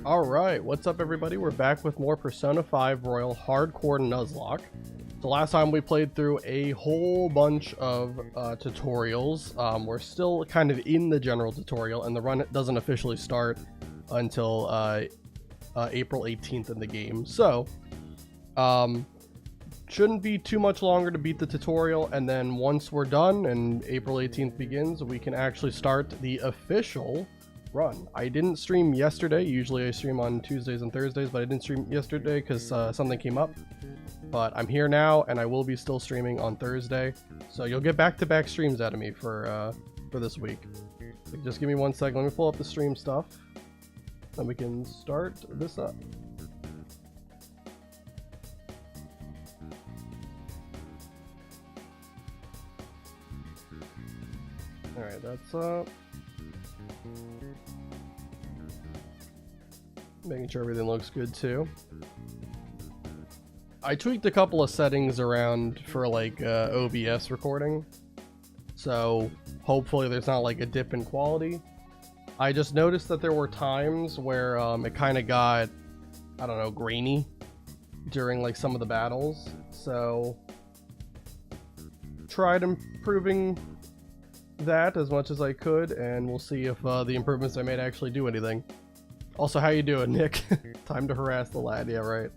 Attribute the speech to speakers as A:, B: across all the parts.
A: Alright, what's up everybody? We're back with more Persona 5 Royal Hardcore Nuzlocke. So last time we played through a whole bunch of tutorials. We're still kind of in the general tutorial, and the run doesn't officially start until April 18th in the game. So, shouldn't be too much longer to beat the tutorial, and then once we're done and April 18th begins, we can actually start the official run. I didn't stream yesterday. Usually I stream on Tuesdays and Thursdays, but I didn't stream yesterday because something came up. But I'm here now, and I will be still streaming on Thursday, so you'll get back-to-back streams out of me for this week. Just give me 1 second. Let me pull up the stream stuff, and we can start this up. Alright, that's up. Making sure everything looks good too. I tweaked a couple of settings around for like OBS recording, so hopefully there's not like a dip in quality. I just noticed that there were times where it kind of got, I don't know, grainy during like some of the battles, so tried improving that as much as I could, and we'll see if the improvements I made actually do anything. Also, how you doing, Nick? Time to harass the lad. Yeah, right.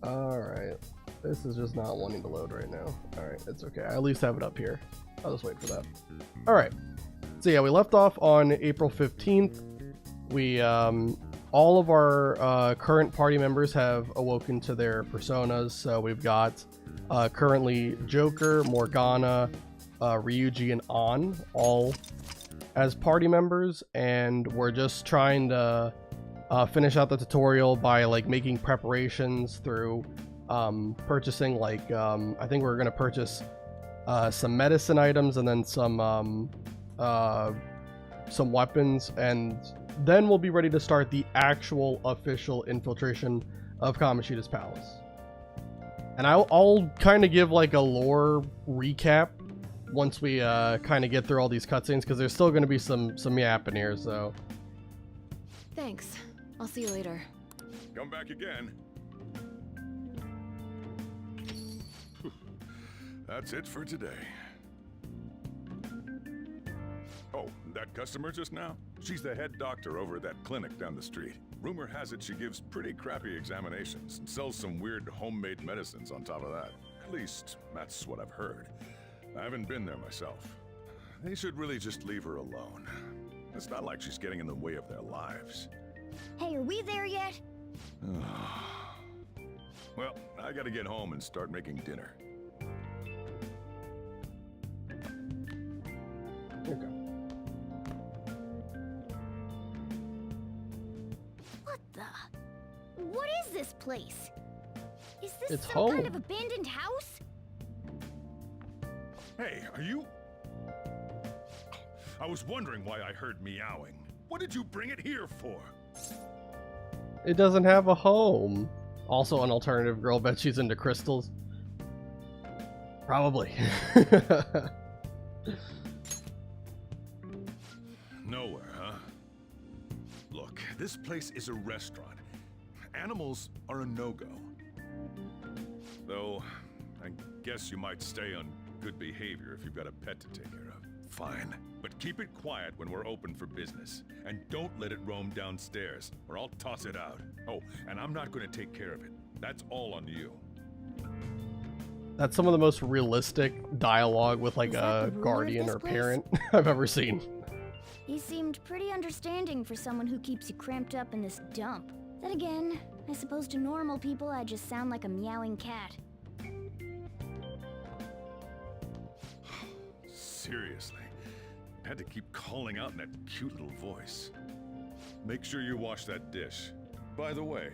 A: Alright. This is just not wanting to load right now. Alright, it's okay. I at least have it up here. I'll just wait for that. Alright. So yeah, we left off on April 15th. We, all of our current party members have awoken to their personas. So we've got currently Joker, Morgana, Ryuji, and An, all as party members, and we're just trying to finish out the tutorial by like making preparations through purchasing like I think we're gonna purchase some medicine items and then some weapons, and then we'll be ready to start the actual official infiltration of Kamoshida's palace. And I'll kind of give like a lore recap once we kind of get through all these cutscenes, because there's still going to be some yapping here, so.
B: Thanks. I'll see you later.
C: Come back again. That's it for today. Oh, that customer just now? She's the head doctor over at that clinic down the street. Rumor has it she gives pretty crappy examinations and sells some weird homemade medicines on top of that. At least, that's what I've heard. I haven't been there myself. They should really just leave her alone. It's not like she's getting in the way of their lives.
D: Hey, are we there yet?
C: Well, I gotta get home and start making dinner.
A: Okay.
D: What is this place? Is this
A: It's
D: some
A: home.
D: kind of abandoned house?
C: Hey, are you... I was wondering why I heard meowing. What did you bring it here for?
A: It doesn't have a home. Also, an alternative girl. Bet she's into crystals. Probably.
C: Nowhere, huh? Look, this place is a restaurant. Animals are a no-go. Though, I guess you might stay on good behavior if you've got a pet to take care of. Fine. But keep it quiet when we're open for business. And don't let it roam downstairs, or I'll toss it out. Oh, and I'm not going to take care of it. That's all on you.
A: That's some of the most realistic dialogue with like a guardian or parent I've ever seen.
D: He seemed pretty understanding for someone who keeps you cramped up in this dump. Then again, I suppose to normal people I just sound like a meowing cat.
C: Seriously, I had to keep calling out in that cute little voice. Make sure you wash that dish. By the way,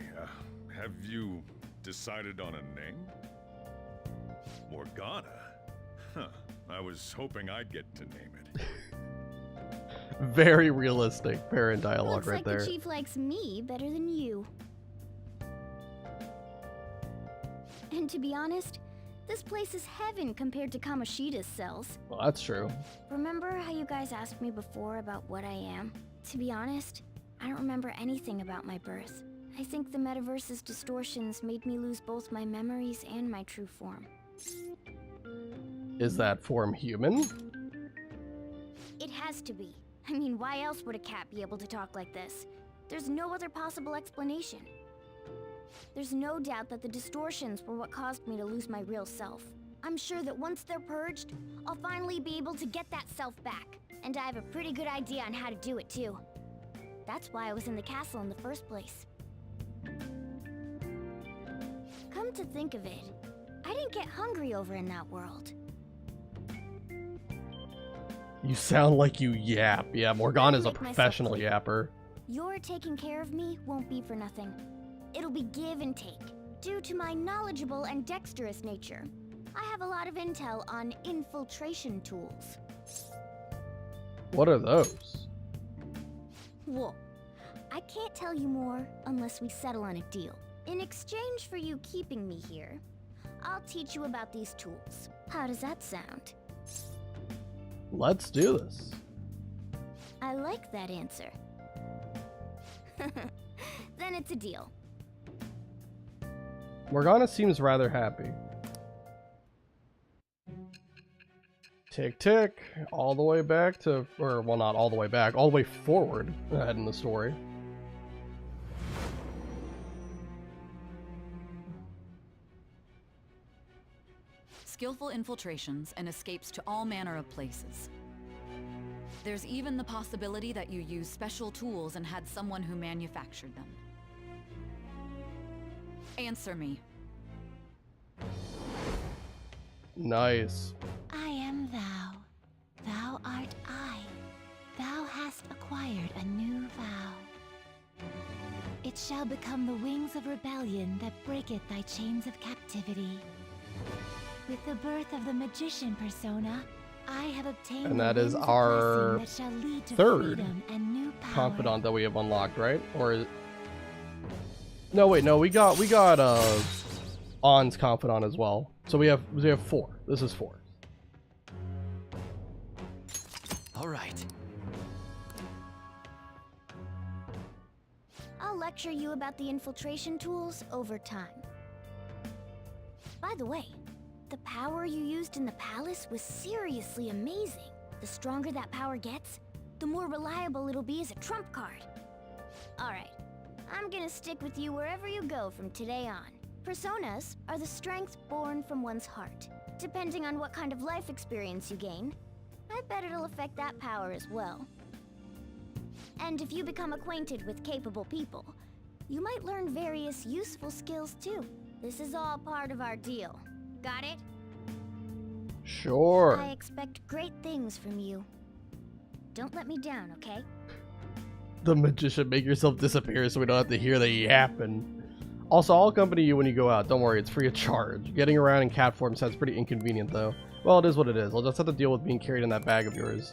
C: have you decided on a name? Morgana? Huh, I was hoping I'd get to name it.
A: Very realistic parent dialogue.
D: Looks
A: right
D: like
A: there.
D: the chief likes me better than you. And to be honest, This place is heaven compared to Kamoshida's cells.
A: Well, that's true.
D: Remember how you guys asked me before about what I am? To be honest, I don't remember anything about my birth. I think the metaverse's distortions made me lose both my memories and my true form.
A: Is that form human?
D: It has to be. I mean, why else would a cat be able to talk like this? There's no other possible explanation. There's no doubt that the distortions were what caused me to lose my real self. I'm sure that once they're purged, I'll finally be able to get that self back. And I have a pretty good idea on how to do it too. That's why I was in the castle in the first place. Come to think of it, I didn't get hungry over in that world.
A: You sound like you yap. Yeah, Morgana's a professional yapper.
D: Your taking care of me won't be for nothing. It'll be give and take. Due to my knowledgeable and dexterous nature, I have a lot of intel on infiltration tools.
A: What are those?
D: Whoa. I can't tell you more unless we settle on a deal. In exchange for you keeping me here, I'll teach you about these tools. How does that sound?
A: Let's do this.
D: I like that answer. Then it's a deal.
A: Morgana seems rather happy. Tick tick, all the way back to, or well, not all the way back, all the way forward ahead in the story.
E: Skillful infiltrations and escapes to all manner of places. There's even the possibility that you used special tools and had someone who manufactured them. Answer me.
A: Nice.
F: I am thou. Thou art I. Thou hast acquired a new vow. It shall become the wings of rebellion that breaketh thy chains of captivity. With the birth of the magician persona, I have obtained
A: And that
F: the
A: is
F: winds of
A: our
F: blessing that shall lead to
A: third
F: freedom and new power.
A: confidant that we have unlocked, right? Or is... No, wait, no, we got On's confidant as well. So we have 4. This is 4.
G: All right.
D: I'll lecture you about the infiltration tools over time. By the way, the power you used in the palace was seriously amazing. The stronger that power gets, the more reliable it'll be as a trump card. Alright, I'm gonna stick with you wherever you go from today on. Personas are the strength born from one's heart. Depending on what kind of life experience you gain, I bet it'll affect that power as well. And if you become acquainted with capable people, you might learn various useful skills too. This is all part of our deal. Got it?
A: Sure.
D: I expect great things from you. Don't let me down, okay?
A: The magician, make yourself disappear so we don't have to hear the yapping. Also, I'll accompany you when you go out. Don't worry, it's free of charge. Getting around in cat form sounds pretty inconvenient, though. Well, it is what it is. I'll just have to deal with being carried in that bag of yours.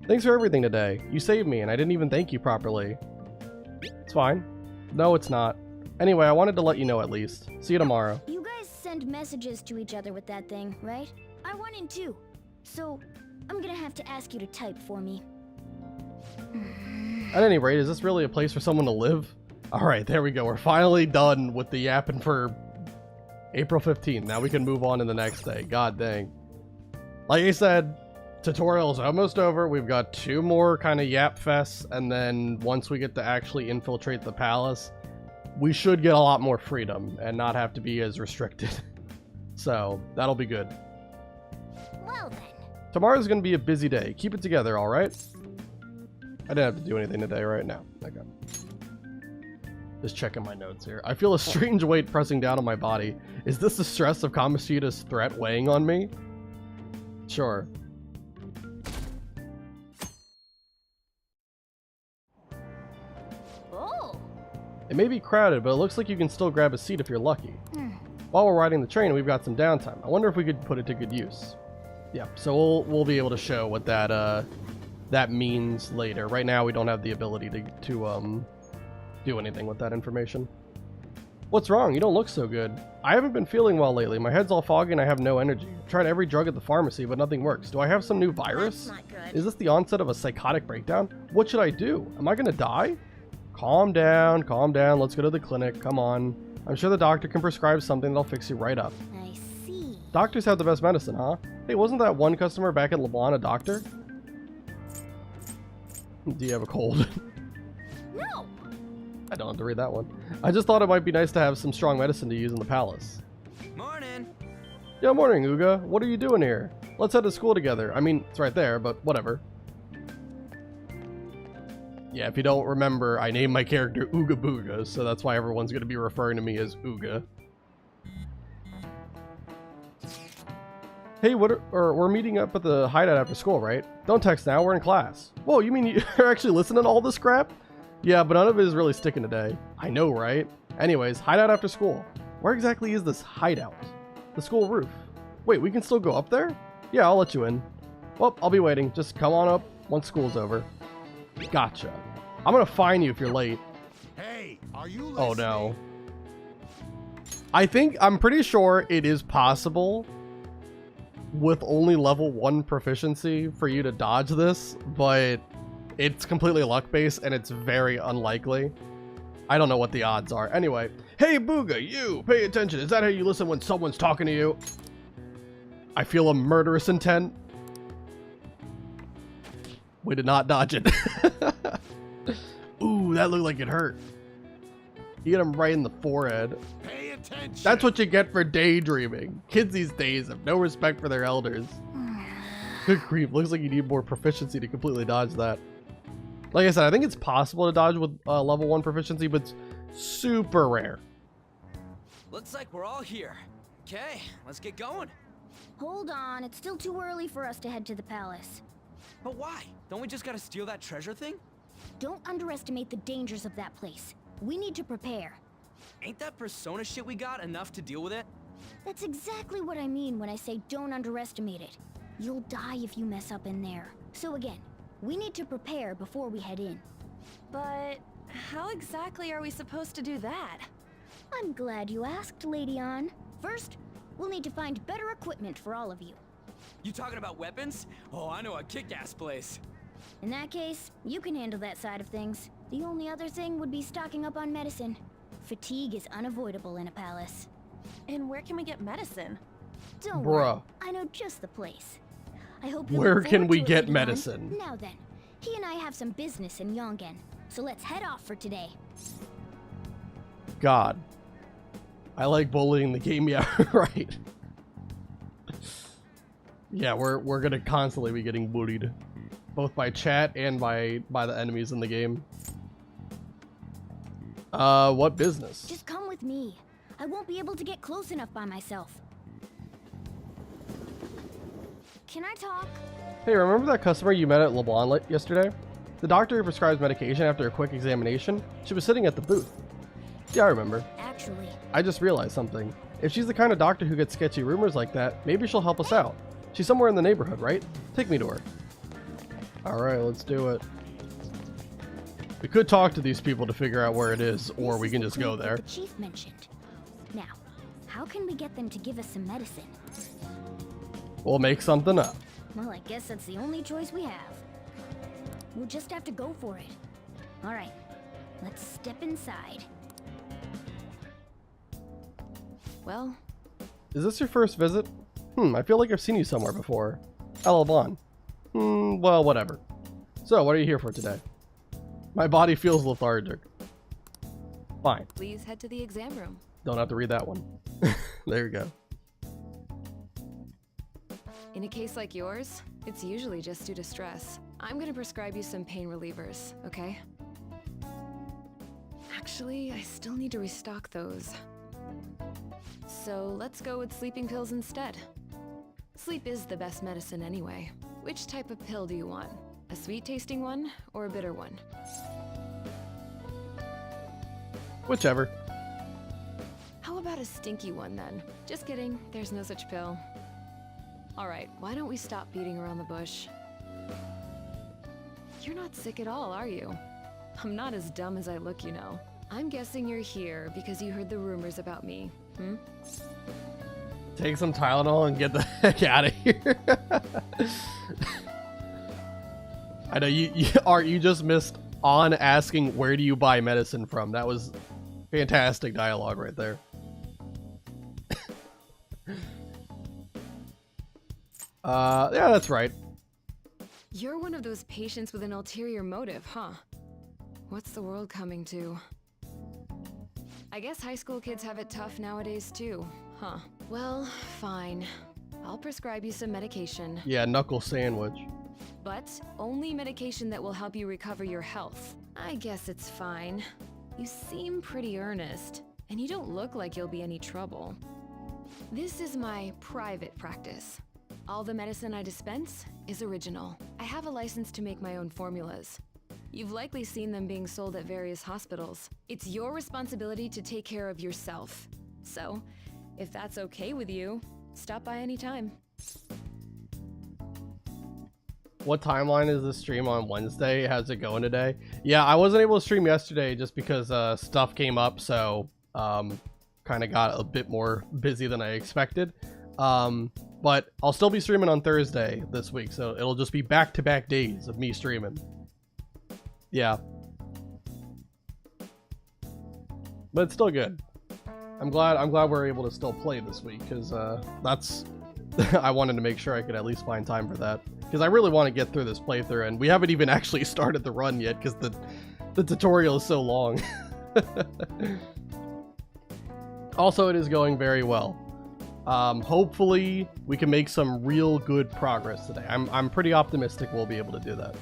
A: Thanks for everything today. You saved me, and I didn't even thank you properly. It's fine. No, it's not. Anyway, I wanted to let you know at least. See you tomorrow.
D: You guys send messages to each other with that thing, right? I want in too. So, I'm gonna have to ask you to type for me.
A: At any rate, is this really a place for someone to live? Alright, there we go. We're finally done with the yapping for April 15th. Now we can move on to the next day. God dang. Like I said, tutorial is almost over. We've got 2 more kind of yap fests, and then once we get to actually infiltrate the palace, we should get a lot more freedom and not have to be as restricted. So, that'll be good.
D: Well then.
A: Tomorrow's going to be a busy day. Keep it together, alright? I didn't have to do anything today right now. Okay. Just checking my notes here. I feel a strange weight pressing down on my body. Is this the stress of Kamoshida's threat weighing on me? Sure.
D: Oh!
A: It may be crowded, but it looks like you can still grab a seat if you're lucky. While we're riding the train, we've got some downtime. I wonder if we could put it to good use. Yeah, so we'll be able to show what that means later. Right now, we don't have the ability to do anything with that information. What's wrong? You don't look so good. I haven't been feeling well lately. My head's all foggy and I have no energy. I've tried every drug at the pharmacy, but nothing works. Do I have some new virus?
D: That's not good.
A: Is this the onset of a psychotic breakdown? What should I do? Am I gonna die? Calm down, calm down. Let's go to the clinic. Come on. I'm sure the doctor can prescribe something that'll fix you right up.
D: I see.
A: Doctors have the best medicine, huh? Hey, wasn't that one customer back at Leblon a doctor? Do you have a cold?
D: No!
A: I don't have to read that one. I just thought it might be nice to have some strong medicine to use in the palace.
G: Morning.
A: Yeah, morning, Uga. What are you doing here? Let's head to school together. I mean, it's right there, but whatever. Yeah, if you don't remember, I named my character Ooga Booga, so that's why everyone's going to be referring to me as Uga. Hey, we're meeting up at the hideout after school, right? Don't text now, we're in class. Whoa, you mean you're actually listening to all this crap? Yeah, but none of it is really sticking today. I know, right? Anyways, hideout after school. Where exactly is this hideout? The school roof. Wait, we can still go up there? Yeah, I'll let you in. Well, I'll be waiting. Just come on up once school's over. Gotcha. I'm gonna fine you if you're late.
H: Hey, are you listening?
A: Oh no. I'm pretty sure it is possible with only level 1 proficiency for you to dodge this, but it's completely luck-based and it's very unlikely. I don't know what the odds are. Anyway, hey Booga, you! Pay attention. Is that how you listen when someone's talking to you? I feel a murderous intent. We did not dodge it. Ooh, that looked like it hurt. You get him right in the forehead.
H: Pay attention.
A: That's what you get for daydreaming. Kids these days have no respect for their elders. Good creep. Looks like you need more proficiency to completely dodge that. Like I said, I think it's possible to dodge with level 1 proficiency, but it's super rare.
G: Looks like we're all here. Okay, let's get going.
D: Hold on, it's still too early for us to head to the palace.
G: But why? Don't we just gotta steal that treasure thing?
D: Don't underestimate the dangers of that place. We need to prepare.
G: Ain't that persona shit we got enough to deal with it?
D: That's exactly what I mean when I say don't underestimate it. You'll die if you mess up in there. So again, we need to prepare before we head in.
B: But how exactly are we supposed to do that?
D: I'm glad you asked, Lady Ann. First, we'll need to find better equipment for all of you.
G: You talking about weapons? Oh, I know a kick-ass place.
D: In that case, you can handle that side of things. The only other thing would be stocking up on medicine. Fatigue is unavoidable in a palace.
B: And where can we get medicine?
D: Don't worry,
A: Bruh.
D: I know just the place. I hope you
A: Where
D: look
A: can
D: forward
A: we
D: to it,
A: get
D: Lady Ann.
A: medicine?
D: Now then, he and I have some business in Yongen, so let's head off for today.
A: God. I like bullying the game, yeah, right. Yeah, we're gonna constantly be getting bullied. Both by chat and by the enemies in the game. What business?
D: Just come with me. I won't be able to get close enough by myself. Can I talk?
A: Hey, remember that customer you met at Leblon yesterday? The doctor who prescribes medication after a quick examination? She was sitting at the booth. Yeah, I remember.
D: Actually,
A: I just realized something. If she's the kind of doctor who gets sketchy rumors like that, maybe she'll help us out. She's somewhere in the neighborhood, right? Take me to her. Alright, let's do it. We could talk to these people to figure out where it is, or
D: this
A: we
D: is
A: can
D: the
A: just go
D: clinic
A: there.
D: that the chief mentioned. Now, how can we get them to give us some medicine?
A: We'll make something up.
D: Well, I guess that's the only choice we have. We'll just have to go for it. All right, let's step inside.
B: Well,
A: Is this your first visit? I feel like I've seen you somewhere before. Leblon. Well, whatever. So, what are you here for today? My body feels lethargic. Fine.
B: please head to the exam room.
A: Don't have to read that one. There you go.
B: In a case like yours, it's usually just due to stress. I'm gonna prescribe you some pain relievers, okay? Actually, I still need to restock those. So let's go with sleeping pills instead. Sleep is the best medicine anyway. Which type of pill do you want? A sweet-tasting one or a bitter one?
A: Whichever.
B: How about a stinky one then? Just kidding, there's no such pill. Alright, why don't we stop beating around the bush? You're not sick at all, are you? I'm not as dumb as I look, you know. I'm guessing you're here because you heard the rumors about me, hmm?
A: Take some Tylenol and get the heck out of here. I know you just missed on asking where do you buy medicine from. That was fantastic dialogue right there. Yeah, that's right.
B: You're one of those patients with an ulterior motive, huh? What's the world coming to? I guess high school kids have it tough nowadays too, huh? Well, fine. I'll prescribe you some medication.
A: Yeah, knuckle sandwich.
B: But only medication that will help you recover your health. I guess it's fine. You seem pretty earnest, and you don't look like you'll be any trouble. This is my private practice. All the medicine I dispense is original. I have a license to make my own formulas. You've likely seen them being sold at various hospitals. It's your responsibility to take care of yourself. So, if that's okay with you, stop by anytime.
A: What timeline is this stream on Wednesday? How's it going today? Yeah, I wasn't able to stream yesterday just because stuff came up, so kind of got a bit more busy than I expected. But I'll still be streaming on Thursday this week, so it'll just be back-to-back days of me streaming. Yeah. But it's still good. I'm glad we're able to still play this week, because that's I wanted to make sure I could at least find time for that. Because I really want to get through this playthrough, and we haven't even actually started the run yet, because the tutorial is so long. Also, it is going very well. Hopefully, we can make some real good progress today. I'm pretty optimistic we'll be able to do that.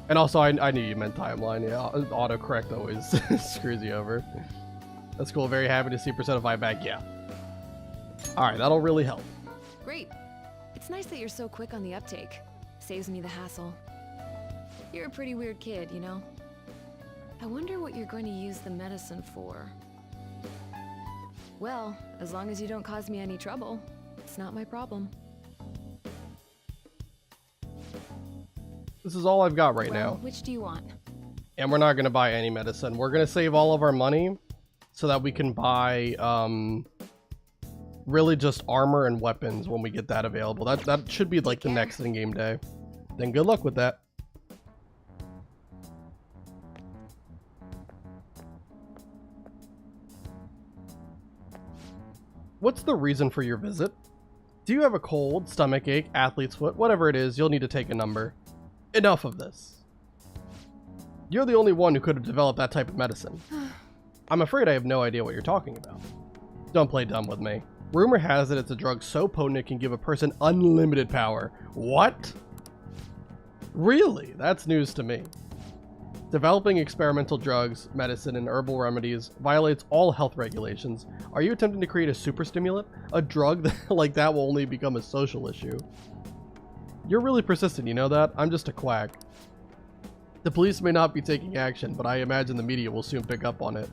A: And also, I knew you meant timeline. Yeah, autocorrect always screws you over. That's cool. Very happy to see Percentify back. Yeah. Alright, that'll really help.
B: Great. It's nice that you're so quick on the uptake. Saves me the hassle. You're a pretty weird kid, you know? I wonder what you're going to use the medicine for. Well, as long as you don't cause me any trouble, it's not my problem.
A: This is all I've got right now.
B: Which do you want?
A: And we're not going to buy any medicine. We're going to save all of our money so that we can buy really just armor and weapons when we get that available. That should be like the next in-game day. Then good luck with that. What's the reason for your visit? Do you have a cold, stomachache, athlete's foot, whatever it is, you'll need to take a number. Enough of this. You're the only one who could have developed that type of medicine. I'm afraid I have no idea what you're talking about. Don't play dumb with me. Rumor has it it's a drug so potent it can give a person unlimited power. What? Really? That's news to me. Developing experimental drugs, medicine, and herbal remedies violates all health regulations. Are you attempting to create a super stimulant? A drug like that will only become a social issue. You're really persistent, you know that? I'm just a quack. The police may not be taking action, but I imagine the media will soon pick up on it.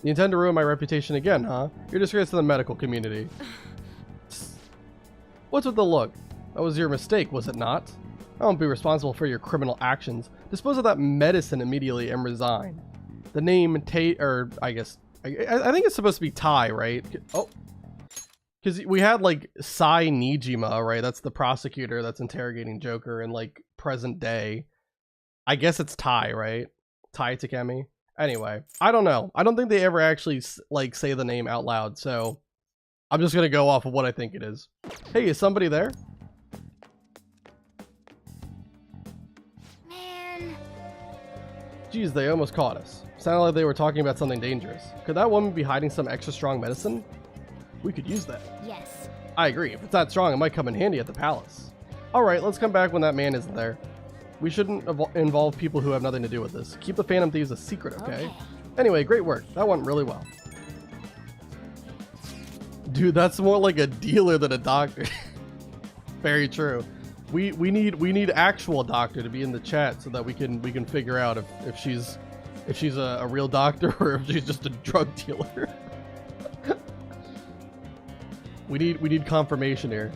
A: You intend to ruin my reputation again, huh? You're a disgrace to the medical community. What's with the look? That was your mistake, was it not? I won't be responsible for your criminal actions. Dispose of that medicine immediately and resign. The name I guess I think it's supposed to be Tai, right? Oh, because we had like Sai Nijima, right? That's the prosecutor that's interrogating Joker in like present day. I guess it's Tai, right? Tai Takemi. Anyway, I don't know. I don't think they ever actually like say the name out loud, so I'm just gonna go off of what I think it is. Hey, is somebody there? Geez, they almost caught us. Sounded like they were talking about something dangerous. Could that woman be hiding some extra strong medicine? We could use that.
D: Yes.
A: I agree. If it's that strong, it might come in handy at the palace. Alright, let's come back when that man isn't there. We shouldn't involve people who have nothing to do with this. Keep the Phantom Thieves a secret, okay? Anyway, great work. That went really well. Dude, that's more like a dealer than a doctor. Very true. We need actual doctor to be in the chat so that we can figure out if she's a real doctor or if she's just a drug dealer. we need confirmation here.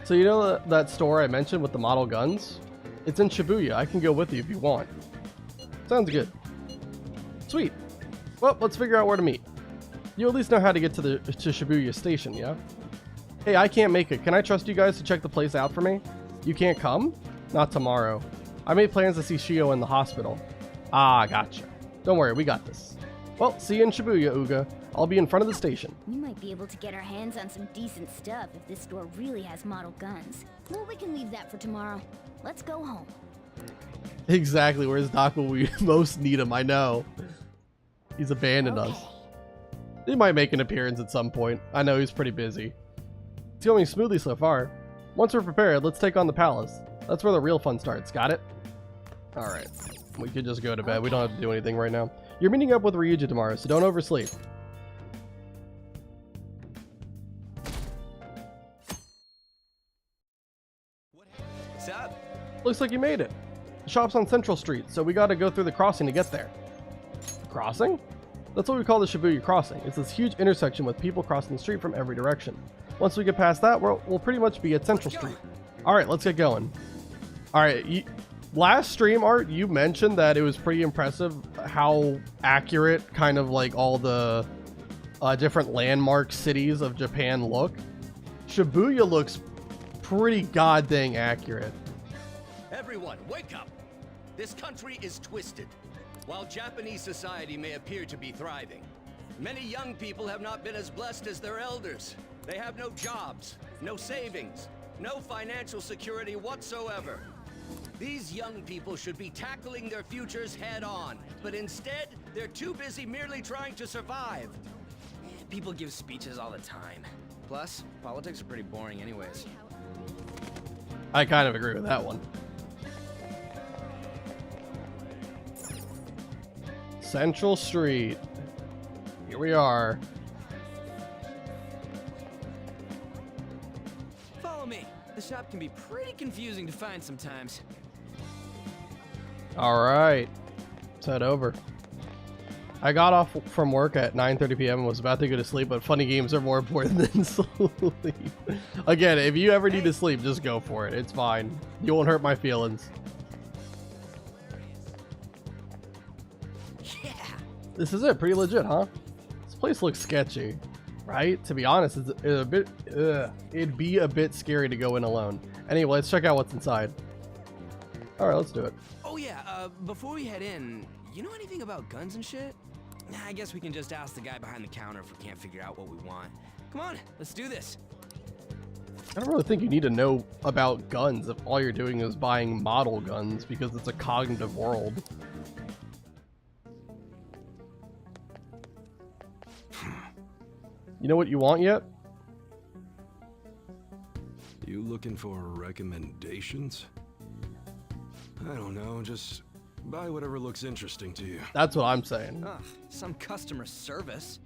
A: So you know that store I mentioned with the model guns? It's in Shibuya. I can go with you if you want. Sounds good. Sweet. Well, let's figure out where to meet. You at least know how to get to Shibuya Station, yeah? Hey, I can't make it. Can I trust you guys to check the place out for me? You can't come? Not tomorrow. I made plans to see Shio in the hospital. Ah, gotcha. Don't worry, we got this. Well, see you in Shibuya, Uga. I'll be in front of the station.
D: We might be able to get our hands on some decent stuff if this store really has model guns. Well, we can leave that for tomorrow. Let's go home.
A: Exactly, where's Doc when we most need him? I know. He's abandoned us. He might make an appearance at some point. I know he's pretty busy. It's going smoothly so far. Once we're prepared, let's take on the palace. That's where the real fun starts. Got it? Alright. We could just go to bed. We don't have to do anything right now. You're meeting up with Ryuji tomorrow, so don't oversleep.
G: What's up?
A: Looks like you made it. The shop's on Central Street, so we gotta go through the crossing to get there. Crossing? That's what we call the Shibuya Crossing. It's this huge intersection with people crossing the street from every direction. Once we get past that, we'll pretty much be at Central Street. Alright, let's get going. Alright, last stream, Art, you mentioned that it was pretty impressive how accurate kind of like all the different landmark cities of Japan look. Shibuya looks pretty goddamn accurate.
G: Everyone, wake up! This country is twisted. While Japanese society may appear to be thriving, many young people have not been as blessed as their elders. They have no jobs, no savings, no financial security whatsoever. These young people should be tackling their futures head on, but instead, they're too busy merely trying to survive.
I: People give speeches all the time. Plus, politics are pretty boring anyways.
A: I kind of agree with that one. Central Street. Here we are.
I: Follow me. The shop can be pretty confusing to find sometimes.
A: Alright. Let's head over. I got off from work at 9:30 p.m. and was about to go to sleep, but funny games are more important than sleep. Again, if you ever need to sleep, just go for it. It's fine. You won't hurt my feelings.
I: Yeah.
A: This is it. Pretty legit, huh? This place looks sketchy, right? To be honest, it'd be a bit scary to go in alone. Anyway, let's check out what's inside. Alright, let's do it.
I: Oh yeah, before we head in, you know anything about guns and shit? Nah, I guess we can just ask the guy behind the counter if we can't figure out what we want. Come on, let's do this.
A: I don't really think you need to know about guns if all you're doing is buying model guns because it's a cognitive world. You know what you want yet?
J: You looking for recommendations? I don't know, just buy whatever looks interesting to you.
A: That's what I'm saying.
I: Ugh, some customer service.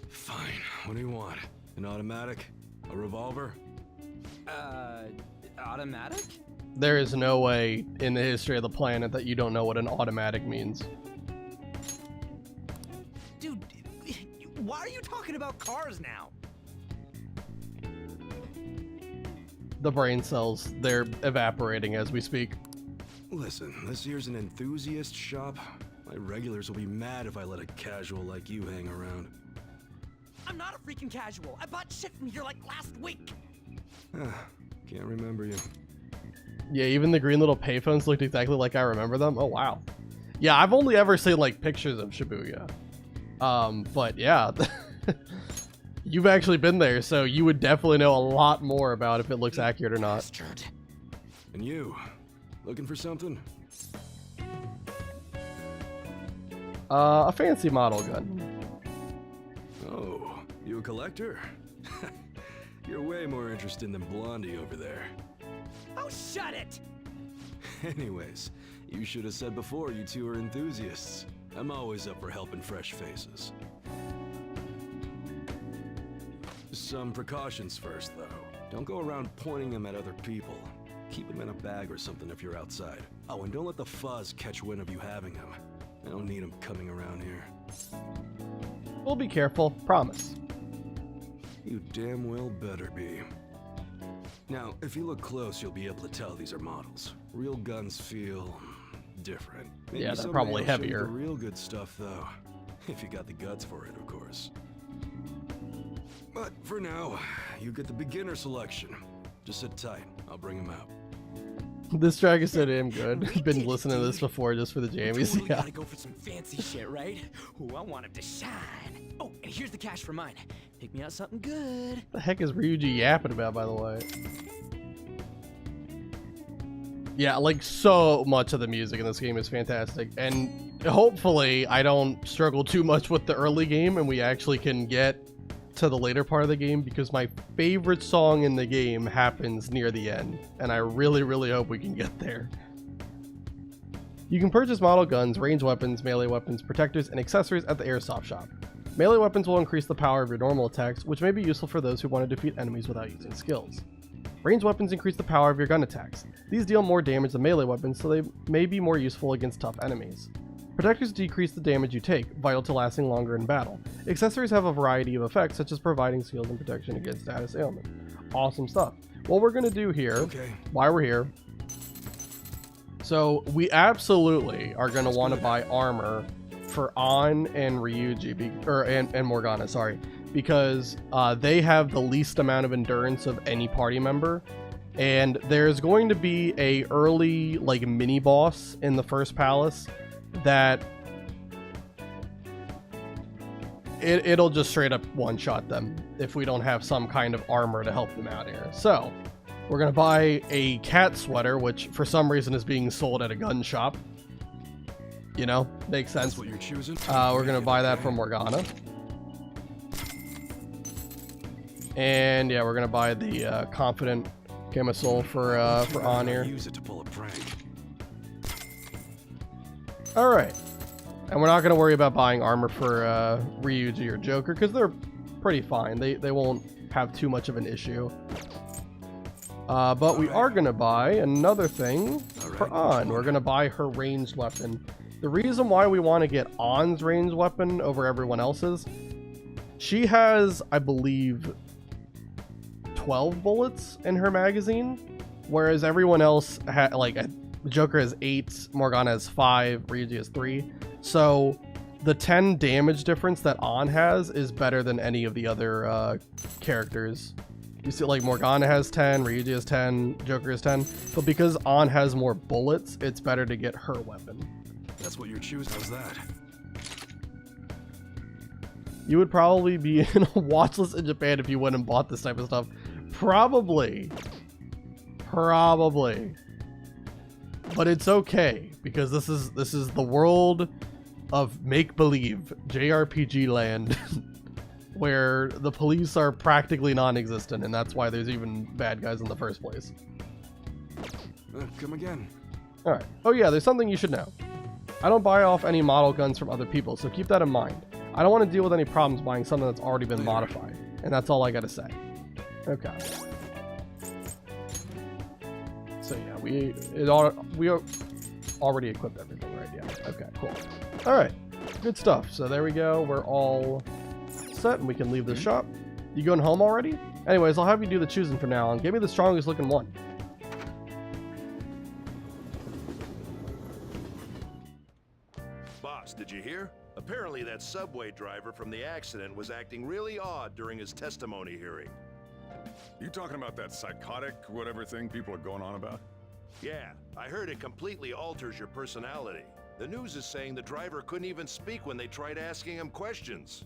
J: Fine, what do you want? An automatic? A revolver?
I: Automatic?
A: There is no way in the history of the planet that you don't know what an automatic means.
I: Dude, why are you talking about cars now?
A: The brain cells, they're evaporating as we speak.
J: Listen, this here's an enthusiast shop. My regulars will be mad if I let a casual like you hang around.
I: I'm not a freaking casual. I bought shit from here like last week.
J: Can't remember you.
A: Yeah, even the green little payphones looked exactly like I remember them. Oh, wow. Yeah, I've only ever seen, like, pictures of Shibuya. But yeah, you've actually been there, so you would definitely know a lot more about if it looks accurate or not.
I: Bastard.
J: And you, looking for something?
A: A fancy model gun.
J: Oh, you a collector? You're way more interesting than Blondie over there.
I: Oh, shut it!
J: Anyways, you should have said before you two are enthusiasts. I'm always up for helping fresh faces. Some precautions first, though. Don't go around pointing them at other people. Keep them in a bag or something if you're outside. Oh, and don't let the fuzz catch wind of you having them. I don't need them coming around here.
A: We'll be careful, promise.
J: You damn well better be. Now, if you look close, you'll be able to tell these are models. Real guns feel different.
A: Yeah, they're
J: someday
A: probably
J: I'll show you
A: heavier.
J: The real good stuff, though. If you got the guts for it, of course. But for now, you get the beginner selection. Just sit tight. I'll bring him out.
A: This track is so damn good. Been listening to this before just for the jammies.
I: Totally
A: Yeah.
I: gotta go for some fancy shit, right? Ooh, I want him to shine. Oh, and here's the cash for mine. Pick me out something good.
A: What the heck is Ryuji yapping about, by the way? Yeah, like so much of the music in this game is fantastic, and hopefully I don't struggle too much with the early game and we actually can get to the later part of the game, because my favorite song in the game happens near the end, and I really hope we can get there. You can purchase model guns, ranged weapons, melee weapons, protectors, and accessories at the airsoft shop. Melee weapons will increase the power of your normal attacks, which may be useful for those who want to defeat enemies without using skills. Ranged weapons increase the power of your gun attacks. These deal more damage than melee weapons, so they may be more useful against tough enemies. Protectors decrease the damage you take, vital to lasting longer in battle. Accessories have a variety of effects, such as providing shield and protection against status ailment. Awesome stuff. What we're going to do here, while we're here, so we absolutely are going to want to buy armor for An and Ryuji, and Morgana, sorry, because they have the least amount of endurance of any party member, and there's going to be a early like mini boss in the first palace that it'll just straight up one-shot them if we don't have some kind of armor to help them out here. So we're gonna buy a cat sweater, which for some reason is being sold at a gun shop. You know, makes sense.
J: That's what you're choosing.
A: We're gonna buy that from Morgana. And yeah, we're gonna buy the confident camisole for An here.
J: Use it to pull a prank.
A: All right, and we're not gonna worry about buying armor for Ryuji or Joker because they're pretty fine. They won't have too much of an issue. But we are gonna buy another thing for An. We're gonna buy her ranged weapon. The reason why we want to get An's ranged weapon over everyone else's, she has, I believe, 12 bullets in her magazine, whereas everyone else like Joker has 8, Morgana has 5, Ryuji has 3. So the 10 damage difference that An has is better than any of the other characters. You see, like Morgana has 10, Ryuji has 10, Joker has 10, but because An has more bullets, it's better to get her weapon.
J: That's what you're choosing. How's that?
A: You would probably be in a watch list in Japan if you went and bought this type of stuff. Probably. But it's okay, because this is the world of make-believe JRPG land where the police are practically non-existent, and that's why there's even bad guys in the first place.
J: Come again.
A: Alright. Oh yeah, there's something you should know. I don't buy off any model guns from other people, so keep that in mind. I don't want to deal with any problems buying something that's already been modified, and that's all I gotta say. Okay. So yeah, we already equipped everything, right? Yeah. Okay, cool. All right, good stuff. So there we go. We're all set, and we can leave the shop. You going home already? Anyways, I'll have you do the choosing for now, and give me the strongest looking one.
K: Boss, did you hear? Apparently that subway driver from the accident was acting really odd during his testimony hearing.
C: You talking about that psychotic whatever thing people are going on about?
K: Yeah, I heard it completely alters your personality. The news is saying the driver couldn't even speak when they tried asking him questions.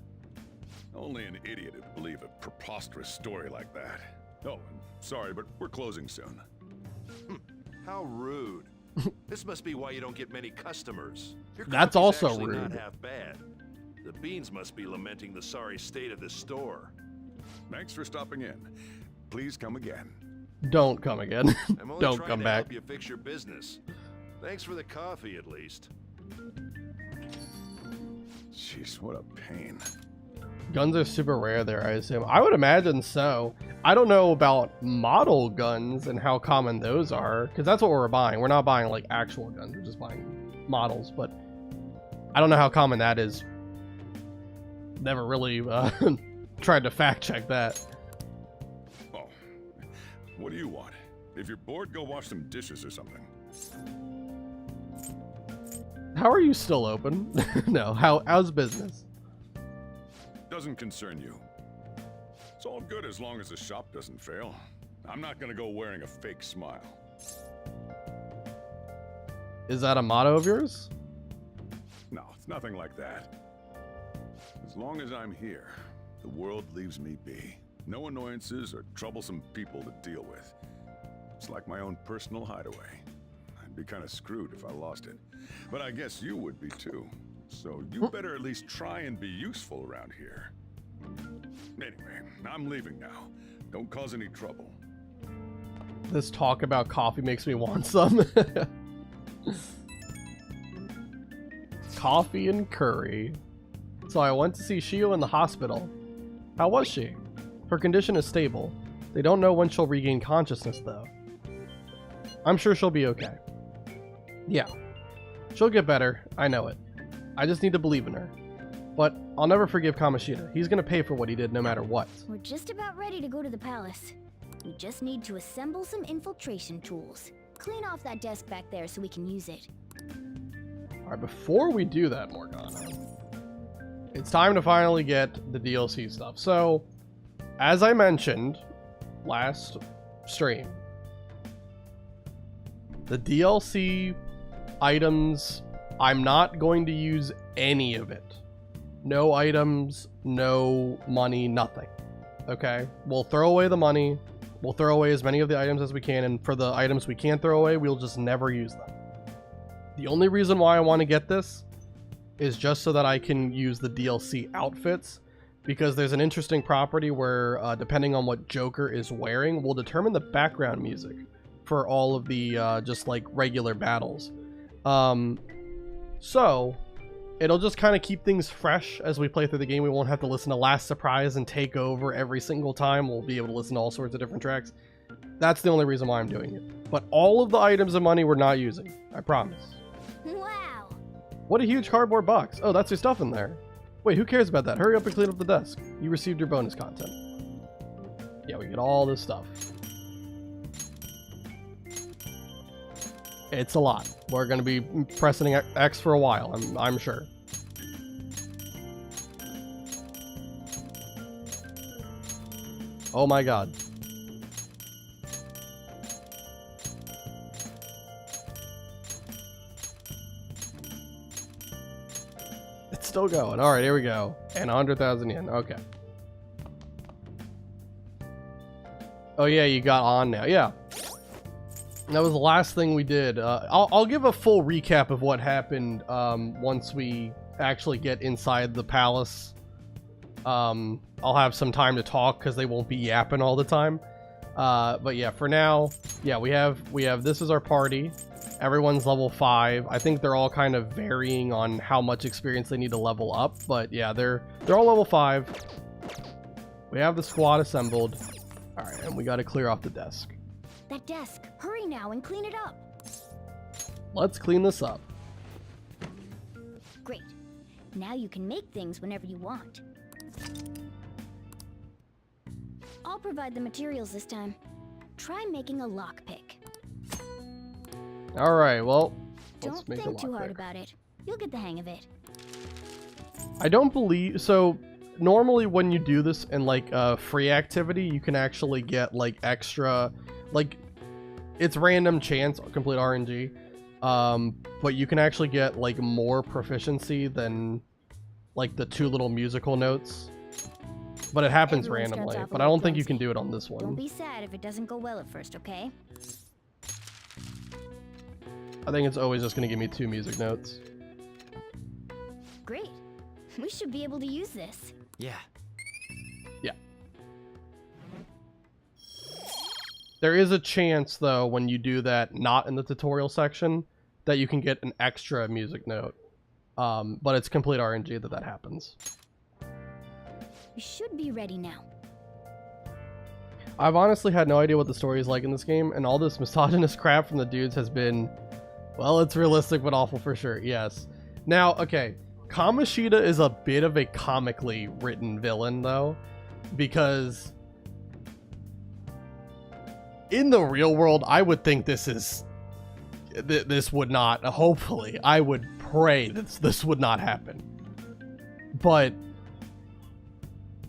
C: Only an idiot would believe a preposterous story like that. Oh, and sorry, but we're closing soon.
K: How rude. This must be why you don't get many customers. Your
A: That's
K: coffee's
A: also
K: actually
A: rude.
K: Not half bad. The beans must be lamenting the sorry state of this store.
C: Thanks for stopping in. Please come again.
A: Don't come again.
K: I'm only
A: Don't
K: trying
A: come
K: to
A: back.
K: help you fix your business. Thanks for the coffee, at least.
C: Jeez, what a pain.
A: Guns are super rare there, I assume. I would imagine so. I don't know about model guns and how common those are, because that's what we're buying. We're not buying like actual guns, we're just buying models, but I don't know how common that is. Never really tried to fact check that.
C: Oh, what do you want? If you're bored, go wash some dishes or something.
A: How are you still open? No, how's business?
C: Doesn't concern you. It's all good as long as the shop doesn't fail. I'm not gonna go wearing a fake smile.
A: Is that a motto of yours?
C: No, it's nothing like that. As long as I'm here, the world leaves me be. No annoyances or troublesome people to deal with. It's like my own personal hideaway. I'd be kind of screwed if I lost it. But I guess you would be too. So you better at least try and be useful around here. Anyway, I'm leaving now. Don't cause any trouble.
A: This talk about coffee makes me want some. Coffee and curry. So I went to see Shio in the hospital. How was she? Her condition is stable. They don't know when she'll regain consciousness though. I'm sure she'll be okay. Yeah. She'll get better, I know it. I just need to believe in her. But I'll never forgive Kamoshida. He's gonna pay for what he did no matter what.
D: We're just about ready to go to the palace. We just need to assemble some infiltration tools. Clean off that desk back there so we can use it.
A: Alright, before we do that, Morgana, it's time to finally get the DLC stuff. So, as I mentioned last stream, the DLC items, I'm not going to use any of it. No items, no money, nothing. Okay? We'll throw away the money. We'll throw away as many of the items as we can, and for the items we can't throw away, we'll just never use them. The only reason why I want to get this is just so that I can use the DLC outfits, because there's an interesting property where, depending on what Joker is wearing, will determine the background music for all of the, just like regular battles. So, it'll just kind of keep things fresh as we play through the game. We won't have to listen to Last Surprise and Take Over every single time. We'll be able to listen to all sorts of different tracks. That's the only reason why I'm doing it. But all of the items and money we're not using. I promise.
D: Wow!
A: What a huge cardboard box. Oh, that's your stuff in there. Wait, who cares about that? Hurry up and clean up the desk. You received your bonus content. Yeah, we get all this stuff. It's a lot. We're going to be pressing X for a while, I'm sure. Oh my god. It's still going. Alright, here we go. And 100,000 yen. Okay. Oh yeah, you got on now. Yeah. That was the last thing we did. I'll give a full recap of what happened once we actually get inside the palace. I'll have some time to talk because they won't be yapping all the time. But yeah, for now, yeah, we have this is our party. Everyone's level 5. I think they're all kind of varying on how much experience they need to level up. But yeah, they're all level 5. We have the squad assembled. All right, and we got to clear off the desk.
D: That desk. Hurry now and clean it up.
A: Let's clean this up.
D: Great. Now you can make things whenever you want. I'll provide the materials this time. Try making a lockpick.
A: All right, well, let's
D: Don't
A: make a
D: think too hard
A: lockpick.
D: about it. You'll get the hang of it.
A: I don't believe so. Normally, when you do this in like a free activity, you can actually get like extra, like it's random chance, complete RNG. But you can actually get like more proficiency than like the 2 little musical notes. But it happens
D: Everyone starts
A: randomly.
D: off a
A: But I
D: little
A: don't think you
D: clumsy.
A: can do it on this
D: Don't
A: one.
D: be sad if it doesn't go well at first, okay?
A: I think it's always just gonna give me 2 music notes.
D: Great. We should be able to use this.
I: Yeah.
A: Yeah. There is a chance, though, when you do that, not in the tutorial section, that you can get an extra music note. But it's complete RNG that happens.
D: We should be ready now.
A: I've honestly had no idea what the story is like in this game, and all this misogynist crap from the dudes has been, well, it's realistic but awful for sure, yes. Now, okay, Kamoshida is a bit of a comically written villain, though, because in the real world, I would think this would not, hopefully, I would pray that this would not happen. But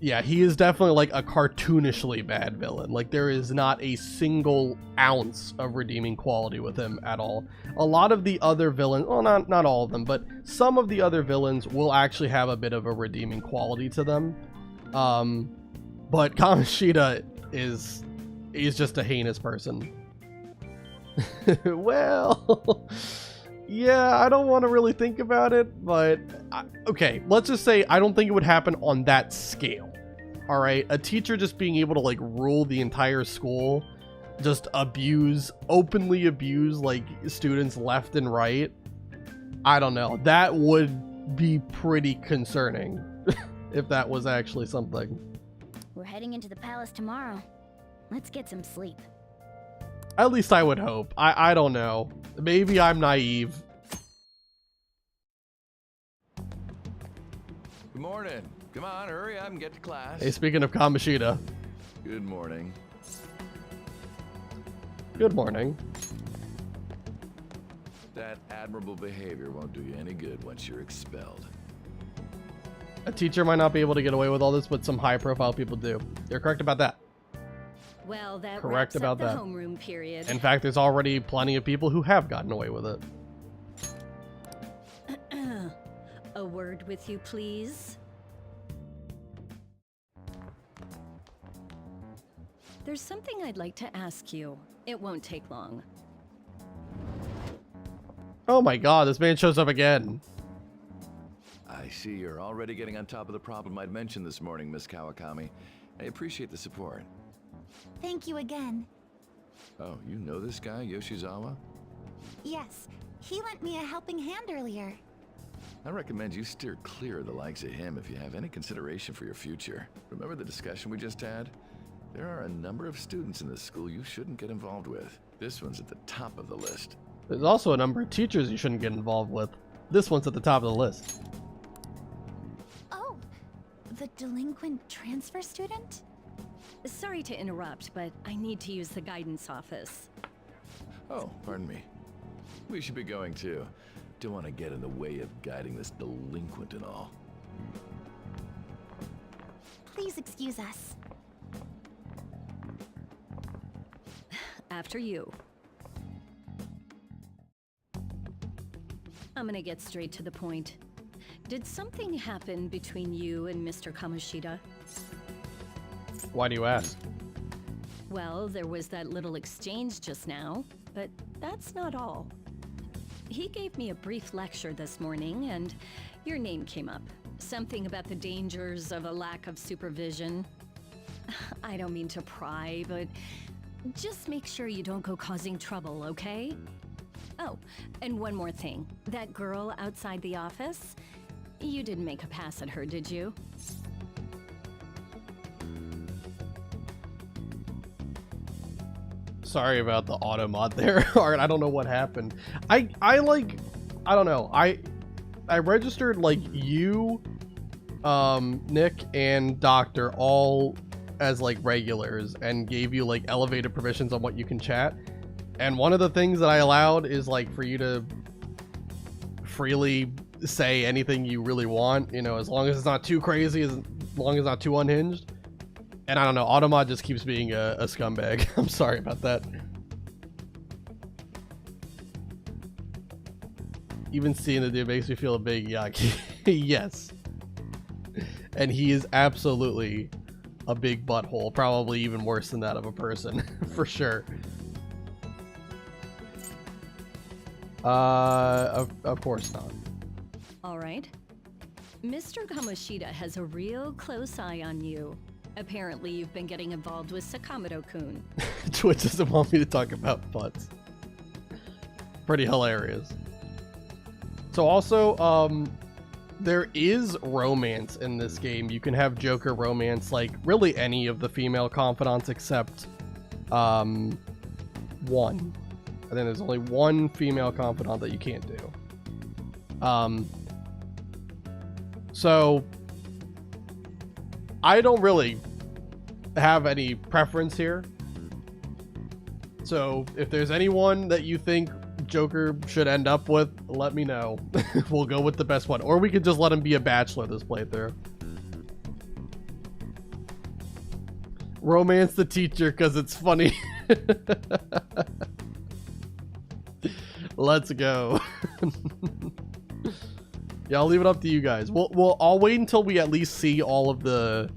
A: yeah, he is definitely like a cartoonishly bad villain. Like, there is not a single ounce of redeeming quality with him at all. A lot of the other villains, well, not all of them, but some of the other villains will actually have a bit of a redeeming quality to them. But Kamoshida he's just a heinous person. Well, yeah, I don't want to really think about it, but okay, let's just say I don't think it would happen on that scale. All right, a teacher just being able to like rule the entire school, just openly abuse like students left and right. I don't know. That would be pretty concerning if that was actually something.
D: We're heading into the palace tomorrow. Let's get some sleep.
A: At least I would hope. I don't know. Maybe I'm naive.
L: Good morning. Come on, hurry up and get to class.
A: Hey, speaking of Kamoshida.
L: Good morning.
A: Good morning.
L: That admirable behavior won't do you any good once you're expelled.
A: A teacher might not be able to get away with all this, but some high-profile people do. You're correct about that.
M: Well, that
A: correct
M: wraps
A: about
M: up the
A: that.
M: homeroom period.
A: In fact, there's already plenty of people who have gotten away with it.
M: A word with you, please. There's something I'd like to ask you. It won't take long.
A: Oh my god, this man shows up again.
L: I see you're already getting on top of the problem I'd mentioned this morning, Miss Kawakami. I appreciate the support.
F: Thank you again.
L: Oh, you know this guy, Yoshizawa?
F: Yes, he lent me a helping hand earlier.
L: I recommend you steer clear of the likes of him if you have any consideration for your future. Remember the discussion we just had? There are a number of students in this school you shouldn't get involved with. This one's at the top of the list.
A: There's also a number of teachers you shouldn't get involved with. This one's at the top of the list.
F: Oh, the delinquent transfer student?
M: Sorry to interrupt, but I need to use the guidance office.
L: Oh, pardon me. We should be going too. Don't want to get in the way of guiding this delinquent and all.
F: Please excuse us.
M: After you. I'm gonna get straight to the point. Did something happen between you and Mr. Kamoshida?
A: Why do you ask?
M: Well, there was that little exchange just now, but that's not all. He gave me a brief lecture this morning, and your name came up. Something about the dangers of a lack of supervision. I don't mean to pry, but just make sure you don't go causing trouble, okay? Oh, and one more thing. That girl outside the office, you didn't make a pass at her, did you?
A: Sorry about the auto mod there. Alright, I don't know what happened. I don't know. I registered like you, Nick, and Doctor all as like regulars and gave you like elevated permissions on what you can chat. And one of the things that I allowed is like for you to freely say anything you really want, you know, as long as it's not too crazy, as long as it's not too unhinged. And I don't know, Automod just keeps being a scumbag. I'm sorry about that. Even seeing the dude makes me feel a big yuck. Yes. And he is absolutely a big butthole, probably even worse than that of a person, for sure. Of course not.
M: All right. Mr. Kamoshida has a real close eye on you. Apparently, you've been getting involved with Sakamoto-kun.
A: Twitch doesn't want me to talk about butts. Pretty hilarious. So also, there is romance in this game. You can have Joker romance, like really any of the female confidants except one. I think there's only one female confidant that you can't do. So I don't really have any preference here. So if there's anyone that you think Joker should end up with, let me know. We'll go with the best one. Or we could just let him be a bachelor this playthrough. Romance the teacher because it's funny. Let's go. Yeah, I'll leave it up to you guys. I'll wait until we at least see all the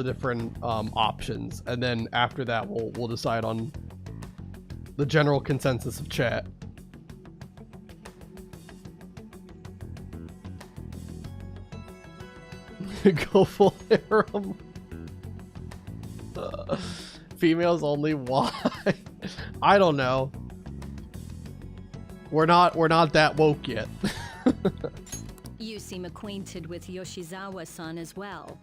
A: different options, and then after that we'll decide on the general consensus of chat. Go full harem. Females only. Why? I don't know. We're not that woke yet.
M: You seem acquainted with Yoshizawa-san as well.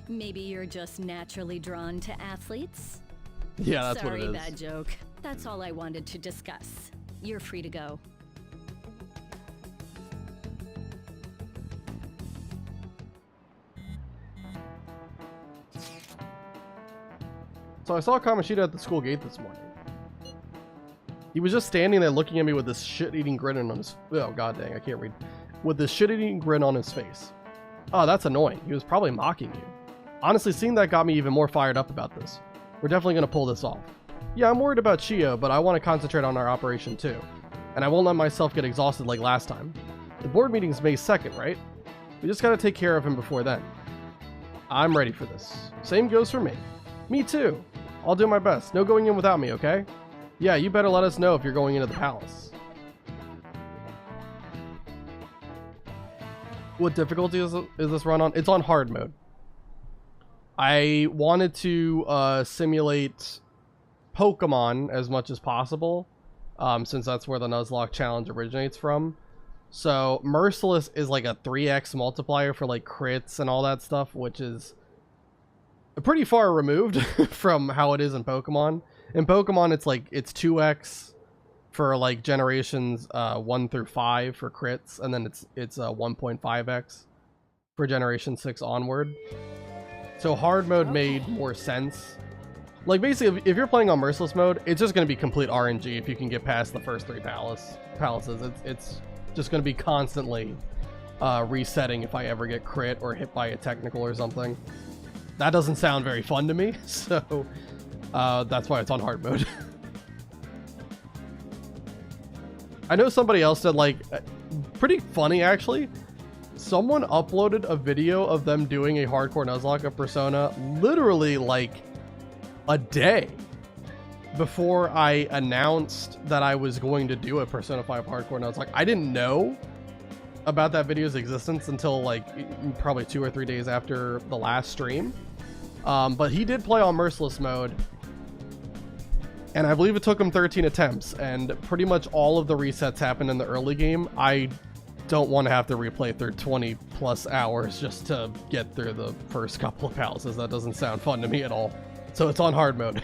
M: Maybe you're just naturally drawn to athletes?
A: Yeah, that's what it is.
M: Sorry, bad joke. That's all I wanted to discuss. You're free to go.
A: So I saw Kamoshida at the school gate this morning. He was just standing there looking at me with this shit-eating grin on his... Oh, god dang, I can't read. With this shit-eating grin on his face. Oh, that's annoying. He was probably mocking you. Honestly, seeing that got me even more fired up about this. We're definitely going to pull this off. Yeah, I'm worried about Chio, but I want to concentrate on our operation too. And I won't let myself get exhausted like last time. The board meeting's May 2nd, right? We just got to take care of him before then. I'm ready for this. Same goes for me. Me too. I'll do my best. No going in without me, okay? Yeah, you better let us know if you're going into the palace. What difficulty is this run on? It's on hard mode. I wanted to simulate Pokemon as much as possible, since that's where the Nuzlocke challenge originates from. So merciless is like a 3x multiplier for like crits and all that stuff, which is pretty far removed from how it is in Pokemon. In Pokemon, it's like it's 2x for like generations 1 through 5 for crits, and then it's 1.5x for generation 6 onward. So hard mode made more sense. Like basically, if you're playing on merciless mode, it's just going to be complete RNG if you can get past the first 3 palaces. It's just going to be constantly resetting if I ever get crit or hit by a technical or something. That doesn't sound very fun to me, so that's why it's on hard mode. I know somebody else said, like, pretty funny actually. Someone uploaded a video of them doing a hardcore Nuzlocke of Persona literally like a day before I announced that I was going to do a Persona 5 hardcore Nuzlocke. I didn't know about that video's existence until like probably 2 or 3 days after the last stream. But he did play on merciless mode, and I believe it took him 13 attempts, and pretty much all of the resets happened in the early game. I don't want to have to replay through 20 plus hours just to get through the first couple of palaces. That doesn't sound fun to me at all. So it's on hard mode.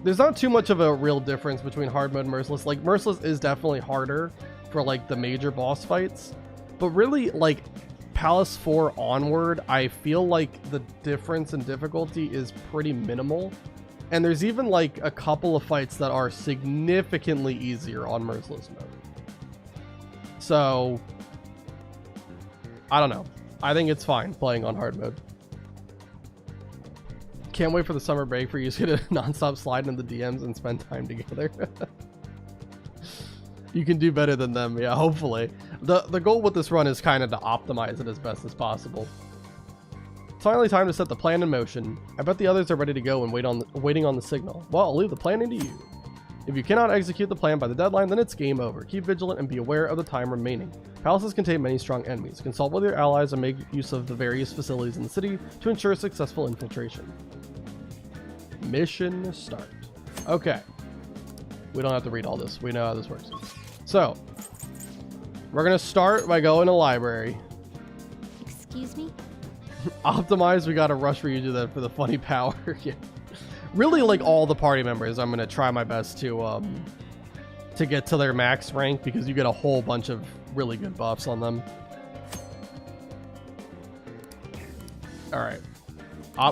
A: There's not too much of a real difference between hard mode and merciless. Like, merciless is definitely harder for like the major boss fights, but really like Palace 4 onward, I feel like the difference in difficulty is pretty minimal. And there's even like a couple of fights that are significantly easier on merciless mode. So I don't know. I think it's fine playing on hard mode. Can't wait for the summer break for you to non-stop slide in the DMs and spend time together. You can do better than them, yeah, hopefully. The goal with this run is kind of to optimize it as best as possible. It's finally time to set the plan in motion. I bet the others are ready to go and waiting on the signal. Well, I'll leave the planning to you. If you cannot execute the plan by the deadline, then it's game over. Keep vigilant and be aware of the time remaining. Palaces contain many strong enemies. Consult with your allies and make use of the various facilities in the city to ensure successful infiltration. Mission start. Okay. We don't have to read all this. We know how this works. So, we're going to start by going to the library.
F: Excuse me?
A: Optimize, we got to rush for you to that for the funny power. Yeah. Really, like all the party members, I'm going to try my best to get to their max rank, because you get a whole bunch of really good buffs on them. All right.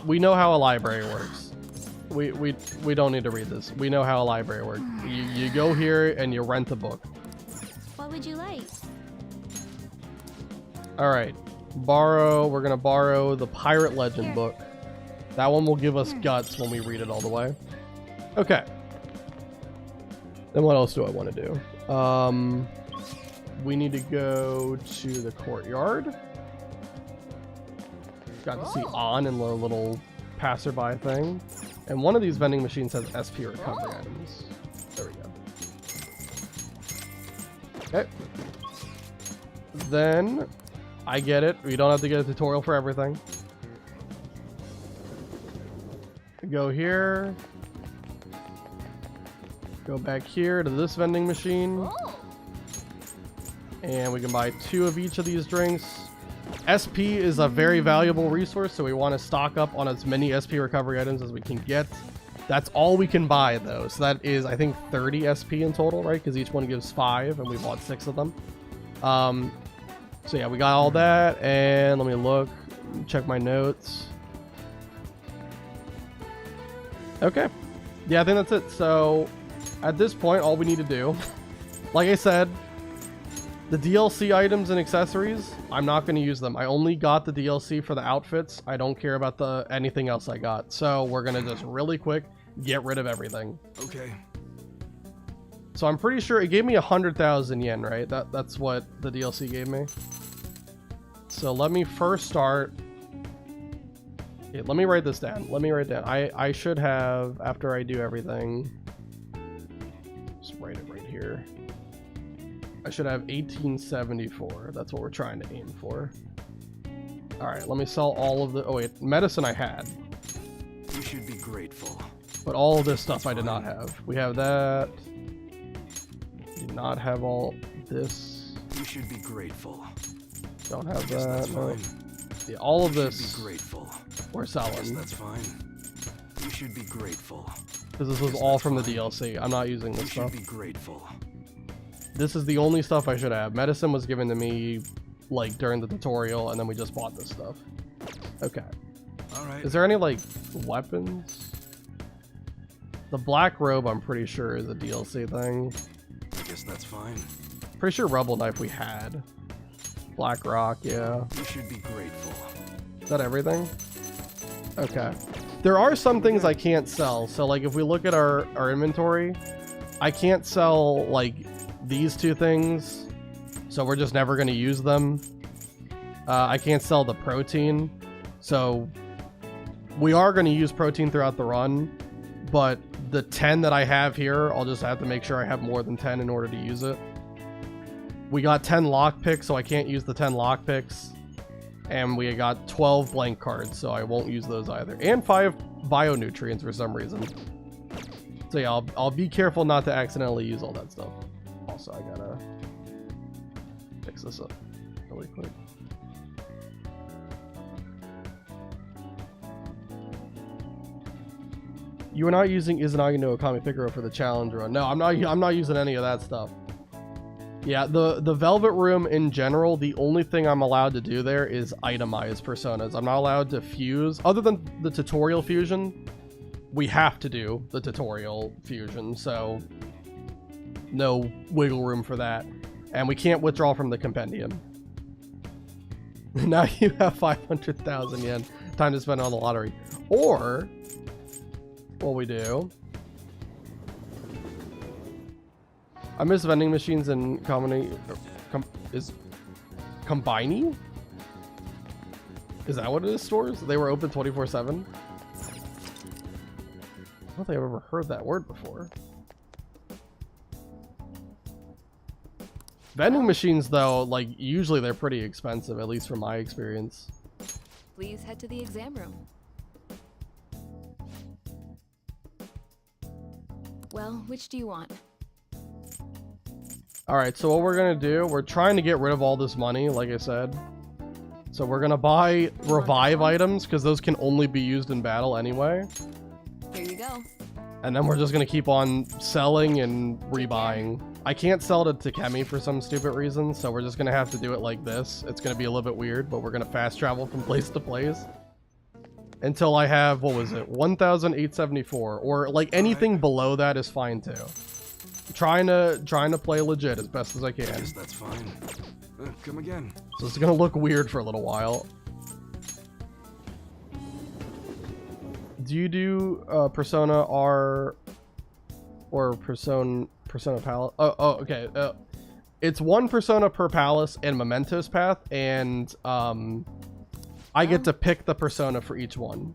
A: We know how a library works. We don't need to read this. We know how a library works. You go here and you rent a book.
F: What would you like?
A: All right, we're gonna borrow the Pirate Legend book. That one will give us guts when we read it all the way. Okay. Then what else do I want to do? We need to go to the courtyard. Got to see on in the little passerby thing. And one of these vending machines has SP recovery items. There we go. Okay. Then, I get it. We don't have to get a tutorial for everything. Go here. Go back here to this vending machine. And we can buy 2 of each of these drinks. SP is a very valuable resource, so we want to stock up on as many SP recovery items as we can get. That's all we can buy, though. So that is, I think, 30 SP in total, right? Because each one gives 5, and we bought 6 of them. So yeah, we got all that, and let me look, check my notes. Okay. Yeah, I think that's it. So at this point, all we need to do, like I said, the DLC items and accessories, I'm not going to use them. I only got the DLC for the outfits. I don't care about anything else I got. So we're going to just really quick get rid of everything.
J: Okay.
A: So I'm pretty sure it gave me 100,000 yen, right? That's what the DLC gave me. So let me first start. Yeah, let me write this down. I should have, after I do everything, just write it right here. I should have 1874. That's what we're trying to aim for. All right, let me sell all of the... Oh, wait. Medicine I had.
J: You should be grateful.
A: But all of this stuff I did not have. We have that. Did not have all this.
J: You should be grateful.
A: Don't have that. No. Yeah, all of this.
J: Be grateful.
A: We're selling.
J: That's fine. You should be grateful.
A: Because this was all from the DLC. I'm not using this stuff.
J: You should be grateful.
A: This is the only stuff I should have. Medicine was given to me, like, during the tutorial, and then we just bought this stuff. Okay.
J: Alright.
A: Is there any, like, weapons? The black robe, I'm pretty sure, is a DLC thing.
J: I guess that's fine.
A: Pretty sure Rebel Knife we had. Black Rock, yeah.
J: You should be grateful.
A: Is that everything? Okay. There are some things I can't sell. So, like, if we look at our inventory, I can't sell, like, these 2 things. So we're just never going to use them. I can't sell the protein. So we are going to use protein throughout the run. But the 10 that I have here, I'll just have to make sure I have more than 10 in order to use it. We got 10 lockpicks, so I can't use the 10 lockpicks. And we got 12 blank cards, so I won't use those either. And 5 bionutrients for some reason. So yeah, I'll be careful not to accidentally use all that stuff. Also, I gotta fix this up really quick. You are not using Izanagi no Okami Picaro for the challenge run. No, I'm not using any of that stuff. Yeah, the Velvet Room in general, the only thing I'm allowed to do there is itemize personas. I'm not allowed to fuse. Other than the tutorial fusion, we have to do the tutorial fusion, so no wiggle room for that. And we can't withdraw from the compendium. Now you have 500,000 yen. Time to spend on the lottery. Or what we do... I miss vending machines and combining. Is combining? Is that what it is? Stores? They were open 24/7. I don't think I've ever heard that word before. Vending machines, though, like usually they're pretty expensive, at least from my experience.
B: Please head to the exam room. Well, which do you want?
A: Alright, so what we're gonna do, we're trying to get rid of all this money, like I said. So we're gonna buy revive items, because those can only be used in battle anyway.
B: Here you go.
A: And then we're just gonna keep on selling and rebuying. I can't sell to Takemi for some stupid reason, so we're just gonna have to do it like this. It's gonna be a little bit weird, but we're gonna fast travel from place to place. until I have, what was it, 1,874, or like anything below that is fine too. Trying to play legit as best as I can.
J: Yes, that's fine. Come again.
A: So it's gonna look weird for a little while. Do you do Persona R or Persona Palace? Oh, okay. It's one Persona per Palace and Mementos Path, and I get to pick the Persona for each one.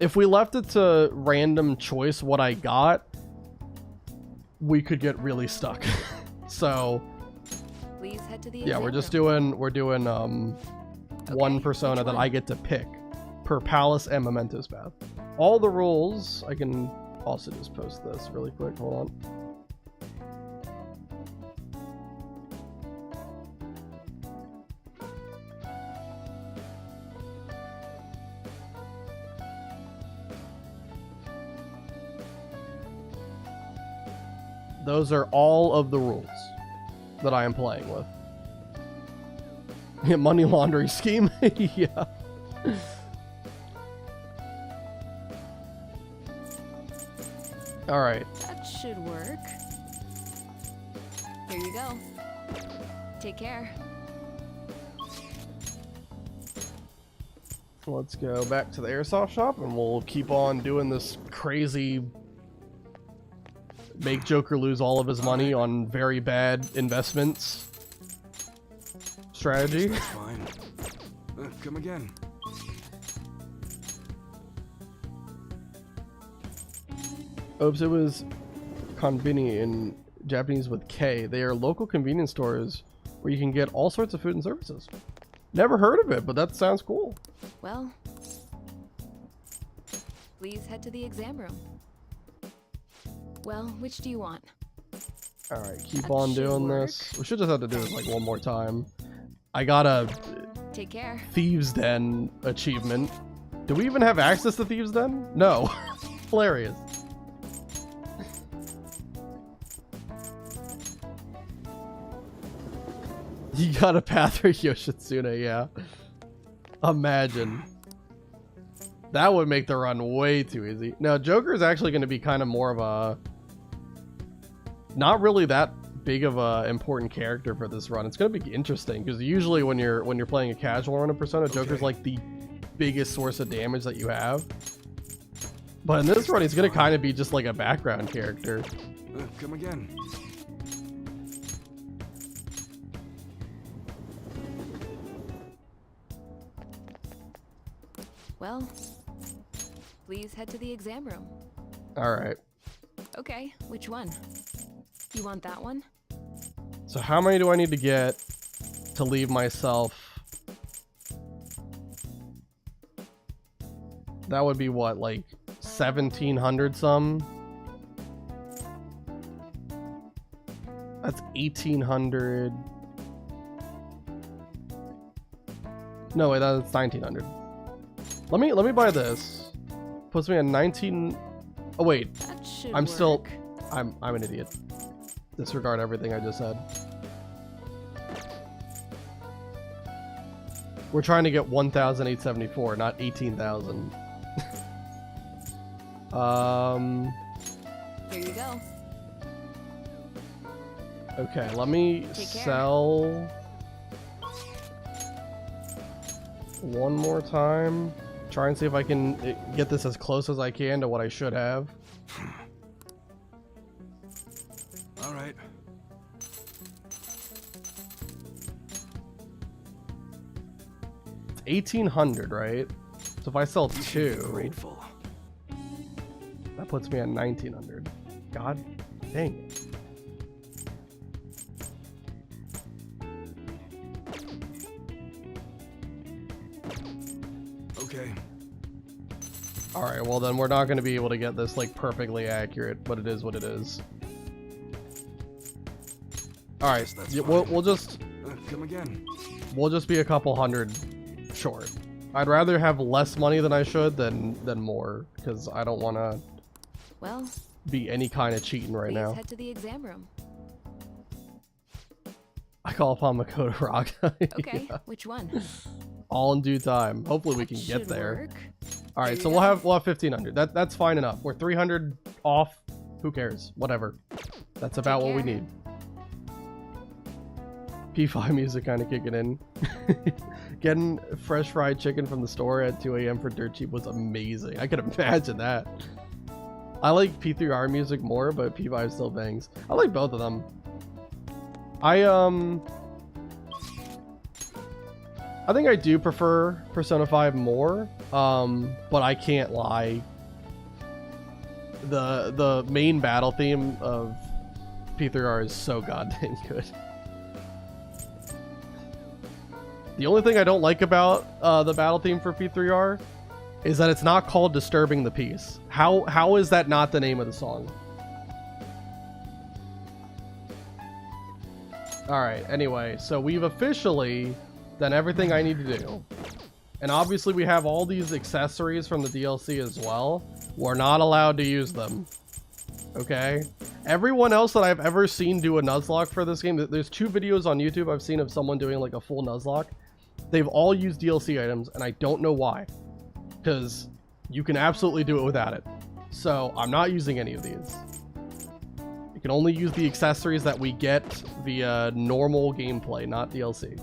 A: If we left it to random choice what I got, we could get really stuck. So
B: Please head to the
A: yeah, we're
B: exam
A: doing
B: room.
A: one Persona that I get to pick per Palace and Mementos Path. All the rules, I can also just post this really quick. Hold on. Those are all of the rules that I am playing with. Money laundering scheme? Yeah. Alright.
B: That should work. Here you go. Take care.
A: Let's go back to the airsoft shop and we'll keep on doing this crazy make Joker lose all of his money on very bad investments strategy.
J: That's fine. Come again.
A: Oops, it was konbini in Japanese with K. They are local convenience stores where you can get all sorts of food and services. Never heard of it, but that sounds cool.
B: Well, please head to the exam room. Well, which do you want?
A: Alright, keep
B: That
A: on
B: should
A: doing
B: work.
A: this. We should just have to do this like one more time. I got a
B: Take care.
A: Thieves' Den achievement. Do we even have access to Thieves' Den? No. Hilarious. You got a path for Yoshitsune, yeah. Imagine. That would make the run way too easy. Now, Joker is actually going to be kind of more of a... not really that big of a important character for this run. It's going to be interesting, because usually when you're playing a casual run of Persona, Joker's like the biggest source of damage that you have. But in this run, he's going to kind of be just like a background character.
J: Come again.
B: Well, please head to the exam room.
A: Alright.
B: Okay, which one? You want that one?
A: So how many do I need to get to leave myself? That would be what, like 1,700 some? That's 1,800. No, wait, that's 1,900. Let me buy this. Puts me at 19. Oh wait,
B: That should
A: I'm
B: work.
A: still. I'm an idiot. Disregard everything I just said. We're trying to get 1,874, not 18,000.
B: Here you go.
A: Okay, let me
B: Take care.
A: sell one more time. Try and see if I can get this as close as I can to what I should have.
J: All right.
A: It's 1,800, right? So if I sell
J: You should be
A: two,
J: grateful.
A: that puts me at 1,900. God dang it.
J: Okay.
A: Alright, well then we're not going to be able to get this like perfectly accurate, but it is what it is. Alright,
J: Yes, that's
A: yeah,
J: fine.
A: we'll just
J: Come again.
A: be a couple hundred short. I'd rather have less money than I should than more, because I don't want to
B: Well,
A: be any kind of cheating right
B: please
A: now.
B: head to the exam room.
A: I call upon Makoto Raga.
B: Okay,
A: Yeah.
B: which one?
A: All in due time. Hopefully we
B: That
A: can get
B: should
A: there.
B: work.
A: All right, so we'll have 1,500. That's fine enough. We're 300 off. Who cares? Whatever. That's about what we need. P5 music kind of kicking in. Getting fresh fried chicken from the store at 2 a.m. for dirt cheap was amazing. I could imagine that. I like P3R music more, but P5 still bangs. I like both of them. I think I do prefer Persona 5 more, but I can't lie. The main battle theme of P3R is so goddamn good. The only thing I don't like about the battle theme for P3R is that it's not called Disturbing the Peace. How is that not the name of the song? Alright, anyway, so we've officially done everything I need to do. And obviously we have all these accessories from the DLC as well. We're not allowed to use them. Okay? Everyone else that I've ever seen do a Nuzlocke for this game, there's 2 videos on YouTube I've seen of someone doing like a full Nuzlocke. They've all used DLC items, and I don't know why. Because you can absolutely do it without it. So I'm not using any of these. You can only use the accessories that we get via normal gameplay, not DLC.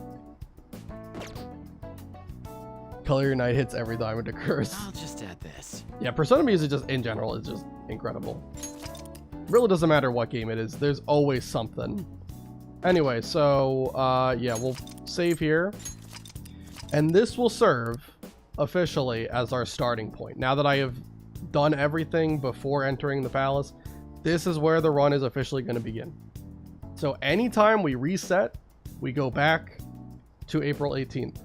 A: Color Your Night hits every time it occurs.
I: I'll just add this.
A: Yeah, Persona music just in general is just incredible. Really doesn't matter what game it is, there's always something. Anyway, so yeah, we'll save here. And this will serve officially as our starting point. Now that I have done everything before entering the palace, this is where the run is officially going to begin. So anytime we reset, we go back to April 18th.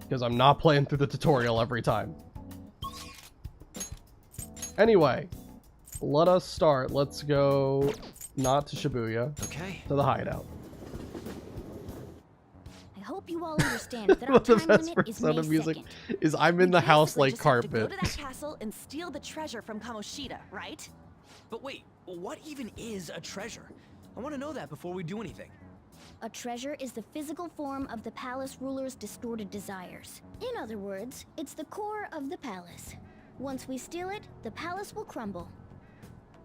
A: Because I'm not playing through the tutorial every time. Anyway, let us start. Let's go not to Shibuya.
I: Okay.
A: To the hideout.
D: I hope you all understand that our time limit is May 2nd.
A: Is I'm in the house like
N: Just
A: carpet.
N: have to go to that castle and steal the treasure from Kamoshida, right?
I: But wait, what even is a treasure? I want to know that before we do anything.
D: A treasure is the physical form of the palace ruler's distorted desires. In other words, it's the core of the palace. Once we steal it, the palace will crumble.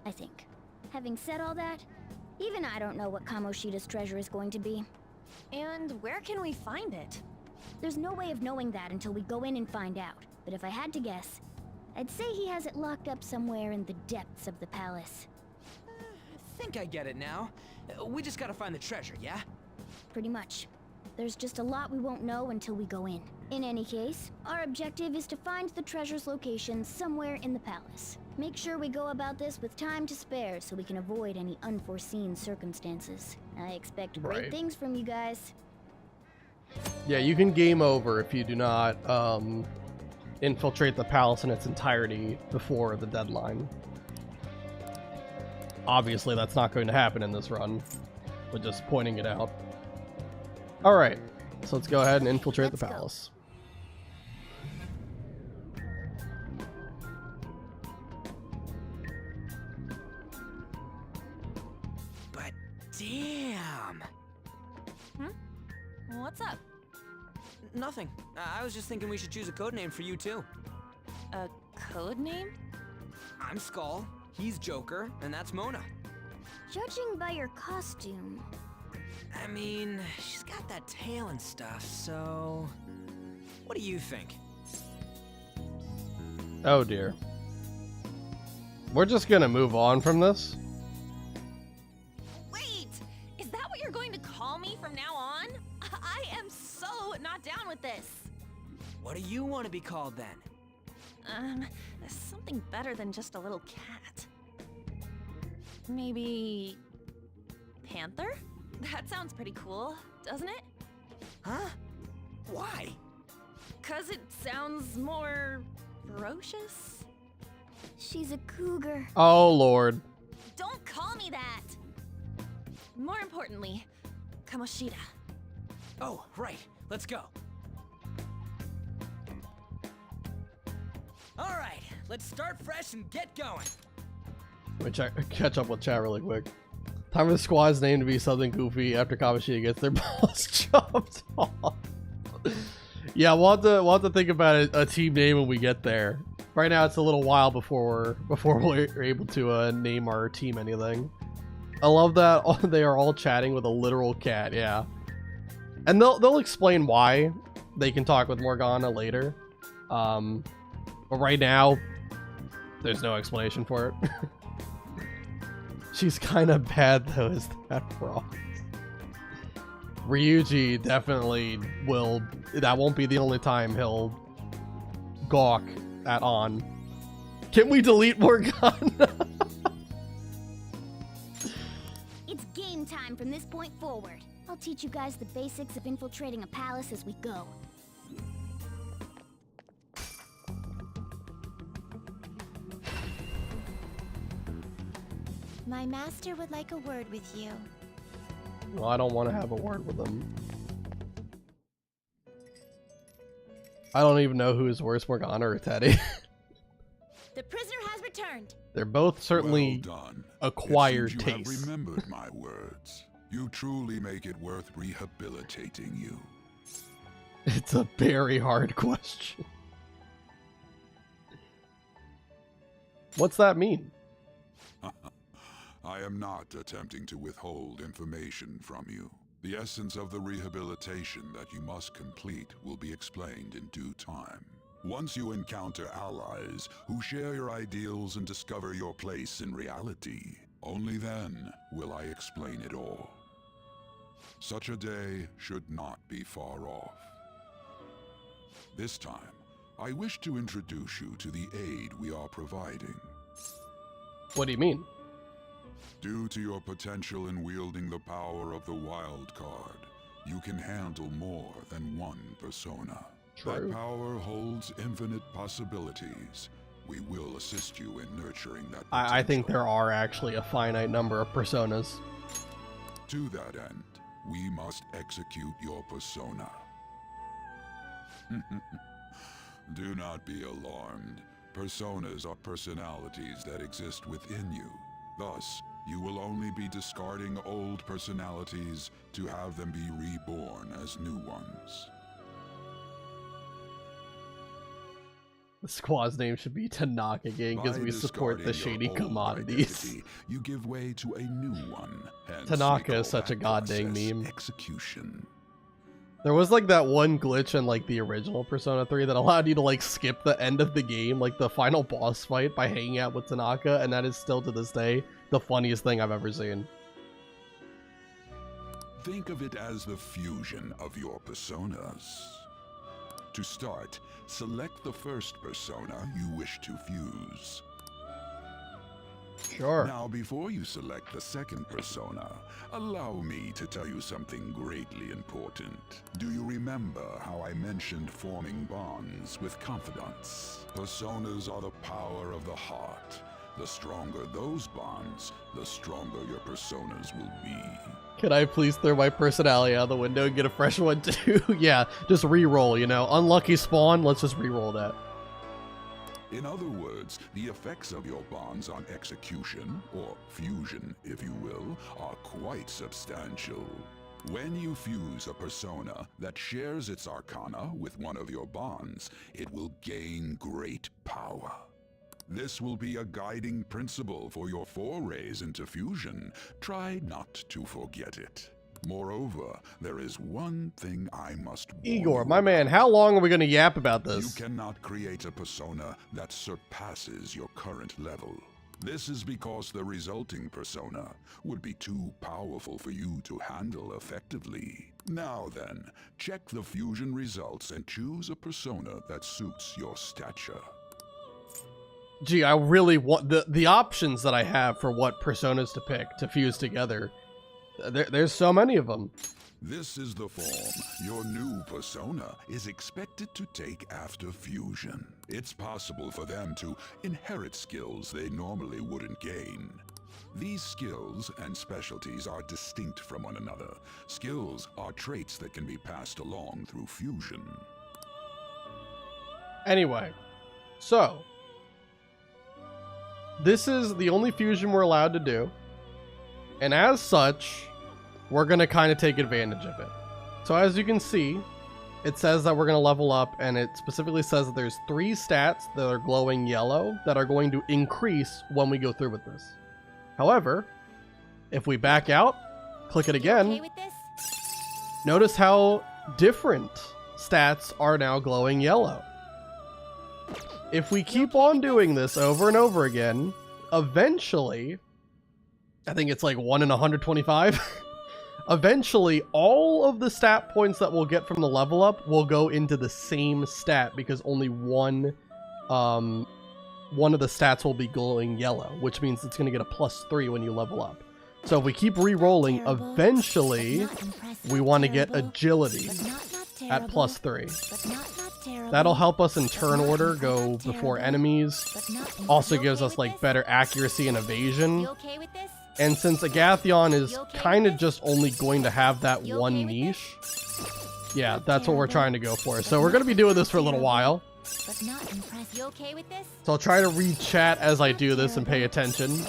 D: I think. Having said all that, even I don't know what Kamoshida's treasure is going to be.
N: And where can we find it?
D: There's no way of knowing that until we go in and find out. But if I had to guess, I'd say he has it locked up somewhere in the depths of the palace.
I: I think I get it now. We just gotta find the treasure, yeah?
D: Pretty much. There's just a lot we won't know until we go in. In any case, our objective is to find the treasure's location somewhere in the palace. Make sure we go about this with time to spare so we can avoid any unforeseen circumstances. I expect great things from you guys.
A: Yeah, you can game over if you do not infiltrate the palace in its entirety before the deadline. Obviously, that's not going to happen in this run. We're just pointing it out. Alright, so let's go ahead and infiltrate the palace.
I: But damn!
N: What's up?
I: Nothing. I was just thinking we should choose a code name for you too.
N: A code name?
I: I'm Skull, he's Joker, and that's Mona.
D: Judging by your costume...
I: I mean, she's got that tail and stuff, so... What do you think?
A: Oh dear. We're just gonna move on from this.
N: Wait! Is that what you're going to call me from now on? I am so not down with this.
I: What do you want to be called then?
N: Something better than just a little cat. Maybe... Panther? That sounds pretty cool, doesn't it?
I: Huh? Why?
N: 'Cause it sounds more... ferocious?
D: She's a cougar.
A: Oh lord.
N: Don't call me that! More importantly, Kamoshida.
I: Oh, right. Let's go. Alright, let's start fresh and get going.
A: Let me catch up with chat really quick. Time for the squad's name to be something goofy after Kamoshida gets their balls chopped off. Yeah, we'll have to think about a team name when we get there. Right now, it's a little while before we're able to name our team anything. I love that they are all chatting with a literal cat. Yeah, and they'll explain why they can talk with Morgana later. But right now, there's no explanation for it. She's kind of bad though, is that Frost? Ryuji definitely will. That won't be the only time he'll gawk at On. Can we delete Morgana?
D: It's game time from this point forward. I'll teach you guys the basics of infiltrating a palace as we go.
F: My master would like a word with you.
A: Well, I don't want to have a word with him. I don't even know who is worse, Morgana or Teddy.
F: The prisoner has returned.
A: They're both certainly
C: Well done.
A: acquired
C: It seems you
A: tastes.
C: have remembered my words. You truly make it worth rehabilitating you.
A: It's a very hard question. What's that mean?
C: I am not attempting to withhold information from you. The essence of the rehabilitation that you must complete will be explained in due time. Once you encounter allies who share your ideals and discover your place in reality, only then will I explain it all. Such a day should not be far off. This time, I wish to introduce you to the aid we are providing.
A: What do you mean?
C: Due to your potential in wielding the power of the wild card, you can handle more than one persona.
A: True.
C: That power holds infinite possibilities. We will assist you in nurturing that potential.
A: I think there are actually a finite number of personas.
C: To that end, we must execute your persona. Do not be alarmed. Personas are personalities that exist within you. Thus, you will only be discarding old personalities to have them be reborn as new ones.
A: The squad's name should be Tanaka Gang because
C: By
A: we support the
C: discarding
A: shady
C: your old
A: commodities.
C: identity, you give way to a new one. Hence,
A: Tanaka
C: we
A: is
C: call
A: such a
C: that
A: goddamn
C: process
A: meme.
C: Execution.
A: There was like that one glitch in like the original Persona 3 that allowed you to like skip the end of the game, like the final boss fight, by hanging out with Tanaka, and that is still to this day the funniest thing I've ever seen.
C: Think of it as the fusion of your personas. To start, select the first persona you wish to fuse.
A: Sure.
C: Now, before you select the second persona, allow me to tell you something greatly important. Do you remember how I mentioned forming bonds with confidants? Personas are the power of the heart. The stronger those bonds, the stronger your personas will be.
A: Can I please throw my personality out the window and get a fresh one too? Yeah, just re-roll, you know. Unlucky spawn, let's just re-roll that.
C: In other words, the effects of your bonds on execution, or fusion if you will, are quite substantial. When you fuse a persona that shares its arcana with one of your bonds, it will gain great power. This will be a guiding principle for your forays into fusion. Try not to forget it. Moreover, there is one thing I must warn
A: Igor,
C: you
A: my man, how long are we gonna yap about this?
C: You cannot create a persona that surpasses your current level. This is because the resulting persona would be too powerful for you to handle effectively. Now then, check the fusion results and choose a persona that suits your stature.
A: Gee, I really want the options that I have for what personas to pick to fuse together. There's so many of them.
C: This is the form your new persona is expected to take after fusion. It's possible for them to inherit skills they normally wouldn't gain. These skills and specialties are distinct from one another. Skills are traits that can be passed along through fusion.
A: Anyway, so this is the only fusion we're allowed to do, and as such, we're gonna kind of take advantage of it. So as you can see, it says that we're going to level up, and it specifically says that there's 3 stats that are glowing yellow that are going to increase when we go through with this. However, if we back out, click it again, notice how different stats are now glowing yellow. If we keep on doing this over and over again, eventually, I think it's like 1 in 125, eventually all of the stat points that we'll get from the level up will go into the same stat because only one of the stats will be glowing yellow, which means it's going to get a +3 when you level up. So if we keep re-rolling, eventually we want to get agility at +3. That'll help us in turn order go before enemies. Also gives us like better accuracy and evasion. And since Agathion is kind of just only going to have that one niche, yeah, that's what we're trying to go for. So we're going to be doing this for a little while. So I'll try to read chat as I do this and pay attention.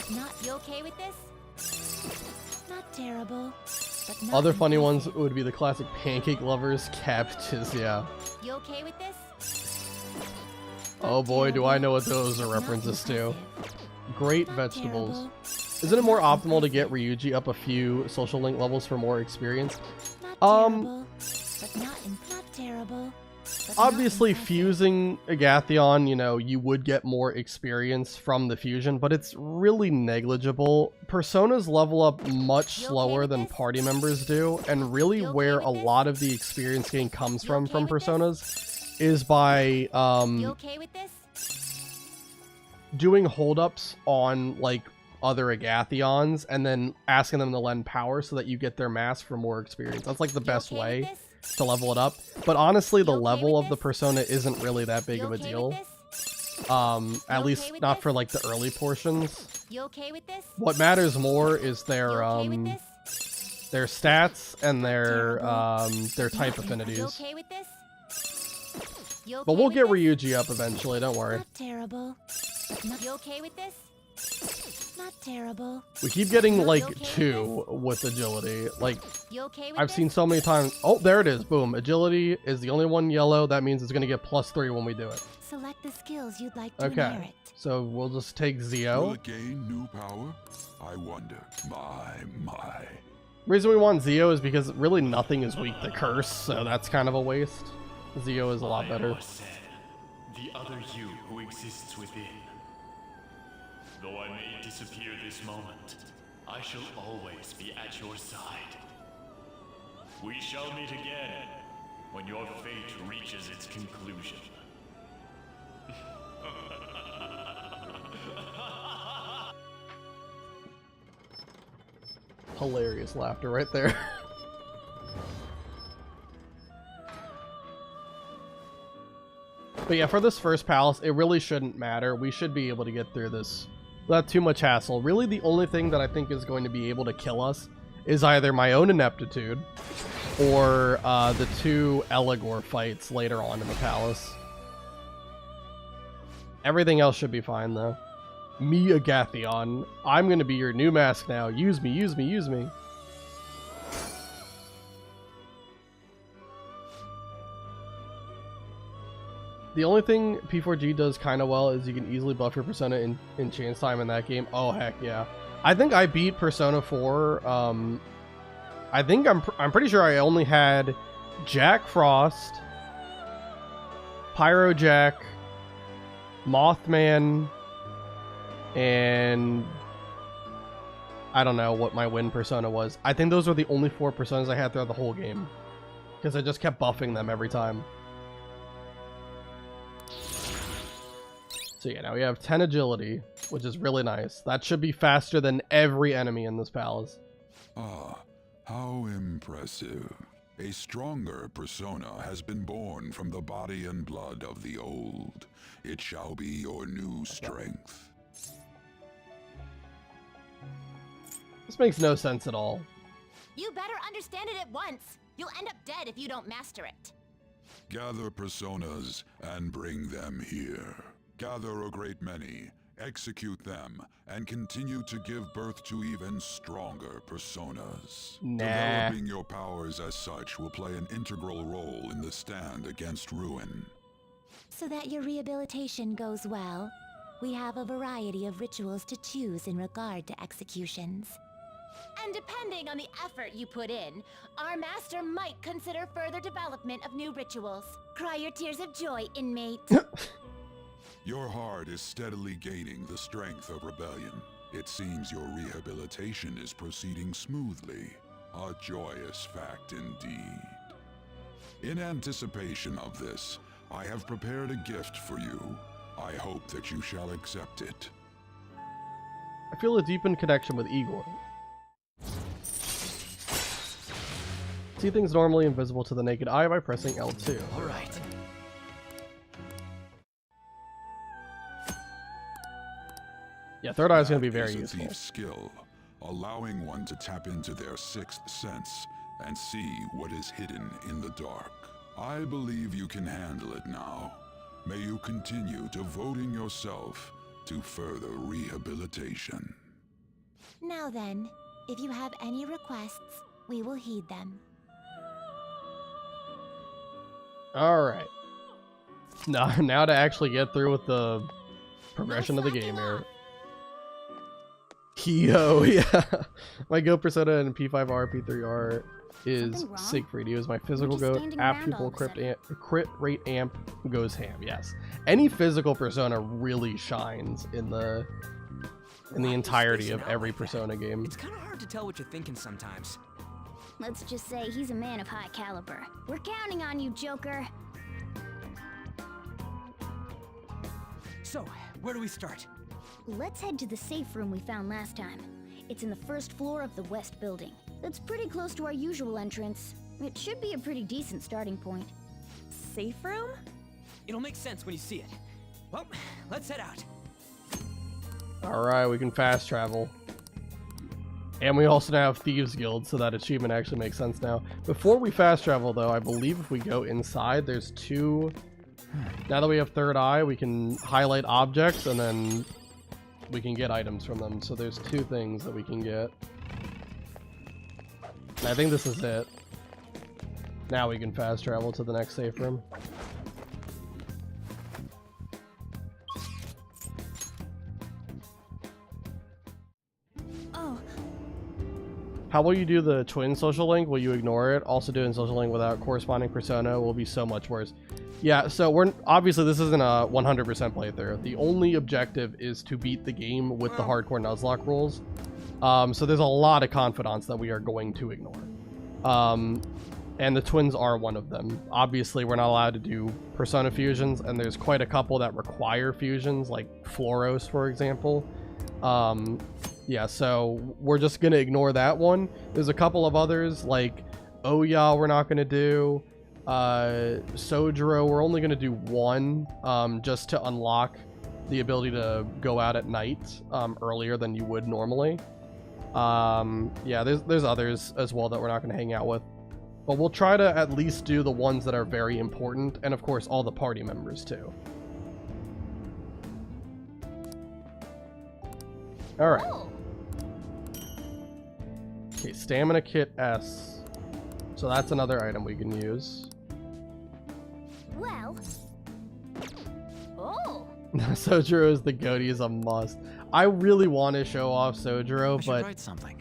A: Other funny ones would be the classic pancake lovers, cabbages, yeah.
F: You okay with this?
A: Oh boy, do I know what those are references to. Great vegetables. Isn't it more optimal to get Ryuji up a few social link levels for more experience? Obviously fusing Agathion, you know, you would get more experience from the fusion, but it's really negligible. Personas level up much slower than party members do, and really where a lot of the experience gain comes from Personas is by doing holdups on like other Agathions and then asking them to lend power so that you get their mask for more experience. That's like the best way to level it up. But honestly, the level of the persona isn't really that big of a deal. At least not for like the early portions. What matters more is their stats and their type affinities. But we'll get Ryuji up eventually, don't worry.
F: Not terrible. You okay with this? Not terrible.
A: We keep getting like 2 with agility. Like, I've seen so many times. Oh, there it is. Boom. Agility is the only one yellow. That means it's going to get +3 when we do it.
F: Select the skills you'd like to inherit.
A: So we'll just take Zio.
C: Will it gain new power? I wonder. My.
A: Reason we want Zio is because really nothing is weak to curse, so that's kind of a waste. Zio is a lot better.
O: The other you who exists within. Though I may disappear this moment, I shall always be at your side. We shall meet again when your fate reaches its conclusion.
A: Hilarious laughter right there. But yeah, for this first palace, it really shouldn't matter. We should be able to get through this without too much hassle. Really, the only thing that I think is going to be able to kill us is either my own ineptitude or the 2 Eligor fights later on in the palace. Everything else should be fine, though. Me, Agathion. I'm going to be your new mask now. Use me, use me, use me. The only thing P4G does kind of well is you can easily buff your Persona in chance time in that game. Oh, heck yeah. I think I beat Persona 4. I think I'm pretty sure I only had Jack Frost, Pyro Jack, Mothman, and I don't know what my win Persona was. I think those were the only 4 Personas I had throughout the whole game, because I just kept buffing them every time. So yeah, now we have 10 agility, which is really nice. That should be faster than every enemy in this palace.
C: Ah, how impressive. A stronger persona has been born from the body and blood of the old. It shall be your new strength.
A: This makes no sense at all.
N: You better understand it at once. You'll end up dead if you don't master it.
C: Gather personas and bring them here. Gather a great many, Execute them, and continue to give birth to even stronger personas.
A: Nah.
C: Developing your powers as such will play an integral role in the stand against ruin.
F: So that your rehabilitation goes well, we have a variety of rituals to choose in regard to executions. And depending on the effort you put in, our master might consider further development of new rituals. Cry your tears of joy, inmate.
C: Your heart is steadily gaining the strength of rebellion. It seems your rehabilitation is proceeding smoothly. A joyous fact indeed. In anticipation of this, I have prepared a gift for you. I hope that you shall accept it.
A: I feel a deepened connection with Igor. See things normally invisible to the naked eye by pressing L2.
I: All right.
A: Yeah, third eye is going to be
C: That
A: very
C: is a
A: useful.
C: thief's skill, allowing one to tap into their sixth sense and see what is hidden in the dark. I believe you can handle it now. May you continue devoting yourself to further rehabilitation.
F: Now then, if you have any requests, we will heed them.
A: Alright. Now to actually get through with the progression of the game here. Yo, yeah. My Go Persona and P5R, P3R is Siegfried. He was my physical goat. App pupil crit rate amp goes ham. Yes. Any physical Persona really shines in the entirety of every Persona game.
I: It's kind of hard to tell what you're thinking sometimes.
D: Let's just say he's a man of high caliber. We're counting on you, Joker.
I: So, where do we start?
D: Let's head to the safe room we found last time. It's in the first floor of the west building. That's pretty close to our usual entrance. It should be a pretty decent starting point.
N: Safe room?
I: It'll make sense when you see it. Well, let's head out.
A: Alright, we can fast travel. And we also now have Thieves Guild, so that achievement actually makes sense now. Before we fast travel, though, I believe if we go inside, there's two... Now that we have third eye, we can highlight objects, and then we can get items from them. So there's two things that we can get. And I think this is it. Now we can fast travel to the next safe room.
D: Oh.
A: How will you do the twin social link? Will you ignore it? Also doing social link without corresponding persona will be so much worse. Yeah, so we're obviously this isn't a 100% playthrough. The only objective is to beat the game with the hardcore Nuzlocke rules. So there's a lot of confidants that we are going to ignore. And the twins are one of them. Obviously, we're not allowed to do persona fusions, and there's quite a couple that require fusions, like Floros, for example. Yeah, so we're just going to ignore that one. There's a couple of others, like Oya we're not going to do. Sojiro, we're only going to do one, just to unlock the ability to go out at night earlier than you would normally. Yeah, there's others as well that we're not going to hang out with. But we'll try to at least do the ones that are very important, and of course all the party members too. Alright. Okay, Stamina Kit S. So that's another item we can use.
D: Well. Oh.
A: Sojiro is the goatee is a must. I really want to show off Sojiro, but
I: write something.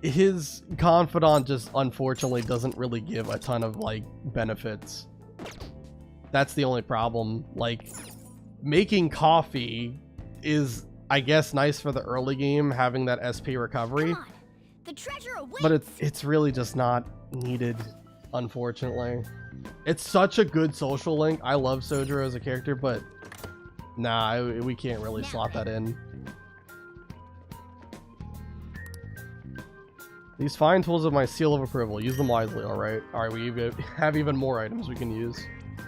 A: His confidant just unfortunately doesn't really give a ton of like benefits. That's the only problem. Like, making coffee is, I guess, nice for the early game, having that SP recovery.
D: The treasure awaits.
A: But it's really just not needed, unfortunately. It's such a good social link. I love Sojiro as a character, but nah, we can't really slot that in. These fine tools are my seal of approval. Use them wisely, alright? Alright, we have even more items we can use.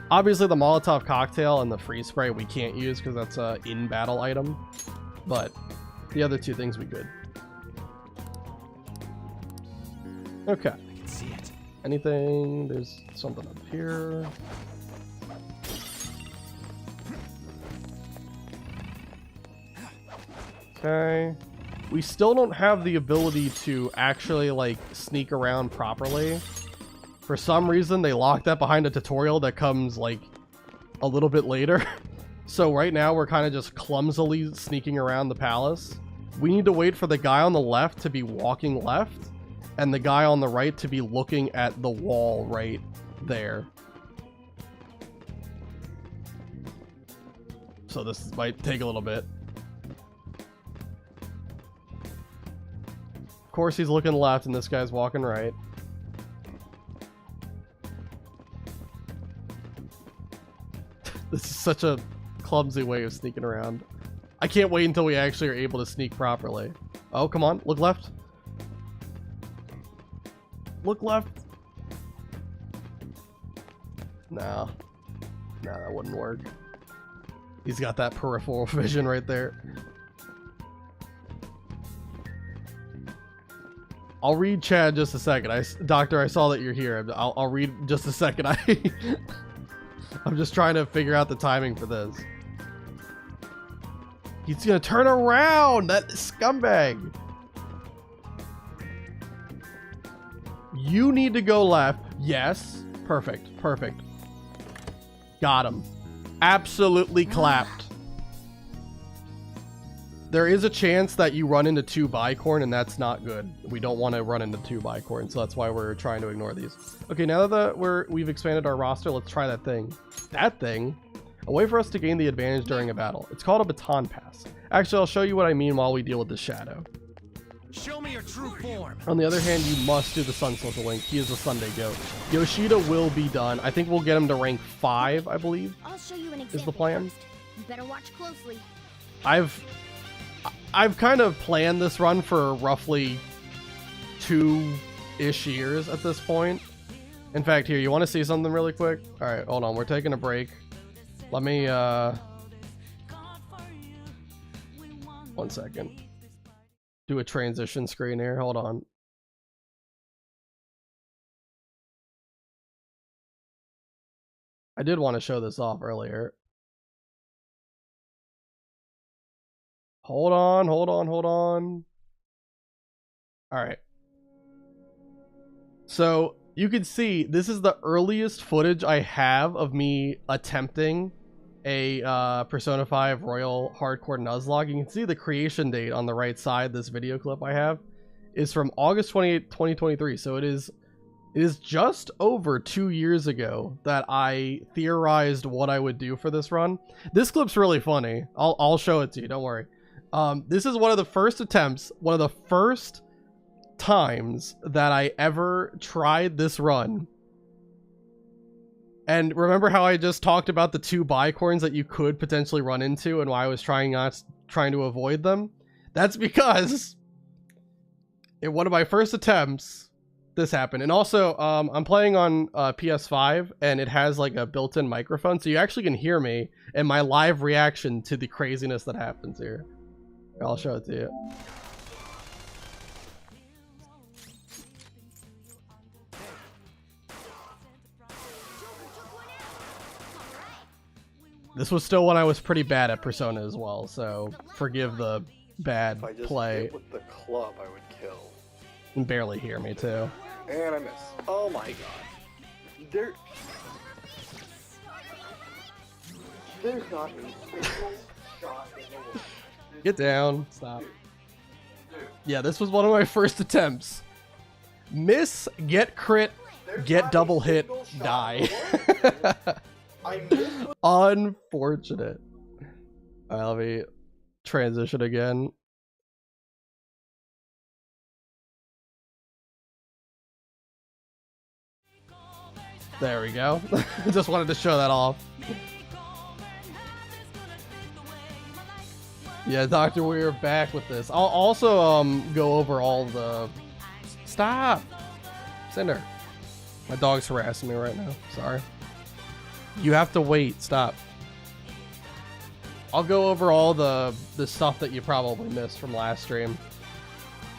A: Obviously, the Molotov cocktail and the freeze spray we can't use because that's a in-battle item. But the other two things we could. Okay.
I: I can see it.
A: Anything? There's something up here. Okay. We still don't have the ability to actually, like, sneak around properly. For some reason, they locked that behind a tutorial that comes, like, a little bit later. So right now, we're kind of just clumsily sneaking around the palace. We need to wait for the guy on the left to be walking left, and the guy on the right to be looking at the wall right there. So this might take a little bit. Of course, he's looking left, and this guy's walking right. This is such a clumsy way of sneaking around. I can't wait until we actually are able to sneak properly. Oh, come on. Look left. Look left. No. No, that wouldn't work. He's got that peripheral vision right there. I'll read chat just a second. Doctor, I saw that you're here. I'll read just a second. I'm just trying to figure out the timing for this. He's gonna turn around! That scumbag! You need to go left. Yes. Perfect. Perfect. Got him. Absolutely clapped. There is a chance that you run into 2 bicorn, and that's not good. We don't want to run into 2 bicorn, so that's why we're trying to ignore these. Okay, now that we've expanded our roster, let's try that thing. That thing? A way for us to gain the advantage during a battle. It's called a baton pass. Actually, I'll show you what I mean while we deal with the shadow.
H: Show me your true form.
A: On the other hand, you must do the Sun Social Link. He is a Sunday goat. Yoshida will be done. I think we'll get him to rank 5, I believe.
D: I'll show you an example
A: is the plan.
D: first. You better watch closely.
A: I've kind of planned this run for roughly 2-ish years at this point. In fact, here, you want to see something really quick? All right, hold on. We're taking a break. Let me, 1 second. Do a transition screen here. Hold on. I did want to show this off earlier. Hold on. All right. So you can see this is the earliest footage I have of me attempting a Persona 5 Royal Hardcore Nuzlocke. You can see the creation date on the right side. This video clip I have is from August 28, 2023. So it is just over 2 years ago that I theorized what I would do for this run. This clip's really funny. I'll show it to you. Don't worry. This is one of the first attempts, one of the first times that I ever tried this run. And remember how I just talked about the 2 bicorns that you could potentially run into and why I was trying to avoid them? That's because in one of my first attempts, this happened. And also, I'm playing on PS5, and it has like a built-in microphone, so you actually can hear me and my live reaction to the craziness that happens here. I'll show it to you. This was still when I was pretty bad at Persona as well, so forgive the bad
P: If I just
A: play.
P: hit with the club, I would kill.
A: You can barely hear me too.
P: And I miss. Oh my god. There's not a single shot in the world.
A: Get down. Stop. Yeah, this was one of my first attempts. Miss, get crit, get double hit, die. Unfortunate. Alright, let me transition again. There we go. Just wanted to show that off. Yeah, Doctor, we're back with this. I'll also go over all the... Stop! Cinder. My dog's harassing me right now. Sorry. You have to wait. Stop. I'll go over all the stuff that you probably missed from last stream.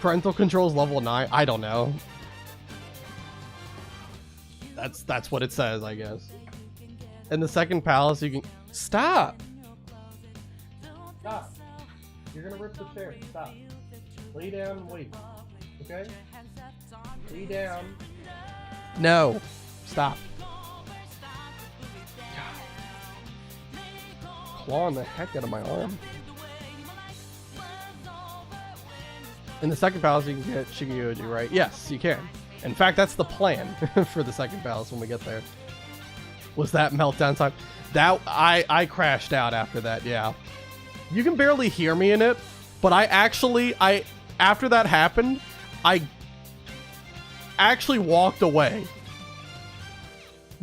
A: Parental controls level 9. I don't know. That's what it says, I guess. In the second palace, you can... Stop! Stop. You're gonna rip the chair. Stop. Lay down and wait. Okay? Lay down. No. Stop. Clawing the heck out of my arm. In the second palace, you can get Shigeoji, right? Yes, you can. In fact, that's the plan for the second palace when we get there. Was that meltdown time? That I crashed out after that, yeah. You can barely hear me in it, but after that happened, I actually walked away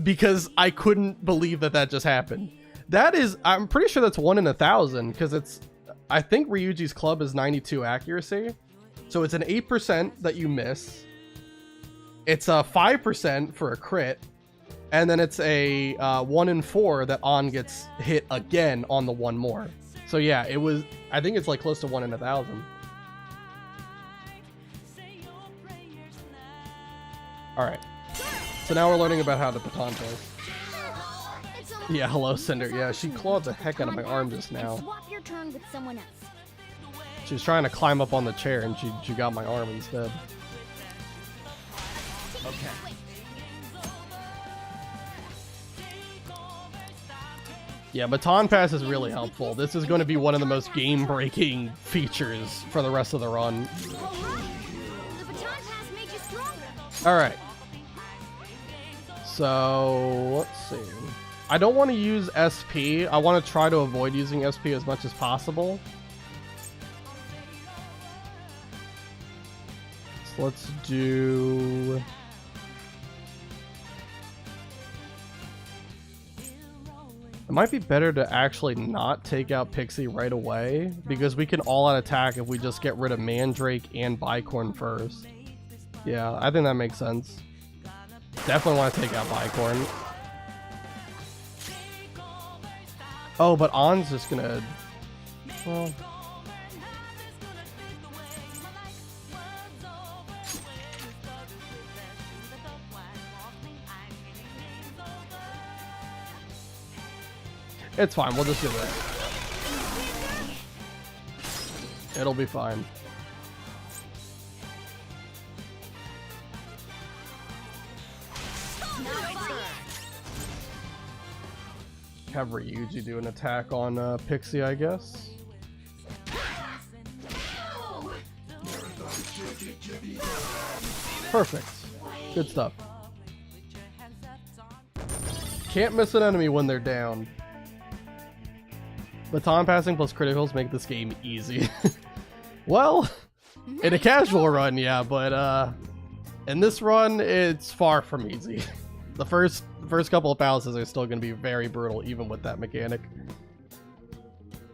A: because I couldn't believe that just happened. That is, I'm pretty sure that's 1 in 1,000 because I think Ryuji's club is 92 accuracy. So it's an 8% that you miss. It's a 5% for a crit. And then it's a 1 in 4 that On gets hit again on the one more. So yeah, I think it's like close to 1 in 1,000. Alright. So now we're learning about how to baton pass. Yeah, hello, Cinder. Yeah, she clawed the heck out of my arm just now.
D: Swap your turn with someone else.
A: She was trying to climb up on the chair and she got my arm instead.
H: Okay.
A: Yeah, baton pass is really helpful. This is going to be one of the most game-breaking features for the rest of the run.
D: The baton pass made you stronger.
A: All right. So let's see. I don't want to use SP. I want to try to avoid using SP as much as possible. So let's do... It might be better to actually not take out Pixie right away, because we can all-out attack if we just get rid of Mandrake and Bicorn first. Yeah, I think that makes sense. Definitely want to take out Bicorn. Oh, but On's just gonna... Well... It's fine, we'll just do it. It'll be fine. Have Ryuji do an attack on Pixie, I guess. Perfect. Good stuff. Can't miss an enemy when they're down. Baton passing plus criticals make this game easy. Well, in a casual run, yeah, but in this run, it's far from easy. The first couple of palaces are still going to be very brutal, even with that mechanic.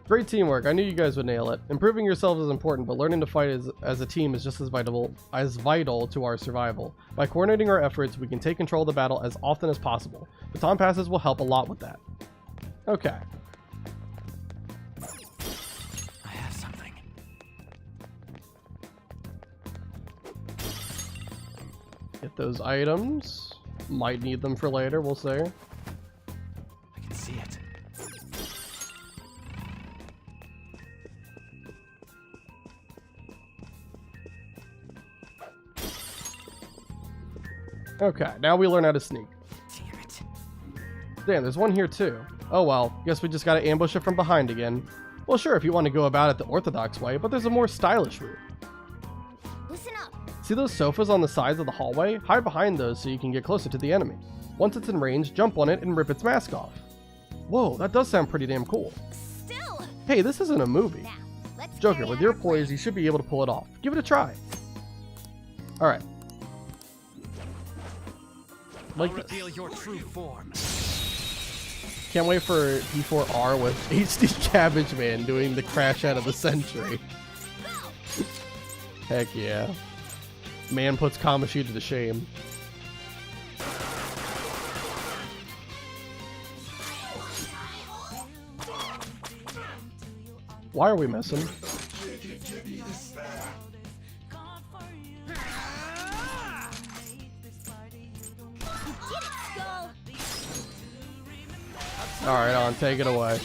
A: Great teamwork. I knew you guys would nail it. Improving yourselves is important, but learning to fight as a team is just as vital to our survival. By coordinating our efforts, we can take control of the battle as often as possible. Baton passes will help a lot with that. Okay. Get those items. Might need them for later, we'll see.
H: I can see it.
A: Okay, now we learn how to sneak.
H: Damn it.
A: Damn, there's one here too. Oh well, guess we just gotta ambush it from behind again. Well sure, if you want to go about it the orthodox way, but there's a more stylish route.
D: Listen up.
A: See those sofas on the sides of the hallway? Hide behind those so you can get closer to the enemy. Once it's in range, jump on it and rip its mask off. Whoa, that does sound pretty damn cool.
D: Still.
A: Hey, this isn't a movie.
D: Now, let's
A: Joker, with your poise, you should be able to pull it off. Give it a try. Alright. Like this.
H: Reveal your true form.
A: Can't wait for P4R with HD Cabbage Man doing the crash out of the century. Heck yeah. Man puts Kamoshi to shame. Why are we missing? Alright, On, take it away.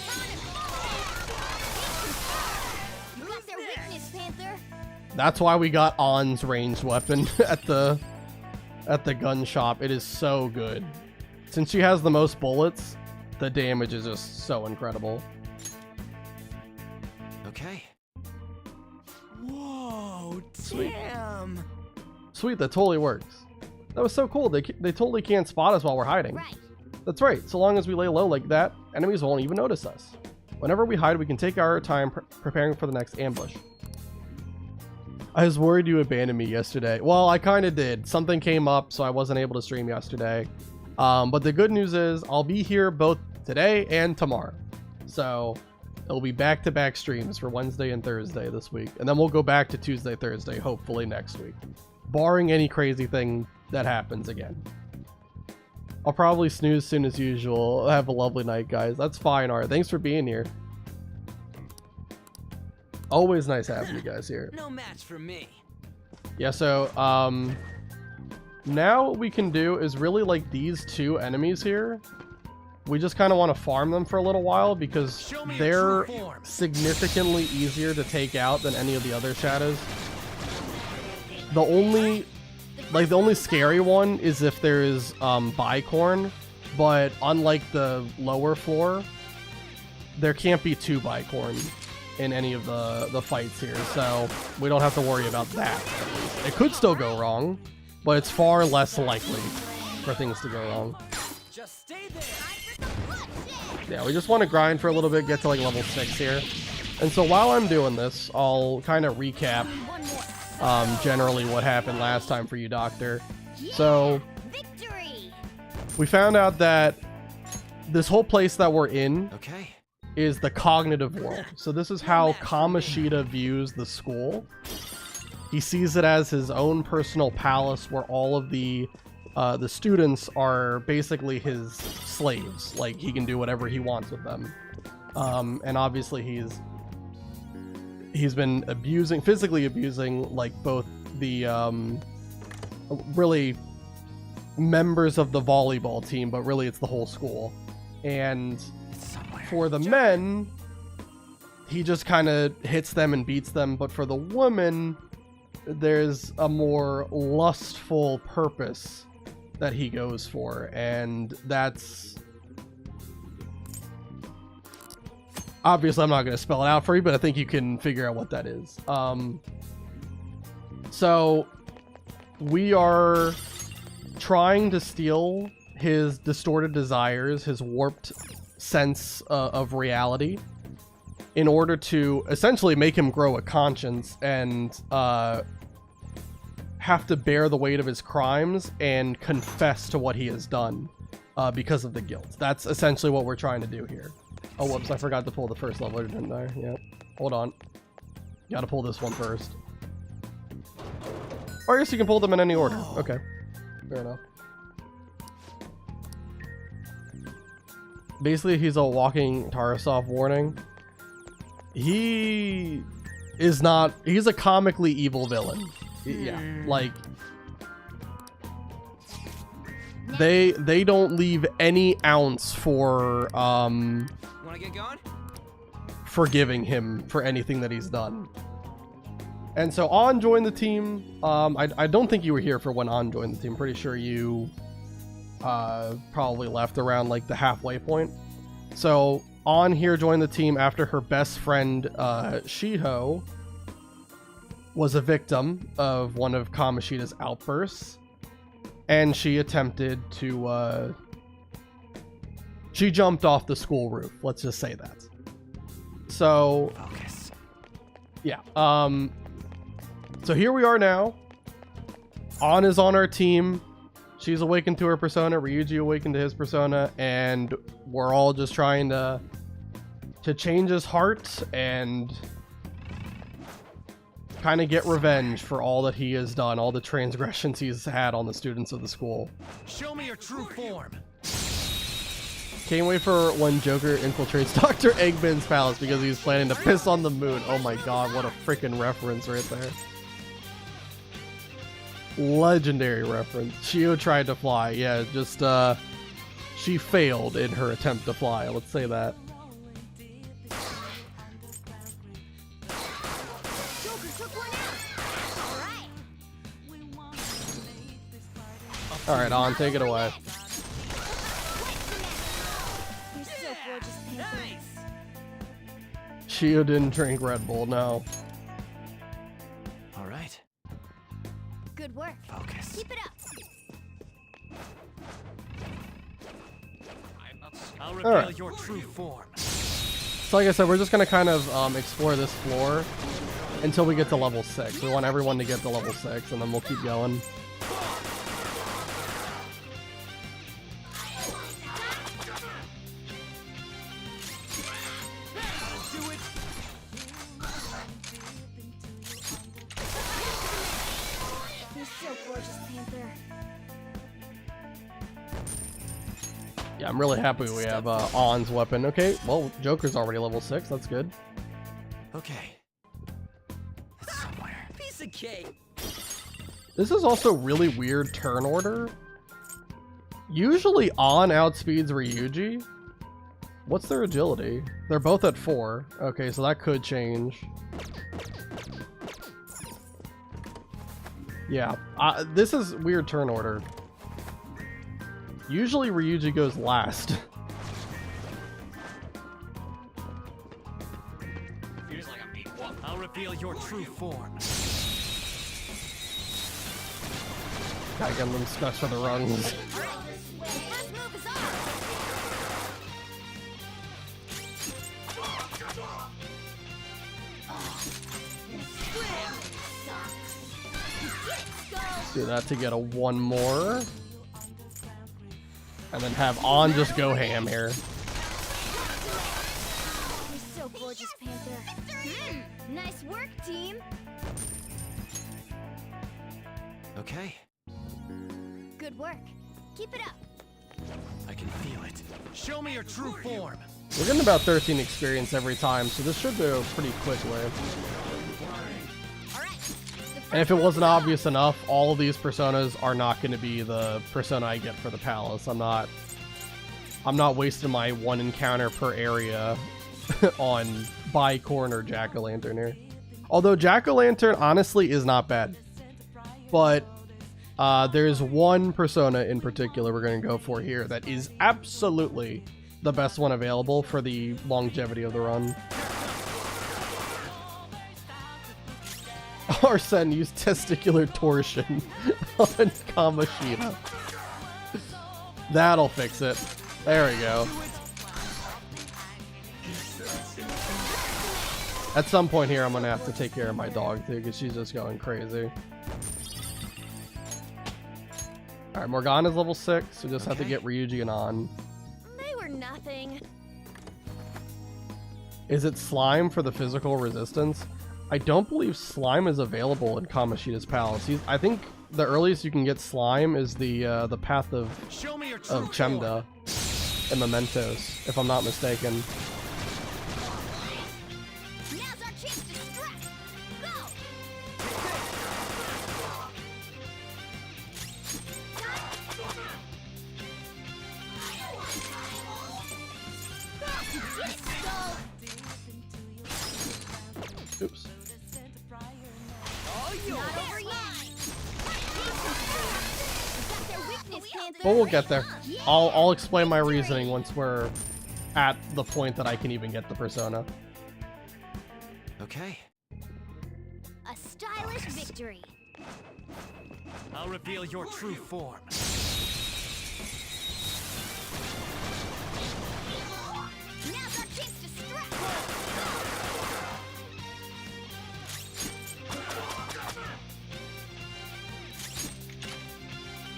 D: Panther.
A: That's why we got On's ranged weapon at the gun shop. It is so good. Since she has the most bullets, the damage is just so incredible.
I: Okay. Whoa,
A: Sweet.
I: damn!
A: Sweet, that totally works. That was so cool. They totally can't spot us while we're hiding.
D: Right.
A: That's right. So long as we lay low like that, enemies won't even notice us. Whenever we hide, we can take our time preparing for the next ambush. I was worried you abandoned me yesterday. Well, I kind of did. Something came up, so I wasn't able to stream yesterday. But the good news is I'll be here both today and tomorrow. So it'll be back-to-back streams for Wednesday and Thursday this week. And then we'll go back to Tuesday, Thursday, hopefully next week. Barring any crazy thing that happens again. I'll probably snooze soon as usual. Have a lovely night, guys. That's fine, Art. Thanks for being here. Always nice having you guys here.
I: No match for me.
A: Yeah, so, now what we can do is really like these two enemies here. We just kind of want to farm them for a little while because they're significantly easier to take out than any of the other shadows. The only scary one is if there is bicorn, but unlike the lower floor, there can't be two bicorn in any of the fights here, so we don't have to worry about that. It could still go wrong, but it's far less likely for things to go wrong.
I: Just stay there.
A: Yeah, we just want to grind for a little bit, get to like level 6 here. And so while I'm doing this, I'll kind of recap generally what happened last time for you, Doctor. So we found out that this whole place that we're in is the cognitive world. So this is how Kamoshida views the school. He sees it as his own personal palace where all of the students are basically his slaves. Like, he can do whatever he wants with them. And obviously he's been physically abusing, like, both the really members of the volleyball team, but really it's the whole school. And for the men, he just kind of hits them and beats them, but for the women, there's a more lustful purpose that he goes for, and that's obviously, I'm not going to spell it out for you, but I think you can figure out what that is. So we are trying to steal his distorted desires, his warped sense of reality, in order to essentially make him grow a conscience and have to bear the weight of his crimes and confess to what he has done because of the guilt. That's essentially what we're trying to do here. Oh, whoops, I forgot to pull the first level, didn't I? Yep. Hold on. Gotta pull this one first. Or I guess you can pull them in any order. Okay. Fair enough. Basically, he's a walking Tarasov warning. He is not... He's a comically evil villain. Yeah, like... They don't leave any ounce for,
I: Wanna get going?
A: forgiving him for anything that he's done. And so On joined the team. I don't think you were here for when On joined the team. Pretty sure you probably left around like the halfway point. So On here joined the team after her best friend Shiho was a victim of one of Kamoshida's outbursts, and she attempted to she jumped off the school roof, let's just say that. So yeah, so here we are now. On is on our team. She's awakened to her persona, Ryuji awakened to his persona, and we're all just trying to change his heart and kind of get revenge for all that he has done, all the transgressions he's had on the students of the school.
H: Show me your true form.
A: Can't wait for when Joker infiltrates Dr. Eggman's palace because he's planning to piss on the moon. Oh my god, what a freaking reference right there. Legendary reference. Shio tried to fly. Yeah, just she failed in her attempt to fly, let's say that.
D: Joker's
A: Alright, On, take it away.
D: You're so gorgeous, Panther.
A: Shio didn't drink Red Bull, no.
I: All right.
D: Good work.
I: Focus.
D: Keep it up.
H: I'll reveal
A: Alright.
H: your true form.
A: So like I said, we're just gonna kind of explore this floor until we get to level 6. We want everyone to get to level 6, and then we'll keep going.
D: You're so gorgeous, Panther.
A: Yeah, I'm really happy we have On's weapon. Okay, well, Joker's already level 6. That's good.
I: Okay. It's somewhere.
G: Piece of cake.
A: This is also really weird turn order. Usually On outspeeds Ryuji. What's their agility? They're both at 4. Okay, so that could change. Yeah, this is weird turn order. Usually Ryuji goes last.
H: I'll reveal your true form.
A: Gotta get them stuck for the rungs. Do that to get a 1 more. And then have On just go ham here.
D: You're so gorgeous, Panther. Nice work, team.
I: Okay.
D: Good work. Keep it up.
I: I can feel it.
H: Show me your true form.
A: We're getting about 13 experience every time, so this should go pretty quickly. And if it wasn't obvious enough, all of these personas are not going to be the persona I get for the palace. I'm not wasting my 1 encounter per area on bi-corner Jack-o'-lantern here. Although Jack-o'-lantern honestly is not bad. But there's one persona in particular we're going to go for here that is absolutely the best one available for the longevity of the run. Arsene used testicular torsion on Kamoshida. That'll fix it. There we go. At some point here, I'm gonna have to take care of my dog too, because she's just going crazy. Alright, Morgana's level 6. We just have to get Ryuji and On.
D: They were nothing.
A: Is it Slime for the physical resistance? I don't believe Slime is available in Kamoshida's palace. I think the earliest you can get Slime is the path of Chemda and Mementos, if I'm not mistaken.
D: Now's our chance to strike. Go.
A: Oops.
D: Not over yet. Got their weakness, Panther.
A: But we'll get there. I'll explain my reasoning once we're at the point that I can even get the persona.
I: Okay.
D: A stylish victory.
H: I'll reveal your true form.
D: Now's our chance to strike.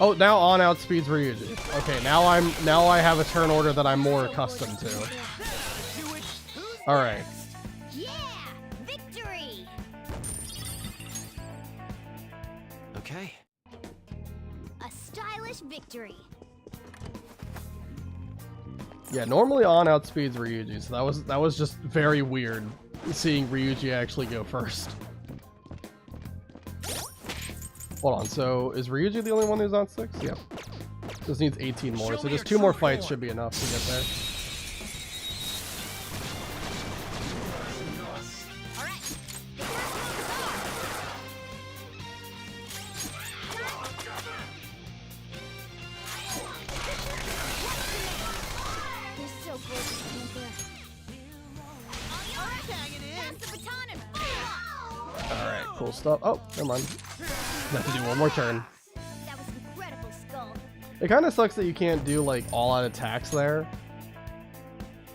A: Oh, now On outspeeds Ryuji. Okay, now I have a turn order that I'm more accustomed to. All right.
D: Yeah, victory.
I: Okay.
D: A stylish victory.
A: Yeah, normally On outspeeds Ryuji, so that was just very weird seeing Ryuji actually go first. Hold on, so is Ryuji the only one who's on 6? Yeah. Just needs 18 more, so just 2 more fights should be enough to get there. cool stuff. Oh, never mind. Have to do one more turn.
D: That was incredible, Skull.
A: It kind of sucks that you can't do like all-out attacks there.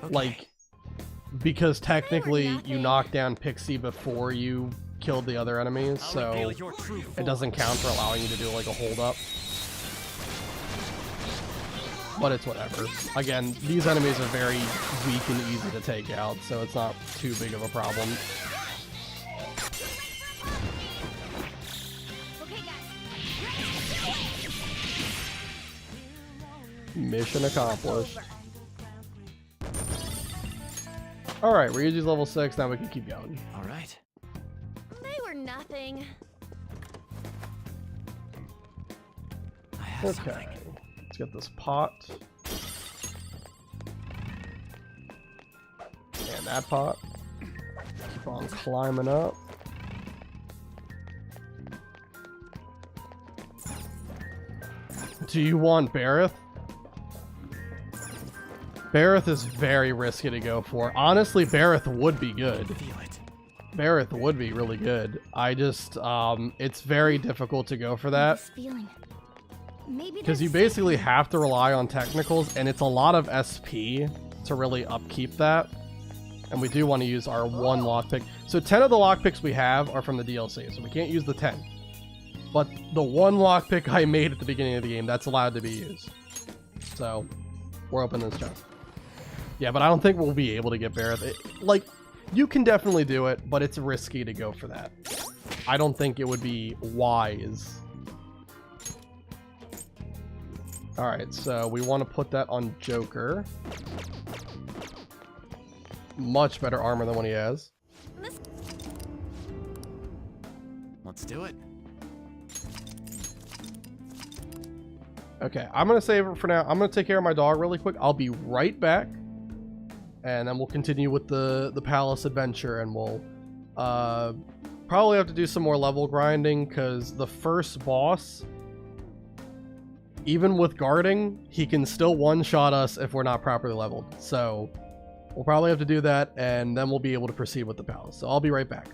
A: Like, because technically you knocked down Pixie before you killed the other enemies, so it doesn't count for allowing you to do like a hold-up. But it's whatever. Again, these enemies are very weak and easy to take out, so it's not too big of a problem. Mission accomplished. Alright, Ryuji's level 6, now we can keep going.
I: Alright.
N: They were nothing.
A: Okay, let's get this pot. And that pot. Keep on climbing up. Do you want Bareth? Bareth is very risky to go for. Honestly, Bareth would be good. Bareth would be really good. I just, it's very difficult to go for that. Because you basically have to rely on technicals, and it's a lot of SP to really upkeep that. And we do want to use our one lockpick. So 10 of the lockpicks we have are from the DLC, so we can't use the 10. But the one lockpick I made at the beginning of the game, that's allowed to be used. So, we're opening this chest. Yeah, but I don't think we'll be able to get Bareth. Like, you can definitely do it, but it's risky to go for that. I don't think it would be wise. Alright, so we want to put that on Joker. Much better armor than what he has.
H: Let's do it.
A: Okay, I'm going to save it for now. I'm going to take care of my dog really quick. I'll be right back. And then we'll continue with the palace adventure, and we'll probably have to do some more level grinding, because the first boss, even with guarding, he can still one-shot us if we're not properly leveled. So we'll probably have to do that, and then we'll be able to proceed with the palace. So I'll be right back.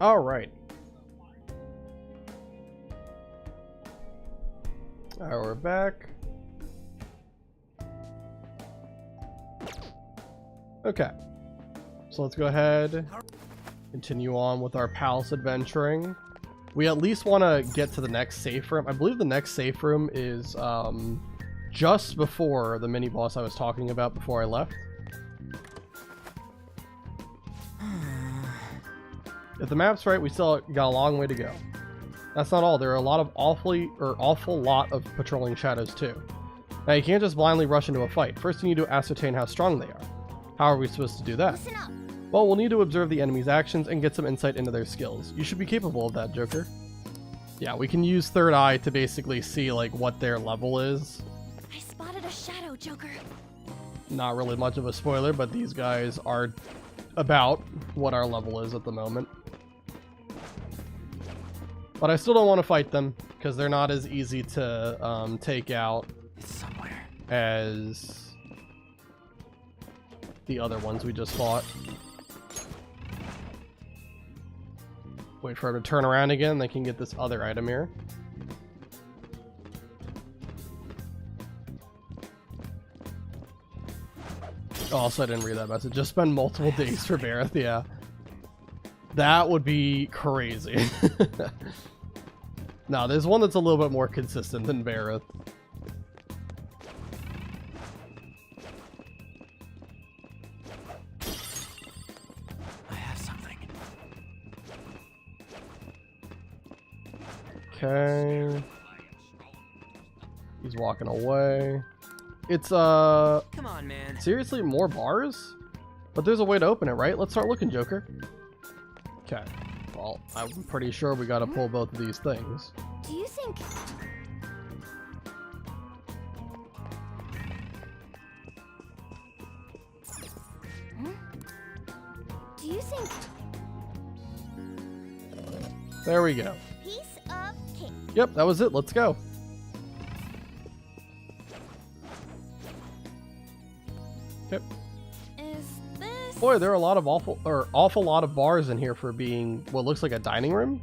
A: All right. All right, we're back. Okay. So let's go ahead, continue on with our palace adventuring. We at least want to get to the next safe room. I believe the next safe room is just before the mini boss I was talking about before I left. If the map's right, we still got a long way to go. That's not all. There are a lot of awful lot of patrolling shadows too. Now you can't just blindly rush into a fight. First you need to ascertain how strong they are. How are we supposed to do that?
D: Listen up.
A: Well, we'll need to observe the enemy's actions and get some insight into their skills. You should be capable of that, Joker. Yeah, we can use Third Eye to basically see like what their level is.
D: I spotted a shadow, Joker.
A: Not really much of a spoiler, but these guys are about what our level is at the moment. But I still don't want to fight them because they're not as easy to take out as the other ones we just fought. Wait for her to turn around again, they can get this other item here. Oh, also I didn't read that message. Just spend multiple days for Bareth, yeah. That would be crazy. No, there's one that's a little bit more consistent than Bareth.
I: I have something.
A: Okay. He's walking away. It's come
I: on, man.
A: Seriously, more bars? But there's a way to open it, right? Let's start looking, Joker. Okay. Well, I'm pretty sure we gotta pull both of these things.
D: Do you think... Do you think...
A: There we go.
D: Piece of cake.
A: Yep, that was it. Let's go. Okay.
D: Is this...
A: Boy, there are a lot of awful lot of bars in here for being what looks like a dining room.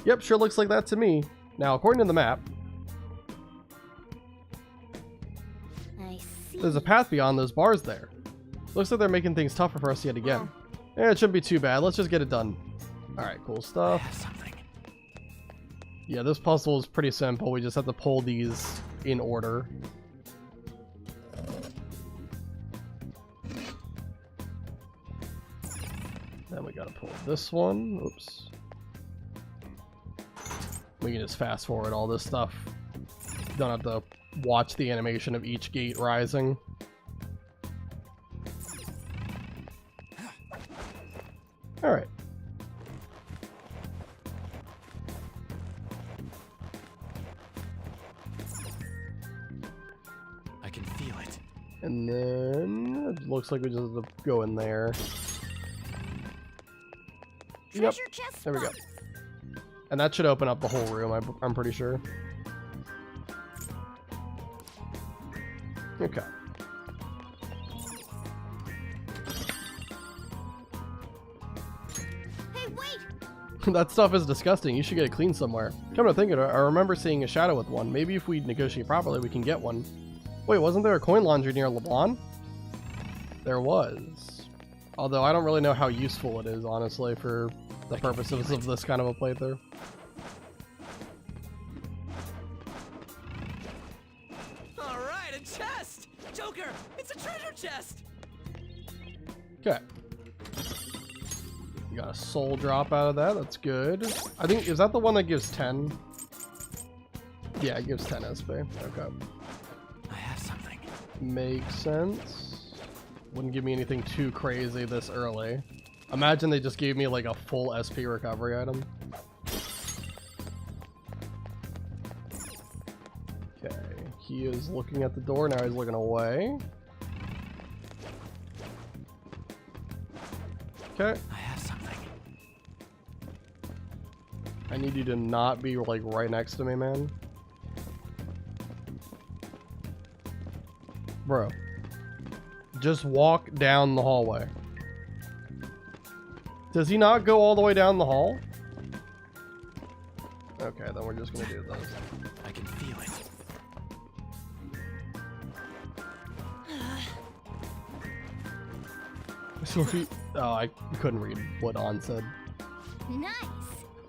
A: Yep, sure looks like that to me. Now, according to the map,
D: I see.
A: there's a path beyond those bars there. Looks like they're making things tougher for us yet again. Yeah, it shouldn't be too bad. Let's just get it done. Alright, cool stuff. Yeah, this puzzle is pretty simple. We just have to pull these in order. Then we gotta pull this one. Oops. We can just fast forward all this stuff. Don't have to watch the animation of each gate rising. Alright.
I: I can feel it.
A: And then it looks like we just have to go in there. Yep, there we go. And that should open up the whole room, I'm pretty sure. Okay.
D: Hey, wait!
A: That stuff is disgusting. You should get it cleaned somewhere. Come to think of it, I remember seeing a shadow with one. Maybe if we negotiate properly, we can get one. Wait, wasn't there a coin laundry near LeBlanc? There was. Although I don't really know how useful it is, honestly, for the purposes of this kind of a playthrough.
I: Alright, a chest! Joker, it's a treasure chest!
A: Okay. You got a soul drop out of that, that's good. I think, is that the one that gives 10? Yeah, it gives 10 SP. Okay.
I: I have something.
A: Makes sense. Wouldn't give me anything too crazy this early. Imagine they just gave me like a full SP recovery item. Okay, he is looking at the door, now he's looking away. Okay.
I: I have something.
A: I need you to not be like right next to me, man. Bro. Just walk down the hallway. Does he not go all the way down the hall? Okay, then we're just gonna do this.
H: I can feel it.
A: So if oh, I couldn't read what On said.
D: Nice.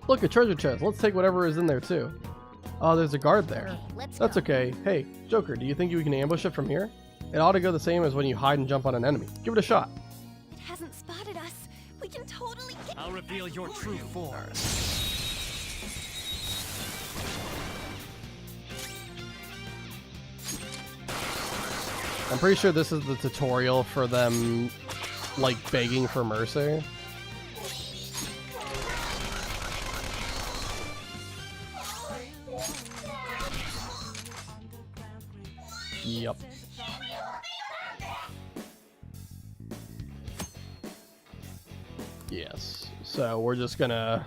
A: Look, a treasure chest. Let's take whatever is in there too. Oh, there's a guard there.
D: Okay, let's
A: That's
D: go.
A: okay. Hey, Joker, do you think we can ambush it from here? It ought to go the same as when you hide and jump on an enemy. Give it a shot.
N: It hasn't spotted us. We can totally get.
H: I'll reveal your true form.
A: I'm pretty sure this is the tutorial for them, like, begging for mercy. Yep. Yes. So we're just gonna,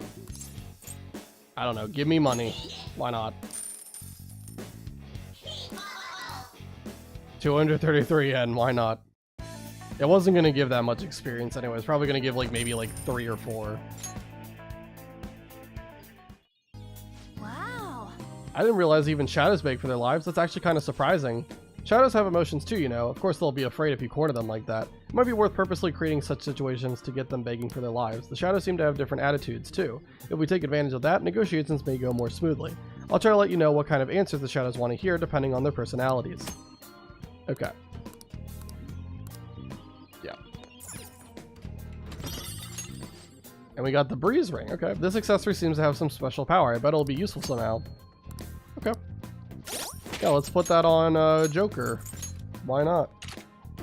A: I don't know, give me money. Why not? 233 yen, why not? It wasn't gonna give that much experience anyway. It's probably gonna give like maybe like 3 or 4.
D: Wow.
A: I didn't realize even shadows beg for their lives. That's actually kind of surprising. Shadows have emotions too, you know. Of course they'll be afraid if you corner them like that. It might be worth purposely creating such situations to get them begging for their lives. The shadows seem to have different attitudes too. If we take advantage of that, negotiations may go more smoothly. I'll try to let you know what kind of answers the shadows want to hear depending on their personalities. Okay. Yeah. And we got the breeze ring. Okay. This accessory seems to have some special power. I bet it'll be useful somehow. Okay. Yeah, let's put that on Joker. Why not?
H: I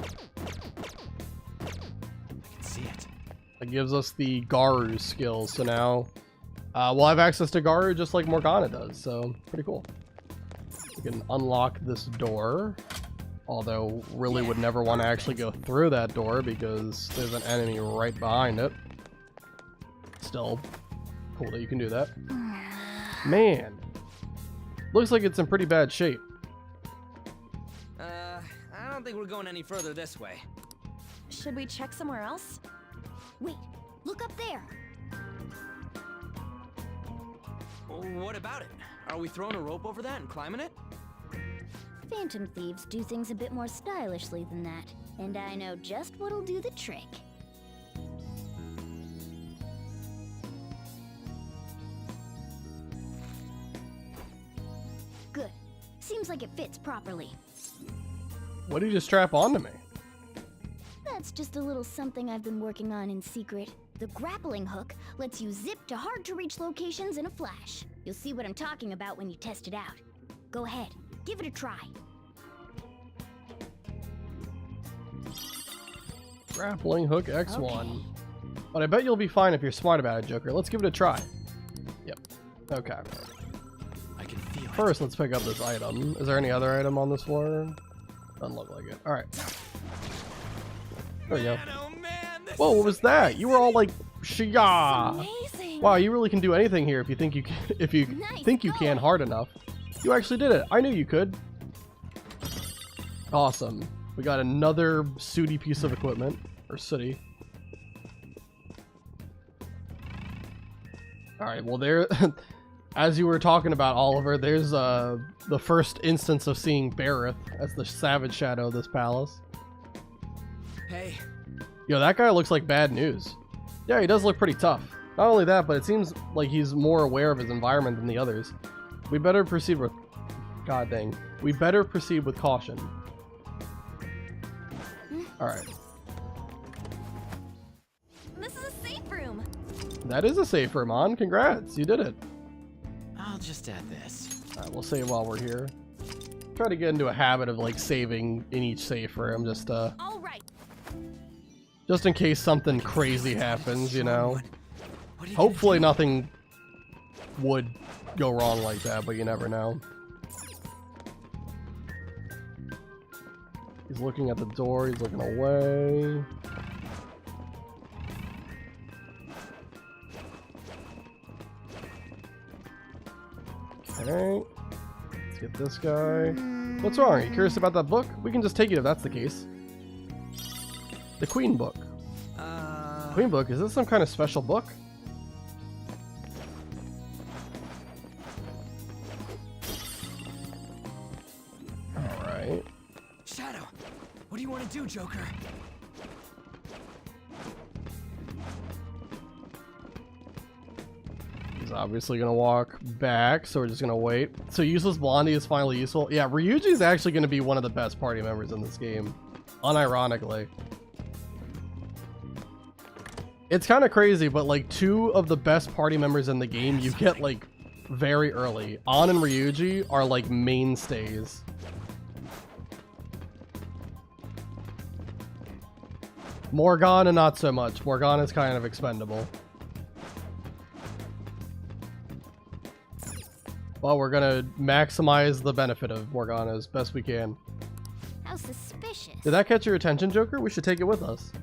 H: can see it.
A: That gives us the Garu skills. So now we'll have access to Garu just like Morgana does. So pretty cool. We can unlock this door. Although, really would never want to actually go through that door because there's an enemy right behind it. Still, cool that you can do that. Man, looks like it's in pretty bad shape.
I: I don't think we're going any further this way.
N: Should we check somewhere else?
D: Wait, look up there.
I: What about it? Are we throwing a rope over that and climbing it?
D: Phantom thieves do things a bit more stylishly than that, and I know just what'll do the trick. Good. Seems like it fits properly.
A: What did you just strap onto me?
D: That's just a little something I've been working on in secret. The grappling hook lets you zip to hard-to-reach locations in a flash. You'll see what I'm talking about when you test it out. Go ahead, give it a try.
A: Grappling hook X1.
D: Okay.
A: But I bet you'll be fine if you're smart about it, Joker. Let's give it a try. Yep. Okay.
H: I can feel it.
A: First, let's pick up this item. Is there any other item on this floor? Doesn't look like it. Alright. There we go. Whoa, what was that? You were all like, Shia!
N: Amazing.
A: Wow, you really can do anything here if you think you can, if you think you can hard enough. You actually did it. I knew you could. Awesome. We got another sooty piece of equipment. Or sooty. Alright, well there... as you were talking about, Oliver, there's the first instance of seeing Bareth as the savage shadow of this palace.
I: Hey.
A: Yo, that guy looks like bad news. Yeah, he does look pretty tough. Not only that, but it seems like he's more aware of his environment than the others. We better proceed with... God dang. We better proceed with caution. Alright.
N: This is a safe room.
A: That is a safe room, On. Congrats, you did it.
H: I'll just add this.
A: Alright, we'll save while we're here. Try to get into a habit of like saving in each safe room, just
N: All right.
A: just in case something crazy happens, you know. Hopefully nothing would go wrong like that, but you never know. He's looking at the door, he's looking away. Okay. Let's get this guy. What's wrong? Are you curious about that book? We can just take it if that's the case. The Queen book. Queen book? Is this some kind of special book?
I: do, Joker.
A: He's obviously gonna walk back, so we're just gonna wait. So useless Blondie is finally useful. Yeah, Ryuji is actually gonna be one of the best party members in this game, unironically. It's kind of crazy, but like 2 of the best party members in the game you get like very early. An and Ryuji are like mainstays. Morgana not so much. Morgana's kind of expendable. Well, we're gonna maximize the benefit of Morgana as best we can.
D: How suspicious.
A: Did that catch your attention, Joker? We should take it with us.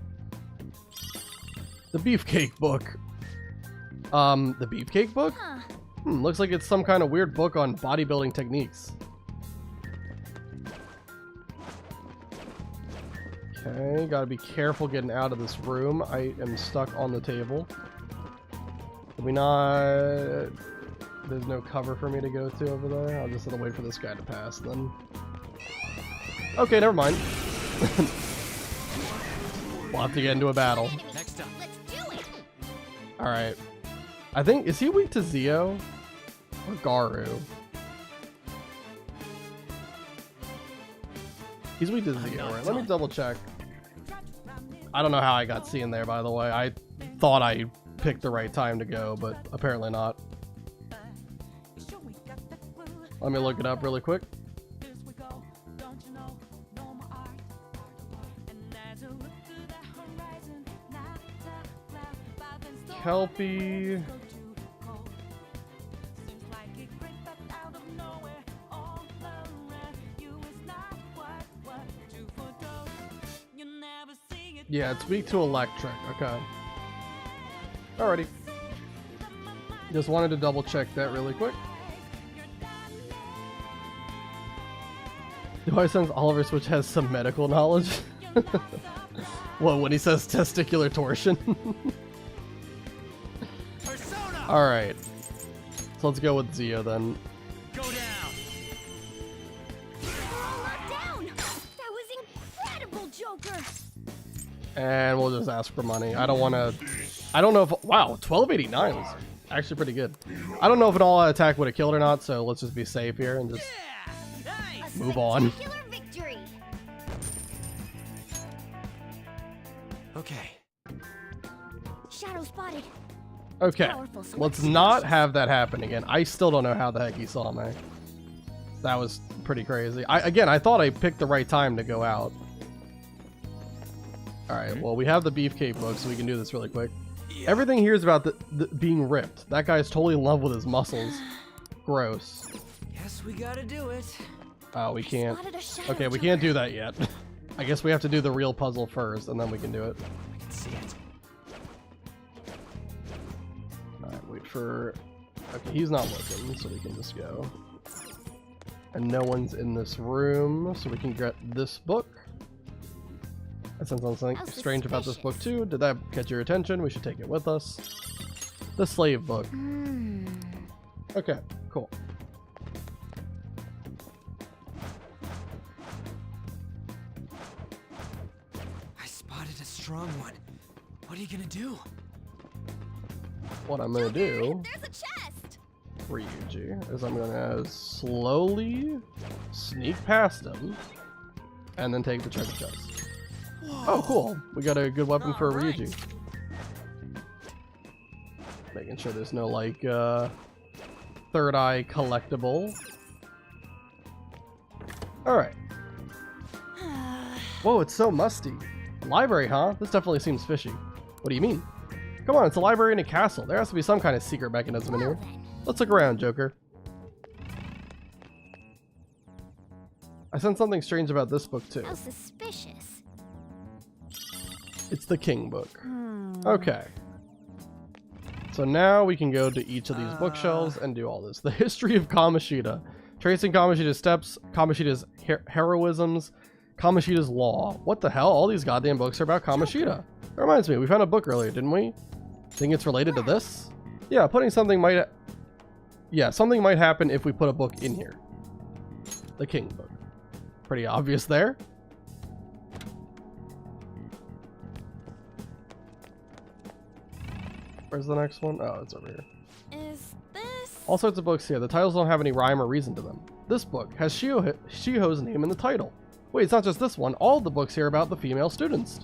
A: The Beefcake book. The Beefcake book?
D: Huh.
A: Looks like it's some kind of weird book on bodybuilding techniques. Okay, gotta be careful getting out of this room. I am stuck on the table. Did we not... There's no cover for me to go to over there. I'll just have to wait for this guy to pass then. Okay, never mind. We'll have to get into a battle.
H: Next up.
A: Alright. I think, is he weak to Zio? Or Garu? He's weak to Zio, right? Let me double check. I don't know how I got seen there, by the way. I thought I picked the right time to go, but apparently not. Let me look it up really quick. Kelpie. Yeah, it's weak to electric. Okay. Alrighty. Just wanted to double check that really quick. Do I sense Oliver Switch has some medical knowledge? What, when he says testicular torsion? Alright. So let's go with Zio then.
N: Go down.
D: Not down. That was incredible, Joker.
A: And we'll just ask for money. I don't want to... I don't know if... Wow, 1289 was actually pretty good. I don't know if an all-out attack would have killed or not, so let's just be safe here and just move on.
D: Victory.
I: Okay.
D: Shadow spotted.
A: Okay,
D: Powerful, so
A: let's
D: let's
A: not have that happen again. I still don't know how the heck he saw me. That was pretty crazy. Again, I thought I picked the right time to go out. Alright, well, we have the Beefcake book, so we can do this really quick. Everything here is about the being ripped. That guy's totally in love with his muscles. Gross.
I: Guess we gotta do it.
A: Oh, we can't. Okay, we can't do that yet. I guess we have to do the real puzzle first, and then we can do it.
I: I can see it.
A: Alright, wait for... Okay, he's not looking, so we can just go. And no one's in this room, so we can get this book. I sense something strange about this book too. Did that catch your attention? We should take it with us. The slave book. Okay, cool.
I: I spotted a strong one. What are you gonna do?
A: What I'm gonna do,
D: There's a chest.
A: Ryuji, is I'm gonna slowly sneak past him and then take the treasure chest. Oh, cool. We got a good weapon for Ryuji. Making sure there's no, like, third eye collectible. Alright. Whoa, it's so musty. Library, huh? This definitely seems fishy. What do you mean? Come on, it's a library in a castle. There has to be some kind of secret mechanism in here. Let's look around, Joker. I sense something strange about this book, too.
D: How suspicious.
A: It's the King book. Okay. So now we can go to each of these bookshelves and do all this. The history of Kamoshida. Tracing Kamoshida's steps, Kamoshida's heroisms, Kamoshida's law. What the hell? All these goddamn books are about Kamoshida. That reminds me, we found a book earlier, didn't we? Think it's related to this? Yeah, putting something might... Yeah, something might happen if we put a book in here. The King book. Pretty obvious there. Where's the next one? Oh, it's over here.
N: Is this?
A: All sorts of books here. The titles don't have any rhyme or reason to them. This book has Shiho's name in the title. Wait, it's not just this one. All the books here are about the female students.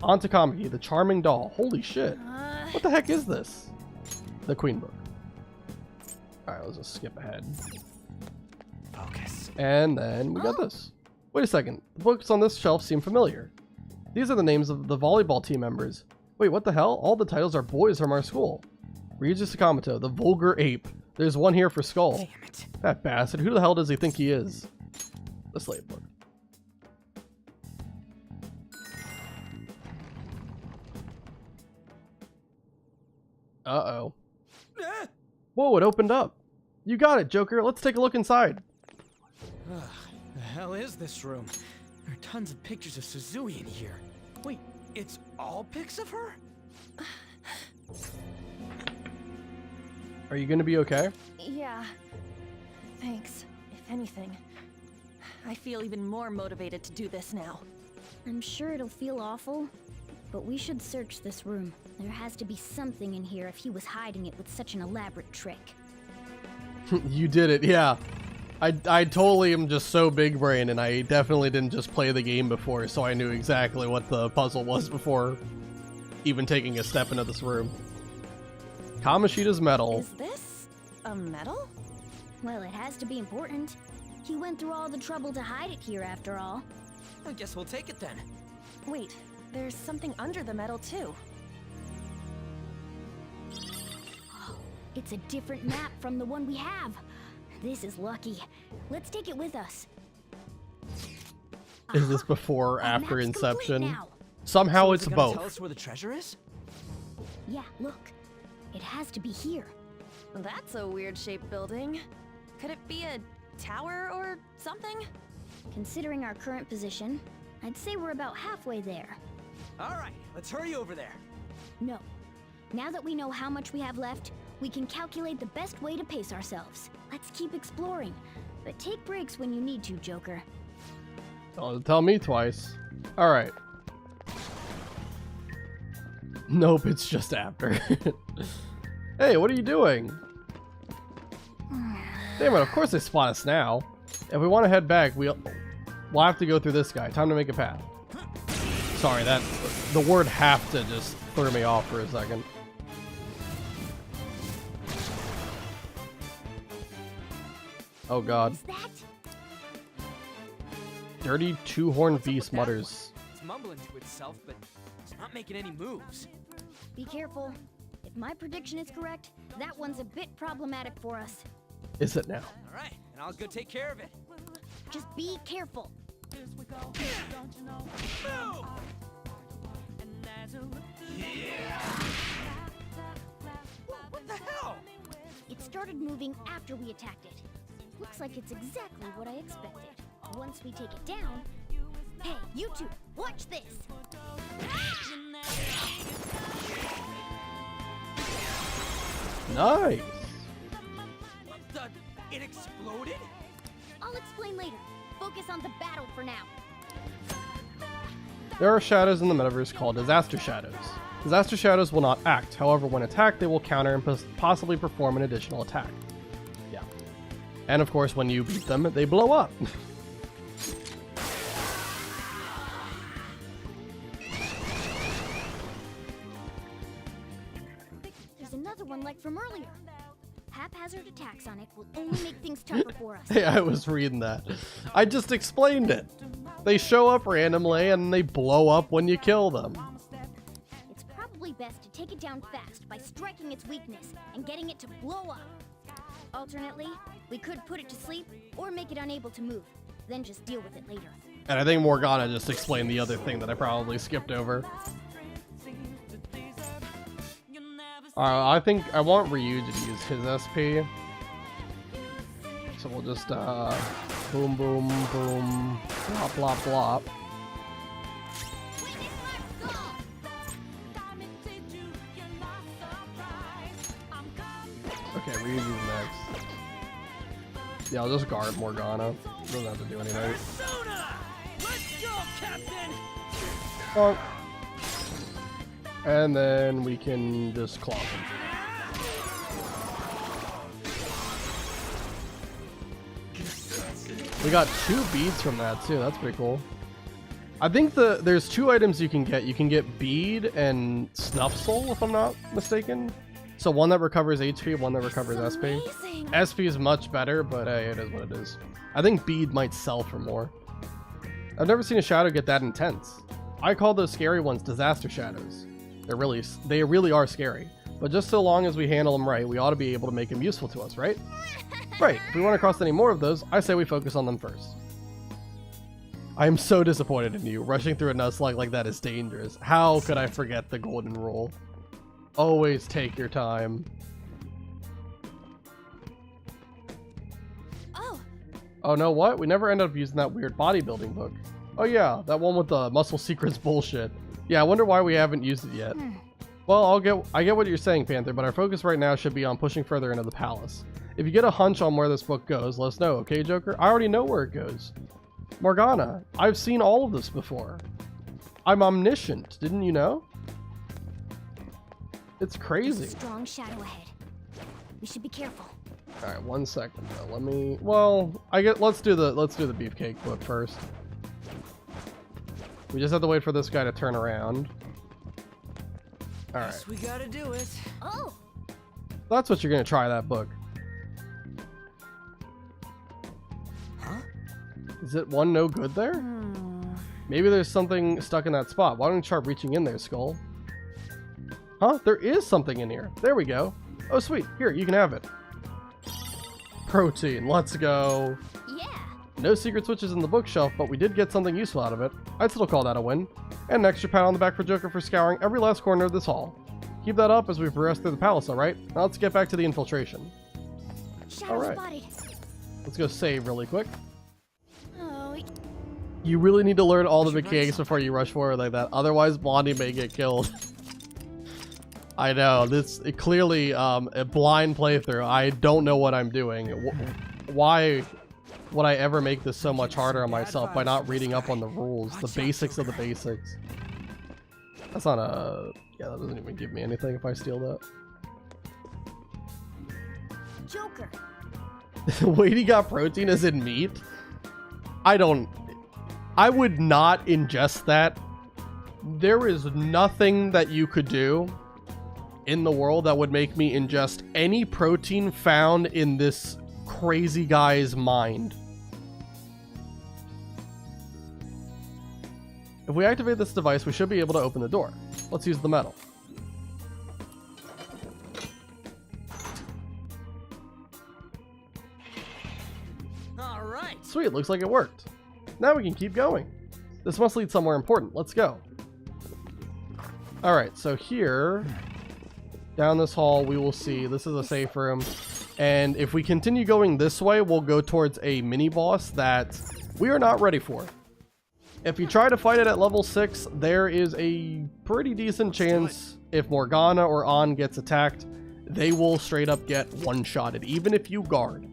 A: On to Kamiki, the charming doll. Holy shit. What the heck is this? The Queen book. Alright, let's just skip ahead.
I: Focus.
A: And then we got this. Wait a second. The books on this shelf seem familiar. These are the names of the volleyball team members. Wait, what the hell? All the titles are boys from our school. Ryuji Sakamoto, the vulgar ape. There's one here for Skull.
I: Damn it.
A: That bastard. Who the hell does he think he is? The slave book. Uh-oh. Whoa, it opened up. You got it, Joker. Let's take a look inside.
I: The hell is this room? There are tons of pictures of Suzui in here. Wait, it's all pics of her?
A: Are you gonna be okay?
N: Yeah. Thanks. If anything, I feel even more motivated to do this now.
D: I'm sure it'll feel awful, but we should search this room. There has to be something in here if he was hiding it with such an elaborate trick.
A: You did it, yeah. I totally am just so big brain, and I definitely didn't just play the game before, so I knew exactly what the puzzle was before even taking a step into this room. Kamoshida's medal.
N: Is this a medal?
D: Well, it has to be important. He went through all the trouble to hide it here after all.
I: I guess we'll take it then.
N: Wait, there's something under the medal too.
D: It's a different map from the one we have. This is lucky. Let's take it with us.
A: Is this before or after
D: map's complete
A: Inception?
D: now.
A: Somehow
I: So
A: it's
I: is it gonna
A: both.
I: Tell us where the treasure is?
D: Yeah, look. It has to be here.
N: That's a weird shaped building. Could it be a tower or something?
D: Considering our current position, I'd say we're about halfway there.
I: All right, let's hurry over there.
D: No. Now that we know how much we have left, we can calculate the best way to pace ourselves. Let's keep exploring, but take breaks when you need to, Joker.
A: Don't tell me twice. Alright. Nope, it's just after. Hey, what are you doing? Damn it, of course they spot us now. If we want to head back, we'll have to go through this guy. Time to make a path. Sorry, that the word have to just threw me off for a second. Oh god.
D: Is that?
A: Dirty two-horned beast mutters.
I: It's mumbling to itself, but it's not making any moves.
D: Be careful. If my prediction is correct, that one's a bit problematic for us.
A: Is it now?
I: All right, and I'll go take care of it.
D: Just be careful.
I: What the hell?
D: It started moving after we attacked it. Looks like it's exactly what I expected. Once we take it down... Hey, you two, watch this!
A: Nice!
I: It exploded?
D: I'll explain later. Focus on the battle for now.
A: There are shadows in the metaverse called disaster shadows. Disaster shadows will not act, however when attacked they will counter and possibly perform an additional attack. Yeah. And of course when you beat them, they blow up.
D: There's another one like from earlier. Haphazard attacks on it will only make things tougher for us.
A: Hey, I was reading that. I just explained it. They show up randomly and they blow up when you kill them.
D: It's probably best to take it down fast by striking its weakness and getting it to blow up. Alternately, we could put it to sleep or make it unable to move, then just deal with it later.
A: And I think Morgana just explained the other thing that I probably skipped over. I think I want Ryu to use his SP. So we'll just boom, boom, boom, blop, blop, blop. Okay, Ryu's next. Yeah, I'll just guard Morgana. Doesn't have to do anything.
I: Let's go, Captain!
A: Bonk. And then we can just clomp him. We got 2 beads from that too. That's pretty cool. I think there's 2 items you can get. You can get bead and snuff soul, if I'm not mistaken. So one that recovers HP, one that recovers SP. SP is much better, but hey, it is what it is. I think bead might sell for more. I've never seen a shadow get that intense. I call those scary ones disaster shadows. They really are scary. But just so long as we handle them right, we ought to be able to make them useful to us, right? Right. If we want to cross any more of those, I say we focus on them first. I am so disappointed in you. Rushing through a Nuzlocke like that is dangerous. How could I forget the golden rule? Always take your time. Oh no, what? We never ended up using that weird bodybuilding book. Oh yeah, that one with the muscle secrets bullshit. Yeah, I wonder why we haven't used it yet. Well, I get what you're saying, Panther, but our focus right now should be on pushing further into the palace. If you get a hunch on where this book goes, let us know, okay, Joker? I already know where it goes. Morgana, I've seen all of this before. I'm omniscient, didn't you know? It's crazy.
D: There's a strong shadow ahead. We should be careful.
A: All right, 1 second though. Let me. Well, let's do the beefcake book first. We just have to wait for this guy to turn around. All right.
I: Guess we gotta do it.
D: Oh.
A: That's what you're gonna try, that book.
I: Huh?
A: Is it one no good there? Maybe there's something stuck in that spot. Why don't you start reaching in there, Skull? Huh? There is something in here. There we go. Oh, sweet. Here, you can have it. Protein. Let's go.
D: Yeah.
A: No secret switches in the bookshelf, but we did get something useful out of it. I'd still call that a win. And an extra pat on the back for Joker for scouring every last corner of this hall. Keep that up as we progress through the palace, alright? Now let's get back to the infiltration. Alright. Let's go save really quick.
D: Oh.
A: You really need to learn all the mechanics before you rush forward like that. Otherwise, Blondie may get killed. I know, clearly a blind playthrough. I don't know what I'm doing. Why would I ever make this so much harder on myself by not reading up on the rules, the basics of the basics? That's not a... Yeah, that doesn't even give me anything if I steal that.
D: Joker.
A: Wait, he got protein as in meat? I would not ingest that. There is nothing that you could do in the world that would make me ingest any protein found in this crazy guy's mind. If we activate this device, we should be able to open the door. Let's use the metal.
I: All right.
A: Sweet, looks like it worked. Now we can keep going. This must lead somewhere important. Let's go. All right, so here, down this hall, we will see this is a safe room. And if we continue going this way, we'll go towards a mini boss that we are not ready for. If you try to fight it at level 6, there is a pretty decent chance if Morgana or An gets attacked, they will straight up get one-shotted, even if you guard.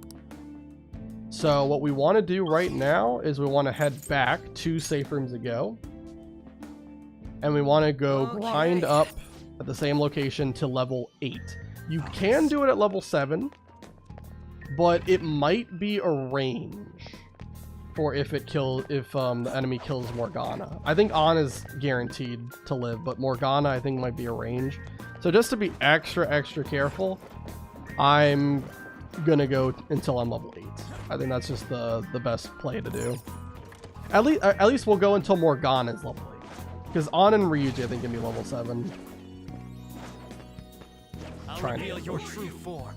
A: So what we want to do right now is we want to head back 2 safe rooms ago. And we want to go grind up at the same location to level 8. You can do it at level 7, but it might be a range for if the enemy kills Morgana. I think An is guaranteed to live, but Morgana I think might be a range. So just to be extra careful, I'm gonna go until I'm level 8. I think that's just the best play to do. At least we'll go until Morgana is level 8. Because An and Ryuji I think can be level 7.
H: I'll reveal your true form.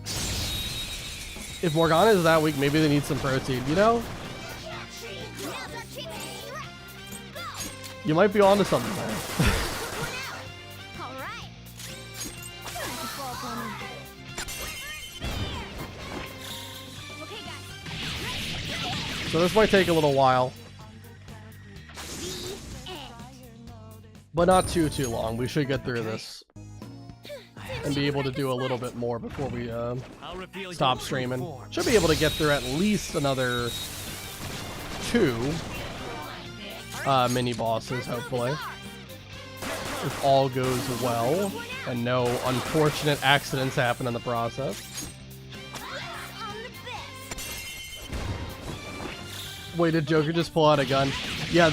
A: If Morgana is that weak, maybe they need some protein, you know? You might be onto something there. So this might take a little while. But not too long. We should get through this. And be able to do a little bit more before we stop streaming. Should be able to get through at least another 2 mini bosses, hopefully. if all goes well and no unfortunate accidents happen in the process. Wait, did Joker just pull out a gun? Yeah,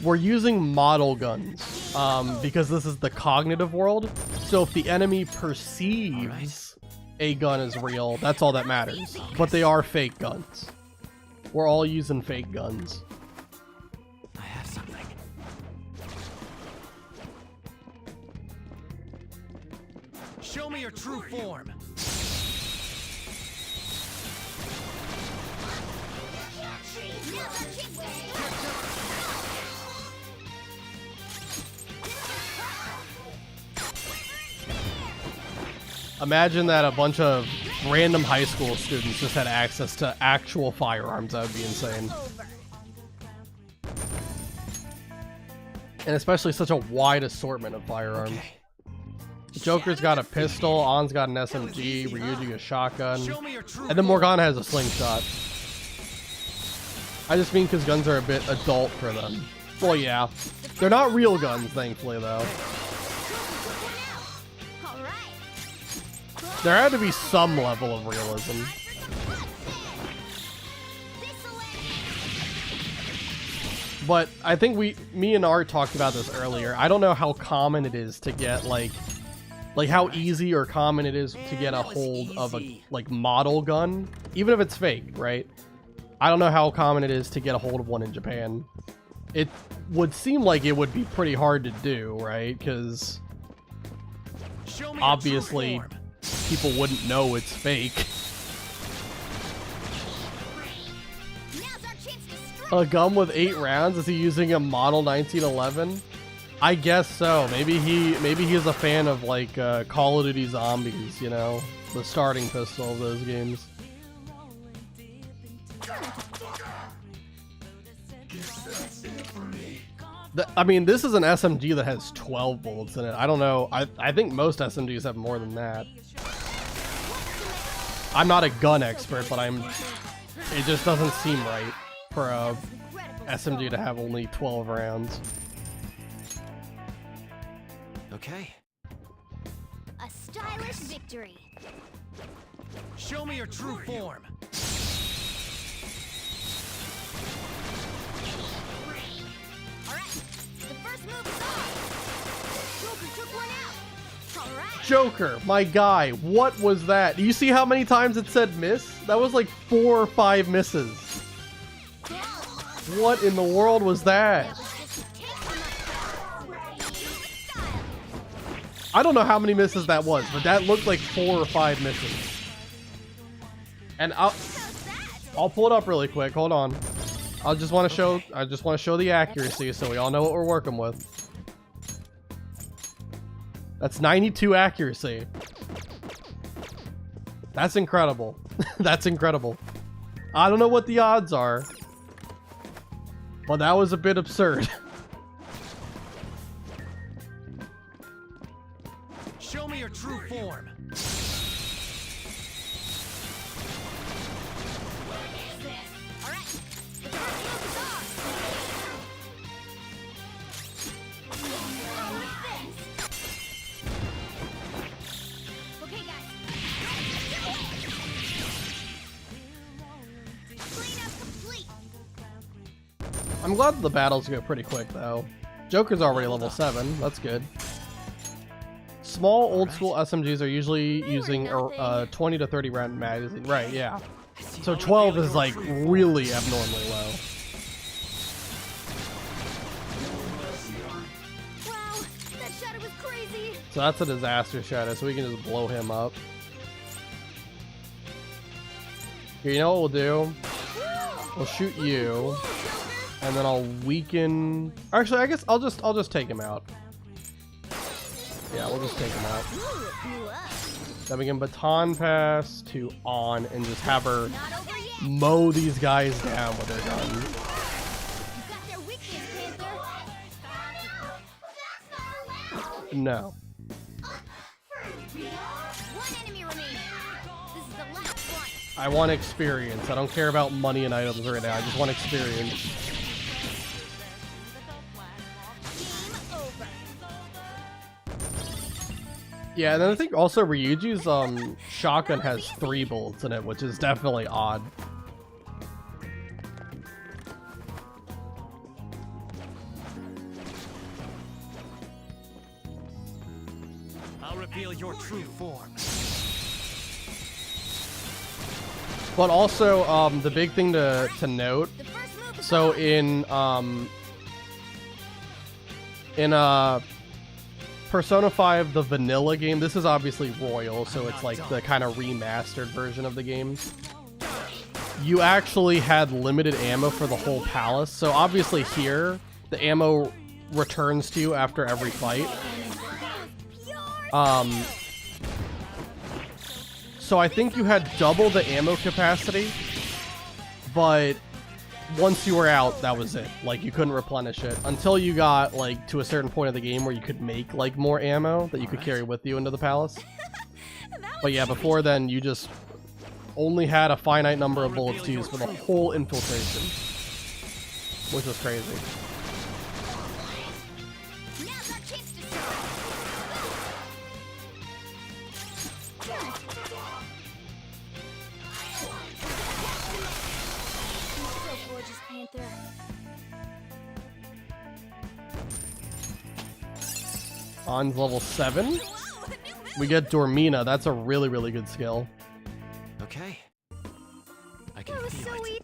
A: we're using model guns because this is the cognitive world. So if the enemy perceives a gun as real, that's all that matters. But they are fake guns. We're all using fake guns.
I: I have something.
H: Show me your true form.
A: Imagine that a bunch of random high school students just had access to actual firearms. That would be insane. And especially such a wide assortment of firearms. Joker's got a pistol, On's got an SMG, Ryuji a shotgun, and then Morgana has a slingshot. I just mean because guns are a bit adult for them. Well, yeah. They're not real guns, thankfully, though. There had to be some level of realism. But I think me and Art talked about this earlier. I don't know how common it is to get like how easy or common it is to get a hold of a model gun, even if it's fake, right? I don't know how common it is to get a hold of one in Japan. It would seem like it would be pretty hard to do, right? Because obviously people wouldn't know it's fake. A gun with 8 rounds? Is he using a model 1911? I guess so. Maybe he is a fan of like Call of Duty Zombies, you know, the starting pistol of those games. I mean, this is an SMG that has 12 bullets in it. I don't know. I think most SMGs have more than that. I'm not a gun expert, but it just doesn't seem right for a SMG to have only 12 rounds.
I: Okay.
D: A stylish victory.
H: Show me your true form.
A: Joker, my guy, what was that? Do you see how many times it said miss? That was like 4 or 5 misses. What in the world was that? I don't know how many misses that was, but that looked like 4 or 5 misses. And I'll pull it up really quick. Hold on. I just want to show the accuracy so we all know what we're working with. That's 92 accuracy. That's incredible. That's incredible. I don't know what the odds are, but that was a bit absurd.
H: Show me your true form.
A: I'm glad the battles go pretty quick, though. Joker's already level 7. That's good. Small, old-school SMGs are usually using a 20 to 30 round magazine. Right, yeah. So 12 is, like, really abnormally low.
D: Wow, that shadow was crazy.
A: So that's a disaster shadow, so we can just blow him up. Here, you know what we'll do? We'll shoot you. And then I'll weaken. Actually, I guess I'll just take him out. Yeah, we'll just take him out. Then we can baton pass to On and just have her mow these guys down with her gun. No. I want experience. I don't care about money and items right now. I just want experience. Yeah, and then I think also Ryuji's shotgun has 3 bullets in it, which is definitely odd.
H: I'll reveal your true form.
A: But also, the big thing to note, so in Persona 5, the vanilla game, this is obviously Royal, so it's like the kind of remastered version of the game. You actually had limited ammo for the whole palace, so obviously here, the ammo returns to you after every fight. So I think you had double the ammo capacity, but once you were out, that was it. Like, you couldn't replenish it until you got like to a certain point of the game where you could make like more ammo that you could carry with you into the palace. But yeah, before then you just only had a finite number of bullets to use for the whole infiltration, which was crazy. On's level 7. We get Dormina. That's a really, really good skill.
I: Okay. I can feel it.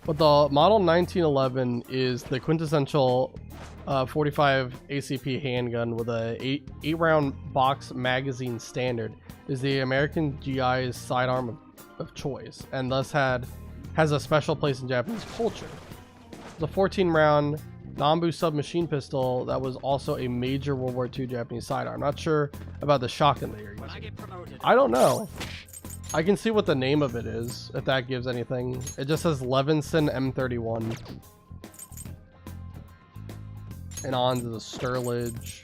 A: But the model 1911 is the quintessential 45 ACP handgun with a 8-round box magazine standard. Is the American GI's sidearm of choice, and thus has a special place in Japanese culture. The 14-round Nambu submachine pistol that was also a major World War II Japanese sidearm. Not sure about the shotgun that you're using. I don't know. I can see what the name of it is, if that gives anything. It just says Levinson M31. And on to the Sturridge.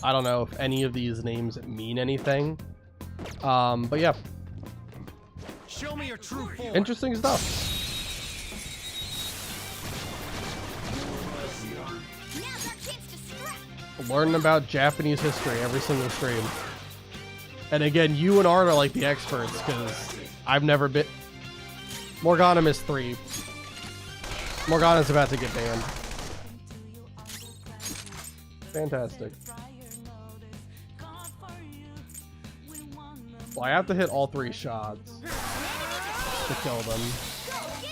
A: I don't know if any of these names mean anything. But yeah.
H: Show me your true form.
A: Interesting stuff. Learning about Japanese history every single stream. And again, you and Art are like the experts, because I've never been... Morgana missed 3. Morgana's about to get banned. Fantastic. Well, I have to hit all 3 shots to kill them.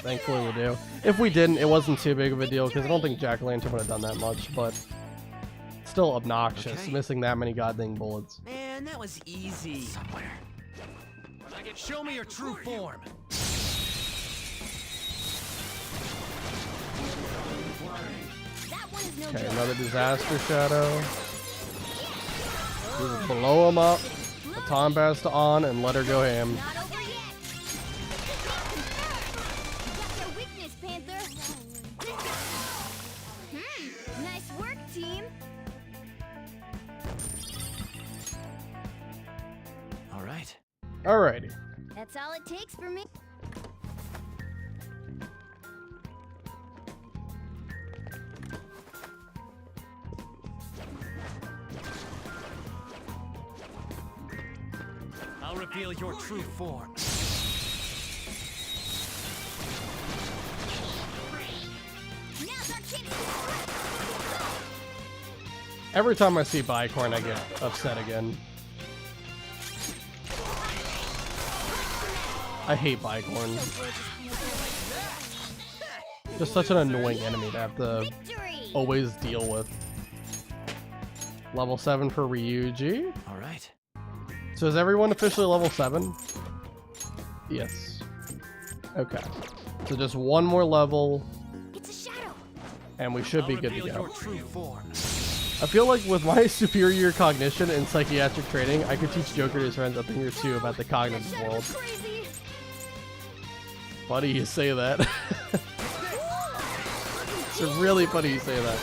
A: Thankfully we do. If we didn't, it wasn't too big of a deal, because I don't think Jack-o'-lantern would have done that much, but... Still obnoxious, missing that many goddamn bullets.
I: Man, that was easy. Somewhere.
H: Show me your true form.
A: Okay, another disaster shadow. Just blow him up. Baton pass to on and let her go ham.
D: Nice work, team.
I: All right.
A: Alrighty.
D: That's all it takes for me.
H: I'll reveal your true form.
A: Every time I see Bicorn, I get upset again. I hate Bicorn. Just such an annoying enemy to have to always deal with. Level 7 for Ryuji.
I: All right.
A: So is everyone officially level 7? Yes. Okay. So just one more level. And we should be good to go. I feel like with my superior cognition and psychiatric training, I could teach Joker to his friends a thing or two about the cognitive world. Funny you say that. It's really funny you say that.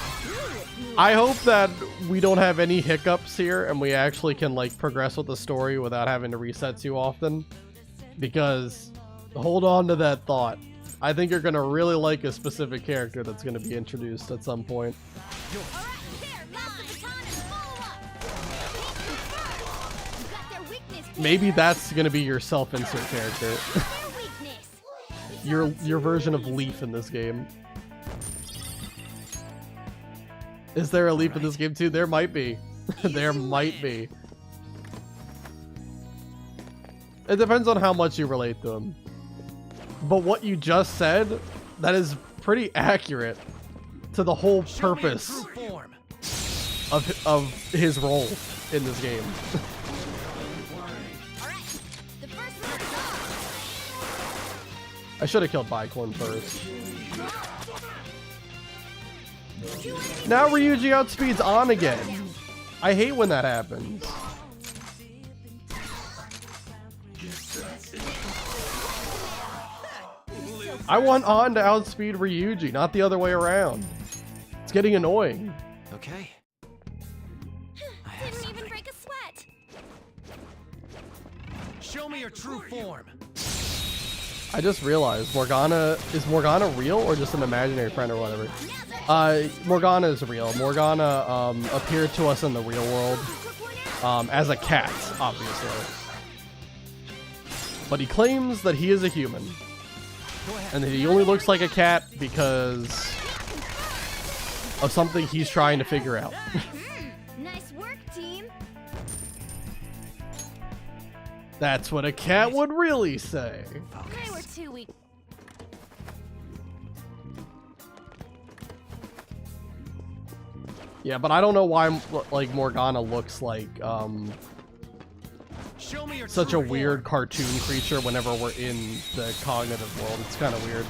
A: I hope that we don't have any hiccups here and we actually can like progress with the story without having to reset too often. Because hold on to that thought. I think you're gonna really like a specific character that's gonna be introduced at some point. Maybe that's gonna be your self-insert character. your version of Leaf in this game. Is there a Leaf in this game too? There might be. There might be. It depends on how much you relate to him. But what you just said, that is pretty accurate to the whole purpose of his role in this game. I should have killed Bicorn first. Now Ryuji outspeeds on again. I hate when that happens. I want On to outspeed Ryuji, not the other way around. It's getting annoying.
I: Okay.
N: Didn't even break a sweat.
H: Show me your true form.
A: I just realized is Morgana real or just an imaginary friend or whatever? Morgana is real. Morgana appeared to us in the real world as a cat, obviously. But he claims that he is a human. And that he only looks like a cat because of something he's trying to figure out.
D: Nice work, team.
A: That's what a cat would really say.
N: They were too weak.
A: Yeah, but I don't know why like Morgana looks like such a weird cartoon creature whenever we're in the cognitive world. It's kind of weird.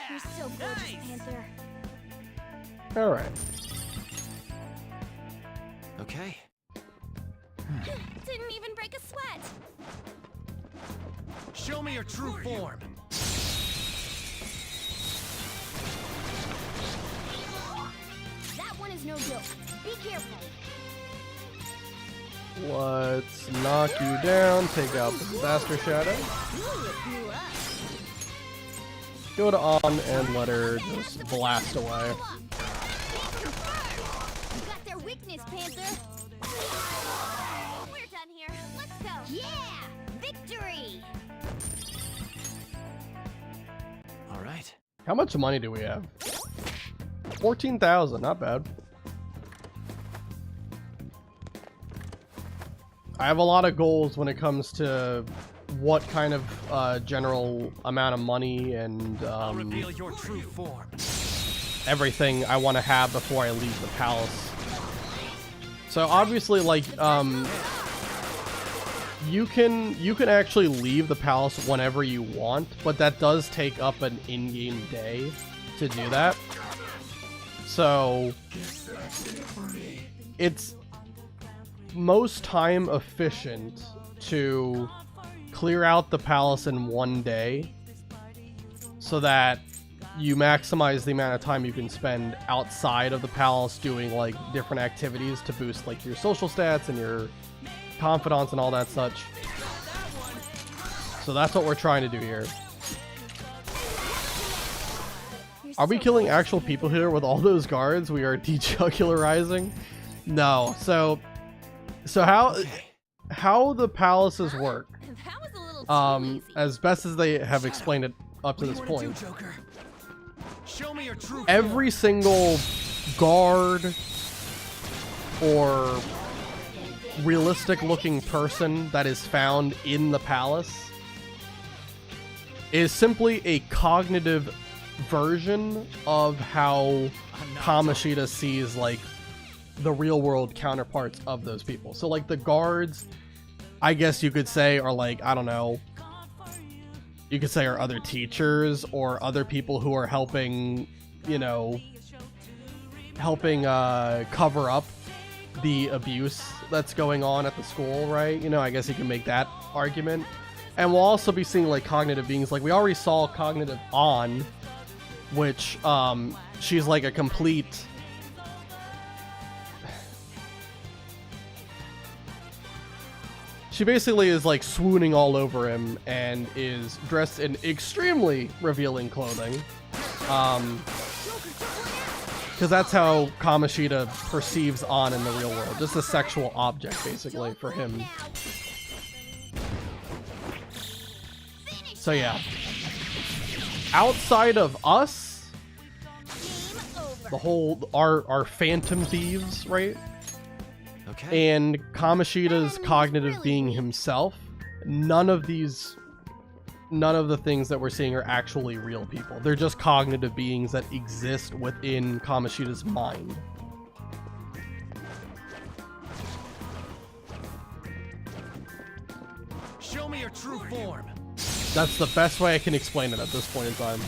D: You're so gorgeous, Panther.
A: All right.
I: Okay.
N: Didn't even break a sweat.
H: Show me your true form.
D: That one is no joke. Be careful.
A: Let's knock you down, take out the disaster shadow. Go to On and let her just blast away.
D: You got their weakness, Panther. We're done here. Let's go. Yeah! Victory!
I: All right.
A: How much money do we have? 14,000, not bad. I have a lot of goals when it comes to what kind of general amount of money and
H: I'll reveal your true form.
A: everything I want to have before I leave the palace. So obviously, like, you can actually leave the palace whenever you want, but that does take up an in-game day to do that. So it's most time efficient to clear out the palace in one day so that you maximize the amount of time you can spend outside of the palace doing like different activities to boost like your social stats and your confidence and all that such. So that's what we're trying to do here. Are we killing actual people here with all those guards we are dejugularizing? No. So how the palaces work, as best as they have explained it up to this point,
H: Show me your true
A: every single guard or realistic looking person that is found in the palace is simply a cognitive version of how Kamoshida sees like the real world counterparts of those people. So like the guards, I guess you could say, are like, I don't know, you could say are other teachers or other people who are helping, you know, cover up the abuse that's going on at the school, right? You know, I guess you can make that argument. And we'll also be seeing like cognitive beings. Like we already saw cognitive On, which she's like a complete she basically is like swooning all over him and is dressed in extremely revealing clothing. Because that's how Kamoshida perceives On in the real world. Just a sexual object, basically, for him. So yeah. Outside of us, the whole, our phantom thieves, right?
I: Okay.
A: And Kamoshida's cognitive being himself, none of the things that we're seeing are actually real people. They're just cognitive beings that exist within Kamoshida's mind.
H: Show me your true form.
A: That's the best way I can explain it at this point in time.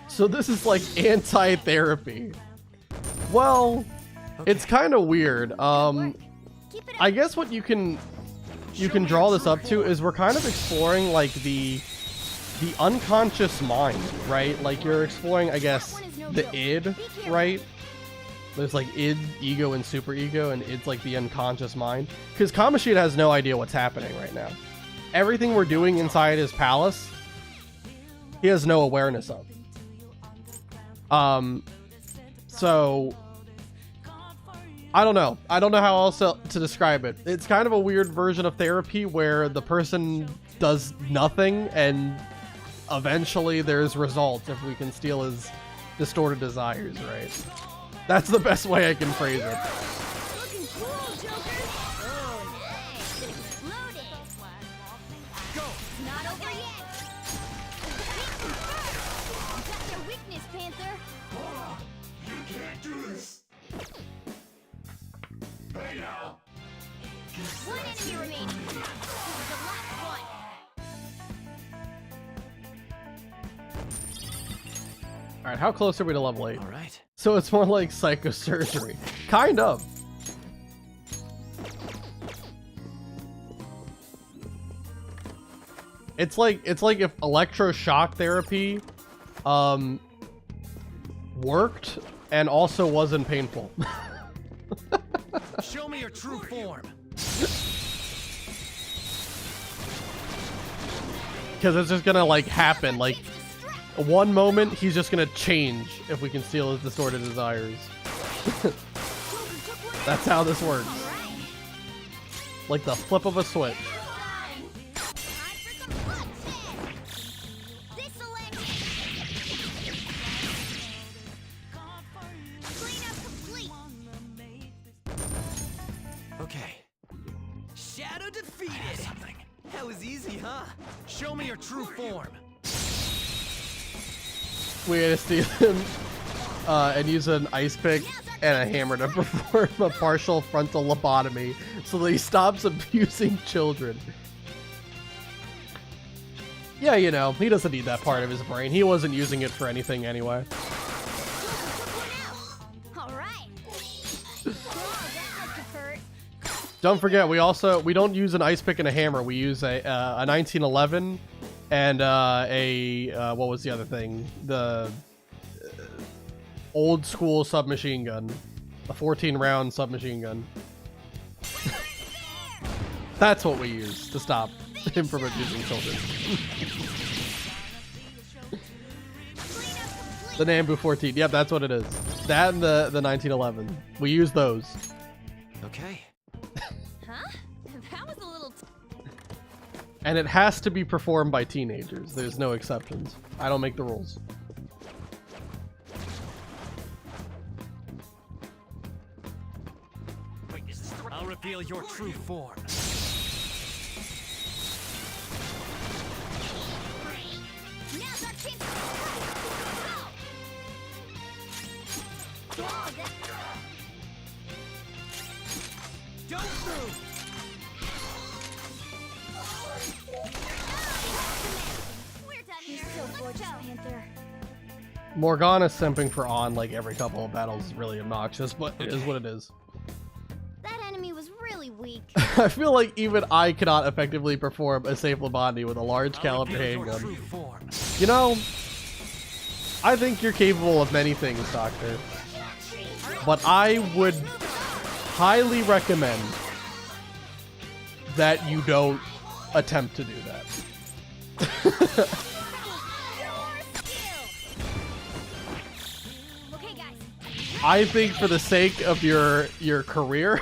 A: So this is like anti-therapy. Well, it's kind of weird. I guess what you can draw this up to is we're kind of exploring like the unconscious mind, right? Like you're exploring, I guess, the id, right? There's like id, ego, and superego, and id's like the unconscious mind. Because Kamoshida has no idea what's happening right now. Everything we're doing inside his palace, he has no awareness of. So I don't know how else to describe it. It's kind of a weird version of therapy where the person does nothing and eventually there's results if we can steal his distorted desires, right? That's the best way I can phrase it.
D: One enemy remaining. This is the last one.
A: Alright, how close are we to level 8?
I: Alright.
A: So it's more like psychosurgery. Kind of. It's like if electroshock therapy worked and also wasn't painful.
H: Show me your true form.
A: Because it's just gonna like happen. Like one moment he's just gonna change if we can steal his distorted desires. That's how this works. Like the flip of a switch.
I: Okay. Shadow defeated. Something. That was easy, huh?
H: Show me your true form.
A: We had to steal him and use an ice pick and a hammer to perform a partial frontal lobotomy so that he stops abusing children. Yeah, you know, he doesn't need that part of his brain. He wasn't using it for anything anyway. Don't forget, we don't use an ice pick and a hammer. We use a 1911 and what was the other thing? The old school submachine gun, a 14-round submachine gun. That's what we use to stop him from abusing children. The Nambu 14. Yep, that's what it is. That and the 1911. We use those.
I: Okay.
A: And it has to be performed by teenagers. There's no exceptions. I don't make the rules.
H: I'll reveal your true form.
D: Don't move.
A: Morgana simping for On like every couple of battles is really obnoxious, but it is what it is.
D: That enemy was really weak.
A: I feel like even I cannot effectively perform a safe lobotomy with a large caliber handgun. You know, I think you're capable of many things, Doctor. But I would highly recommend that you don't attempt to do that. I think for the sake of your career,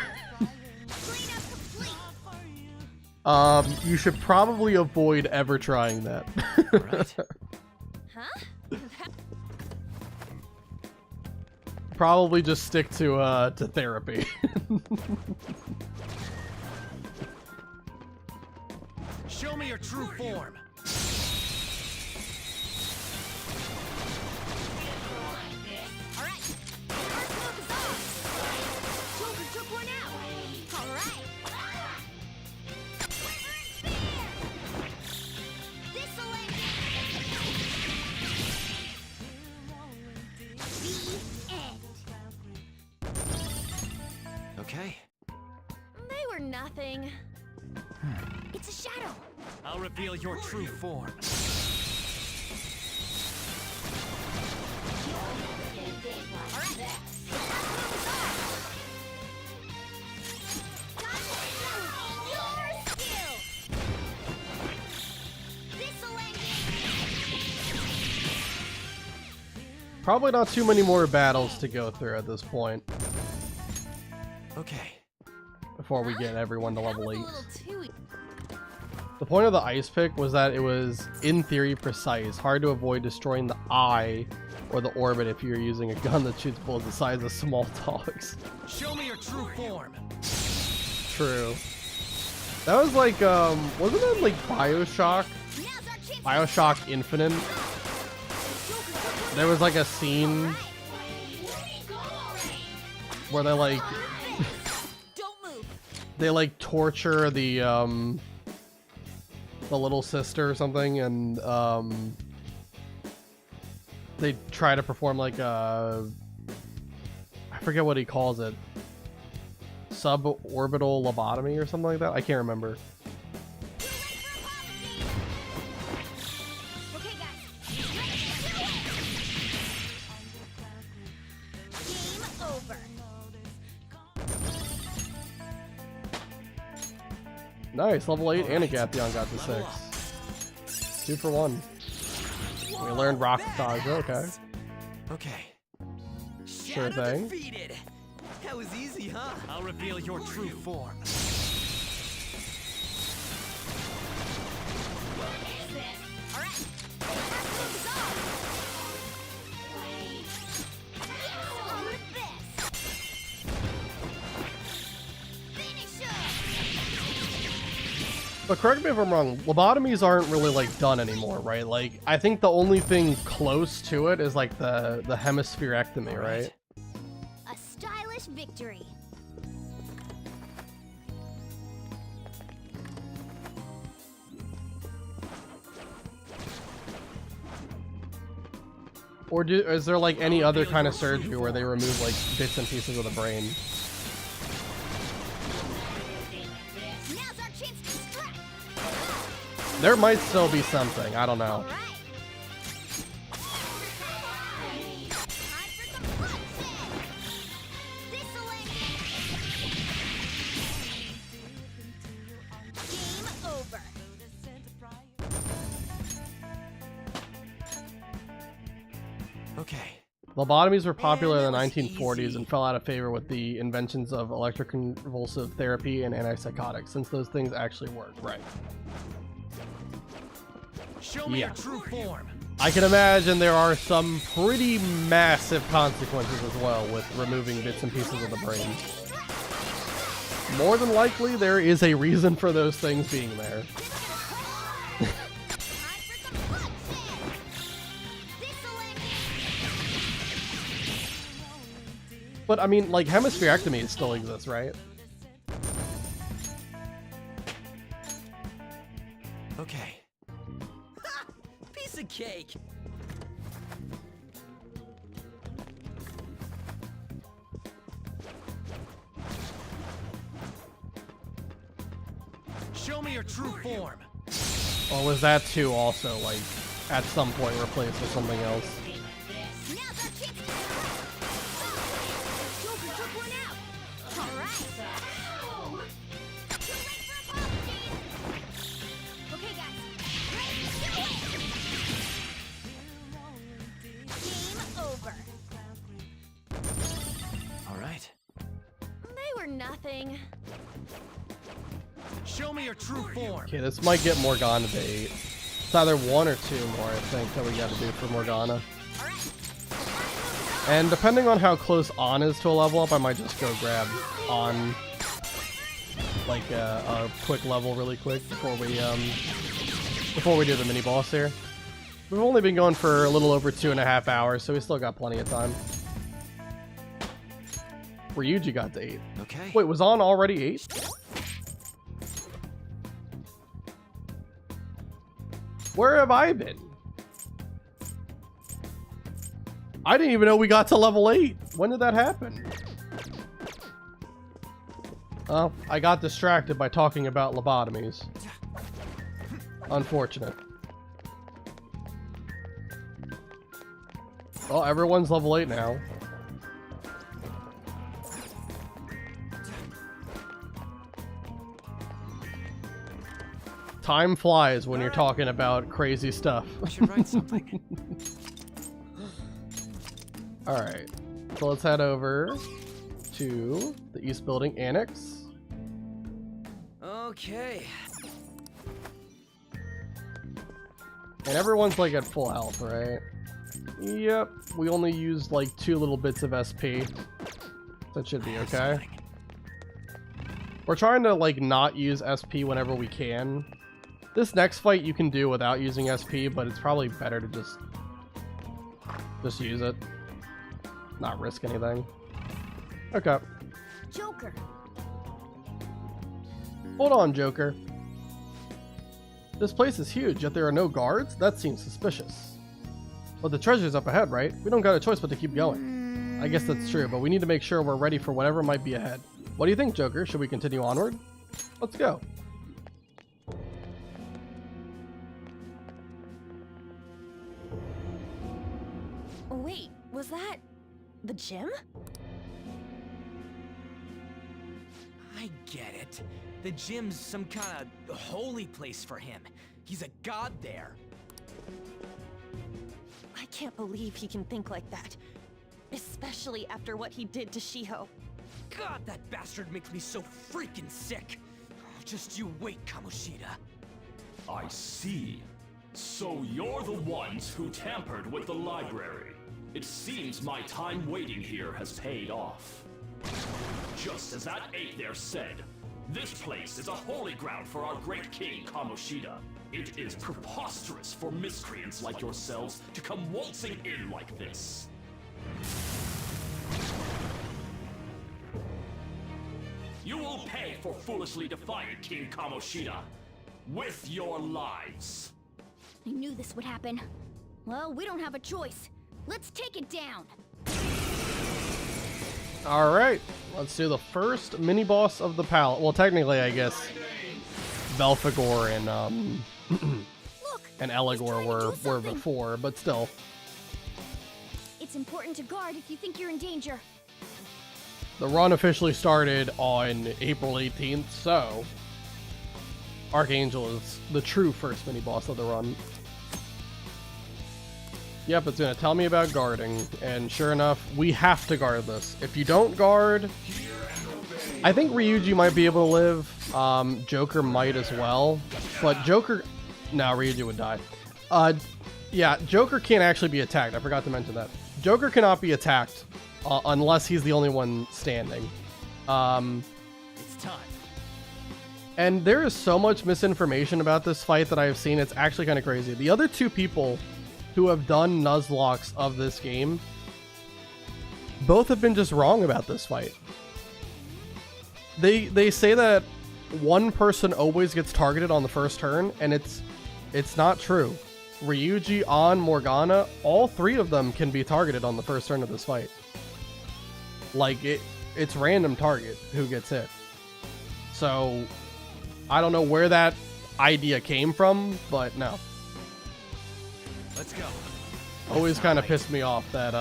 A: you should probably avoid ever trying that. Probably just stick to therapy.
H: Show me your true form.
I: Okay.
D: They were nothing. It's a shadow.
H: I'll reveal your true form.
A: Probably not too many more battles to go through at this point.
I: Okay.
A: Before we get everyone to level 8. The point of the ice pick was that it was, in theory, precise. Hard to avoid destroying the eye or the orbit if you're using a gun that shoots bullets the size of small dogs.
H: Show me your true form.
A: True. That was like, wasn't that like Bioshock? Bioshock Infinite? There was like a scene where they like they like torture the little sister or something, and they try to perform like a, I forget what he calls it, suborbital lobotomy or something like that. I can't remember. Nice, level 8 and a Gathion got to 6. 2 for 1. We learned rock dodge, okay.
I: Okay.
A: Sure thing.
I: Defeated. That was easy, huh?
H: I'll reveal your true form.
A: But correct me if I'm wrong, lobotomies aren't really like done anymore, right? Like, I think the only thing close to it is like the hemispherectomy, right?
D: A stylish victory.
A: Or is there like any other kind of surgery where they remove like bits and pieces of the brain? There might still be something, I don't know.
I: Okay.
A: Lobotomies were popular in the 1940s and fell out of favor with the inventions of electroconvulsive therapy and antipsychotics, since those things actually work, right?
H: Show me your true form.
A: I can imagine there are some pretty massive consequences as well with removing bits and pieces of the brain. More than likely, there is a reason for those things being there. But I mean, like, hemispherectomy still exists, right?
I: Okay. Piece of cake.
H: Show me your true form.
A: Or was that too also, like, at some point replaced with something else?
N: Nothing.
H: Show me your true form.
A: Okay, this might get Morgana to 8. It's either 1 or 2 more, I think, that we gotta do for Morgana. And depending on how close On is to a level up, I might just go grab On, like a quick level really quick before we do the mini boss here. We've only been going for a little over 2.5 hours, so we still got plenty of time. Ryuji got to 8.
I: Okay.
A: Wait, was On already 8? Where have I been? I didn't even know we got to level 8. When did that happen? Oh, I got distracted by talking about lobotomies. Unfortunate. Well, everyone's level 8 now. Time flies when you're talking about crazy stuff.
I: I should write something.
A: Alright, so let's head over to the East Building Annex.
I: Okay.
A: And everyone's like at full health, right? Yep, we only used like 2 little bits of SP. That should be okay. We're trying to like not use SP whenever we can. This next fight you can do without using SP, but it's probably better to just use it. Not risk anything. Okay.
D: Joker.
A: Hold on, Joker. This place is huge, yet there are no guards? That seems suspicious. But the treasure's up ahead, right? We don't got a choice but to keep going. I guess that's true, but we need to make sure we're ready for whatever might be ahead. What do you think, Joker? Should we continue onward? Let's go.
N: Wait, was that the gym?
I: I get it. The gym's some kind of holy place for him. He's a god there.
N: I can't believe he can think like that. Especially after what he did to Shiho.
I: God, that bastard makes me so freaking sick. Just you wait, Kamoshida.
O: I see. So you're the ones who tampered with the library. It seems my time waiting here has paid off. Just as that ape there said, this place is a holy ground for our great king Kamoshida. It is preposterous for miscreants like yourselves to come waltzing in like this. You will pay for foolishly defying King Kamoshida with your lives.
D: I knew this would happen. Well, we don't have a choice. Let's take it down.
A: Alright, let's do the first mini-boss of the palette. Well, technically, I guess Belphegor and and Eligor were before, but still.
D: It's important to guard if you think you're in danger.
A: The run officially started on April 18th, so Archangel is the true first mini-boss of the run. Yep, it's gonna tell me about guarding, and sure enough, we have to guard this. If you don't guard, I think Ryuji might be able to live. Joker might as well, but Joker, no, Ryuji would die. Yeah, Joker can't actually be attacked. I forgot to mention that. Joker cannot be attacked unless he's the only one standing.
H: It's time.
A: And there is so much misinformation about this fight that I have seen. It's actually kind of crazy. The other 2 people who have done Nuzlocks of this game, both have been just wrong about this fight. They say that one person always gets targeted on the first turn, and it's not true. Ryuji, On, Morgana, all 3 of them can be targeted on the first turn of this fight. Like, it's random target who gets hit. So I don't know where that idea came from, but no.
H: Let's go.
A: Always kind of pissed me off that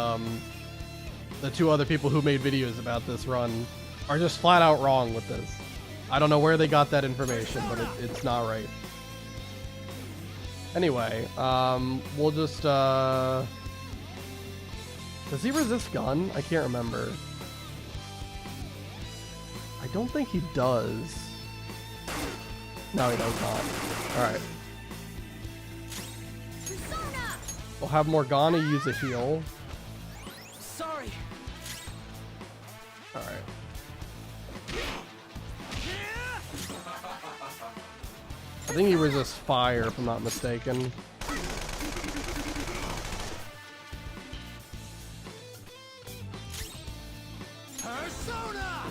A: the two other people who made videos about this run are just flat out wrong with this. I don't know where they got that information, but it's not right. Anyway, we'll just does he resist gun? I can't remember. I don't think he does. No, he does not. Alright. We'll have Morgana use a heal.
I: Sorry.
A: Alright. I think he resists fire, if I'm not mistaken.
I: Persona!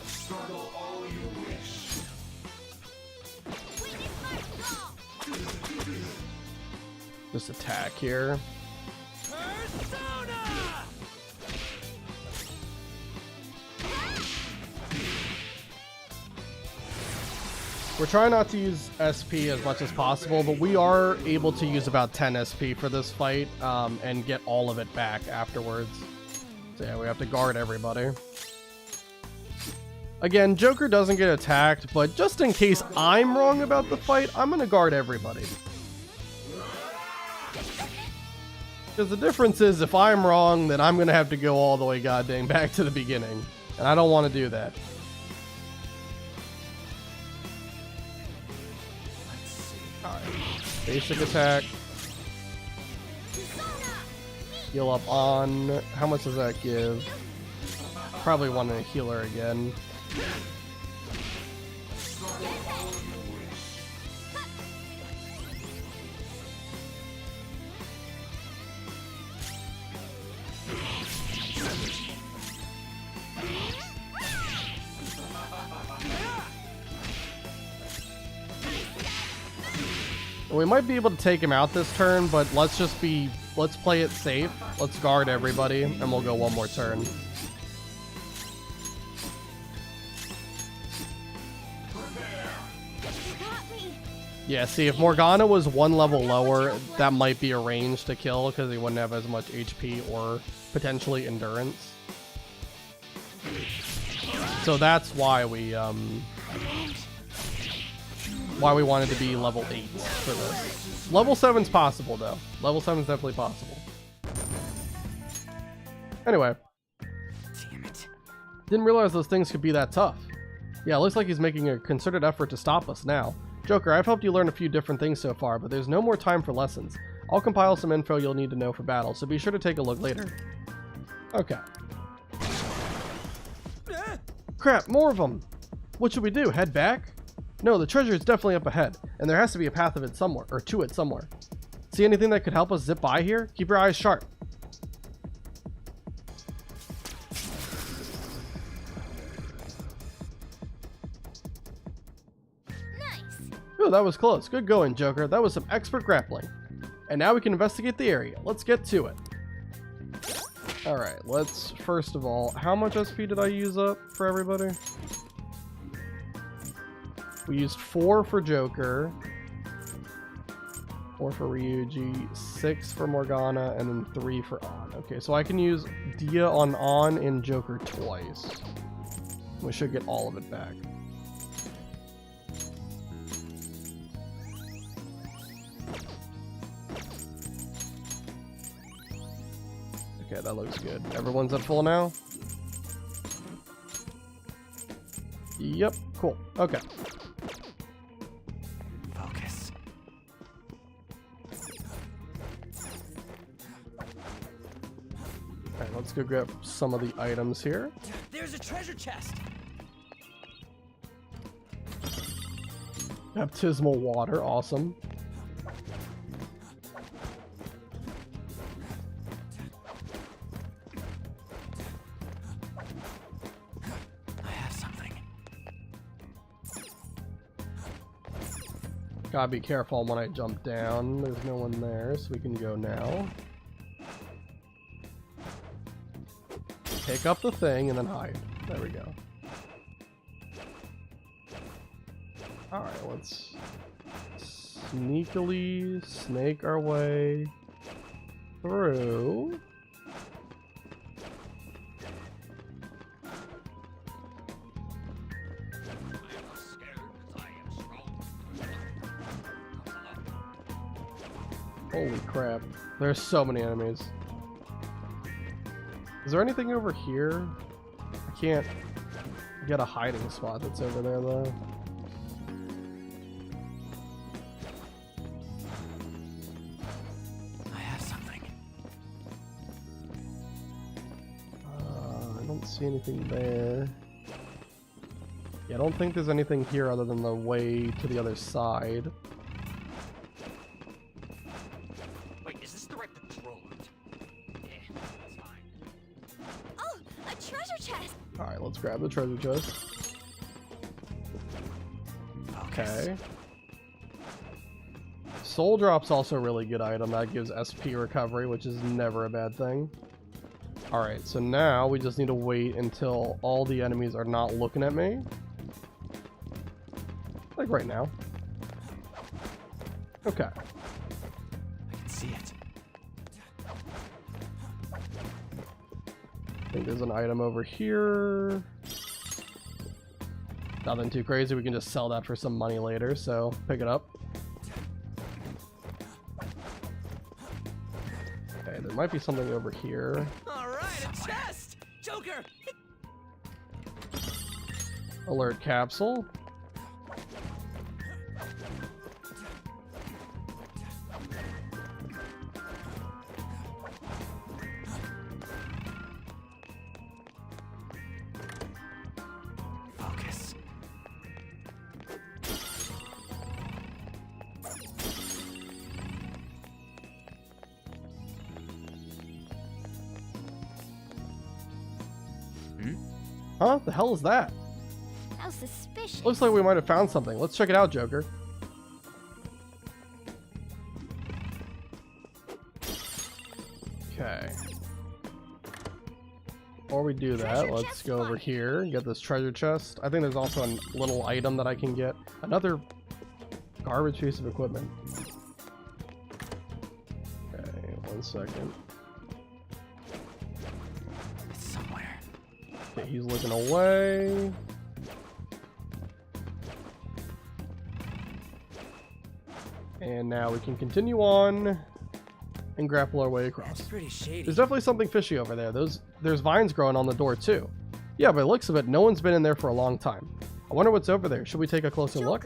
O: Struggle all you wish.
A: Just attack here.
I: Persona!
A: We're trying not to use SP as much as possible, but we are able to use about 10 SP for this fight and get all of it back afterwards. So yeah, we have to guard everybody. Again, Joker doesn't get attacked, but just in case I'm wrong about the fight, I'm going to guard everybody. Because the difference is, if I'm wrong, then I'm going to have to go all the way goddamn back to the beginning. And I don't want to do that. Alright. Basic attack. Heal up on. How much does that give? Probably want a healer again. We might be able to take him out this turn, but let's play it safe. Let's guard everybody, and we'll go one more turn. Yeah, see, if Morgana was one level lower, that might be a range to kill, because he wouldn't have as much HP or potentially endurance. So that's why we wanted to be level 8 for this. Level 7's possible, though. Level 7's definitely possible. Anyway.
I: Damn it.
A: Didn't realize those things could be that tough. Yeah, it looks like he's making a concerted effort to stop us now. Joker, I've helped you learn a few different things so far, but there's no more time for lessons. I'll compile some info you'll need to know for battle, so be sure to take a look later. Okay. Crap, more of them! What should we do, head back? No, the treasure is definitely up ahead, and there has to be a path of it somewhere, or to it somewhere. See anything that could help us zip by here? Keep your eyes sharp. Ooh, that was close. Good going, Joker. That was some expert grappling. And now we can investigate the area. Let's get to it. Alright, let's, first of all, how much SP did I use up for everybody? We used 4 for Joker, 4 for Ryuji, 6 for Morgana, and then 3 for On. Okay, so I can use Dia on and Joker twice. We should get all of it back. Okay, that looks good. Everyone's at full now? Yep, cool. Okay.
I: Focus.
A: Alright, let's go grab some of the items here.
I: There's a treasure chest.
A: Baptismal water, awesome. Gotta be careful when I jump down. There's no one there, so we can go now. Pick up the thing and then hide. There we go. Alright, let's sneakily snake our way through. Holy crap. There's so many enemies. Is there anything over here? I can't get a hiding spot that's over there though.
I: I have something.
A: I don't see anything there. Yeah, I don't think there's anything here other than the way to the other side.
H: Wait, is this the right patrol route? Yeah, that's fine.
D: Oh, a treasure chest!
A: Alright, let's grab the treasure chest. Okay. Soul Drop's also a really good item. That gives SP recovery, which is never a bad thing. Alright, so now we just need to wait until all the enemies are not looking at me. Like right now. Okay.
I: I can see it.
A: I think there's an item over here. Nothing too crazy. We can just sell that for some money later, so pick it up. Okay, there might be something over here.
I: Alright, a chest! Joker!
A: Alert capsule.
I: Focus.
A: Huh? The hell is that?
D: How suspicious.
A: Looks like we might have found something. Let's check it out, Joker. Okay. Before we do that, let's go over here and get this treasure chest. I think there's also a little item that I can get. Another garbage piece of equipment. Okay, 1 second.
I: It's somewhere.
A: Okay, he's looking away. And now we can continue on and grapple our way across.
I: That's pretty shady.
A: There's definitely something fishy over there. There's vines growing on the door too. Yeah, by the looks of it, no one's been in there for a long time. I wonder what's over there. Should we take a closer look?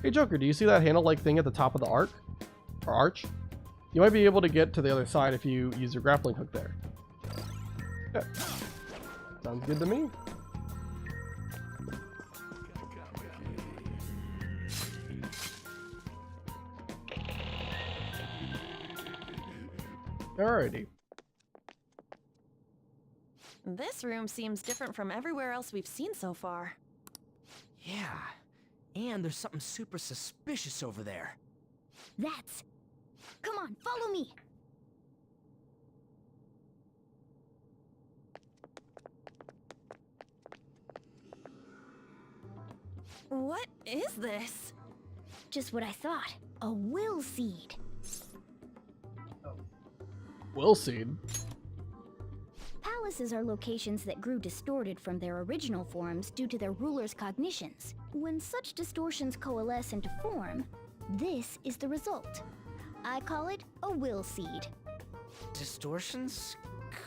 A: Hey Joker, do you see that handle-like thing at the top of the arc? Or arch? You might be able to get to the other side if you use your grappling hook there. Yeah. Sounds good to me. Alrighty.
N: This room seems different from everywhere else we've seen so far.
I: Yeah. And there's something super suspicious over there.
D: That's... Come on, follow me!
N: What is this?
D: Just what I thought. A will seed.
A: Will seed?
D: Palaces are locations that grew distorted from their original forms due to their rulers' cognitions. When such distortions coalesce into form, this is the result. I call it a will seed.
I: Distortions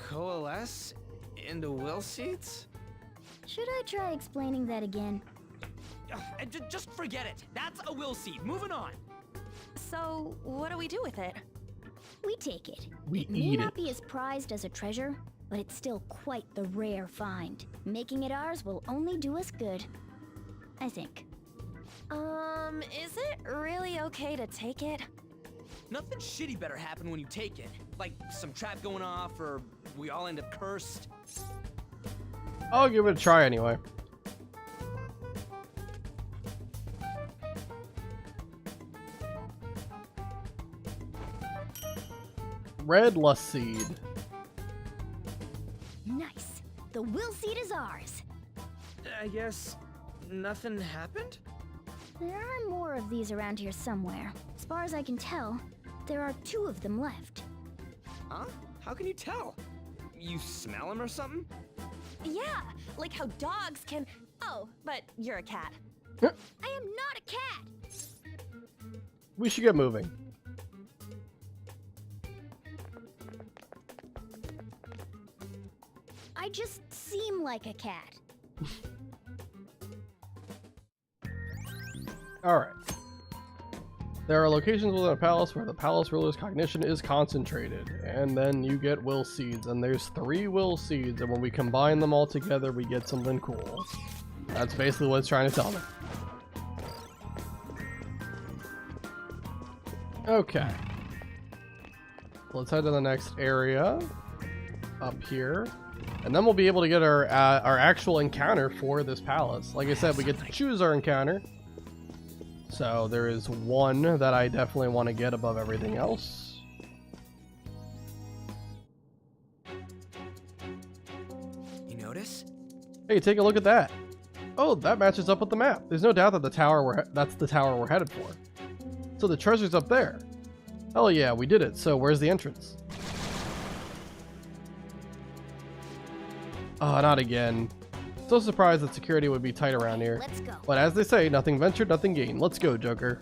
I: coalesce into will seeds?
D: Should I try explaining that again?
I: Just forget it. That's a will seed. Moving on.
N: So, what do we do with it?
D: We take it.
A: We
D: It may
A: eat
D: not
A: it.
D: be as prized as a treasure, but it's still quite the rare find. Making it ours will only do us good. I think.
N: Is it really okay to take it?
I: Nothing shitty better happen when you take it. Like some trap going off, or we all end up cursed.
A: I'll give it a try anyway. Red lust seed.
D: Nice. The will seed is ours.
I: I guess nothing happened?
D: There are more of these around here somewhere. As far as I can tell, there are 2 of them left.
I: Huh? How can you tell? You smell them or something?
N: Yeah, like how dogs can... Oh, but you're a cat.
D: I am not a cat!
A: We should get moving.
D: I just seem like a cat.
A: Alright. There are locations within a palace where the palace ruler's cognition is concentrated, and then you get will seeds, and there's 3 will seeds, and when we combine them all together, we get something cool. That's basically what it's trying to tell me. Okay. Let's head to the next area, up here, and then we'll be able to get our actual encounter for this palace. Like I said, we get to choose our encounter. So there is one that I definitely want to get above everything else.
I: You notice?
A: Hey, take a look at that. Oh, that matches up with the map. There's no doubt that that's the tower we're headed for. So the treasure's up there. Hell yeah, we did it. So where's the entrance? Oh, not again. So surprised that security would be tight around here.
D: Let's go.
A: But as they say, nothing ventured, nothing gained. Let's go, Joker.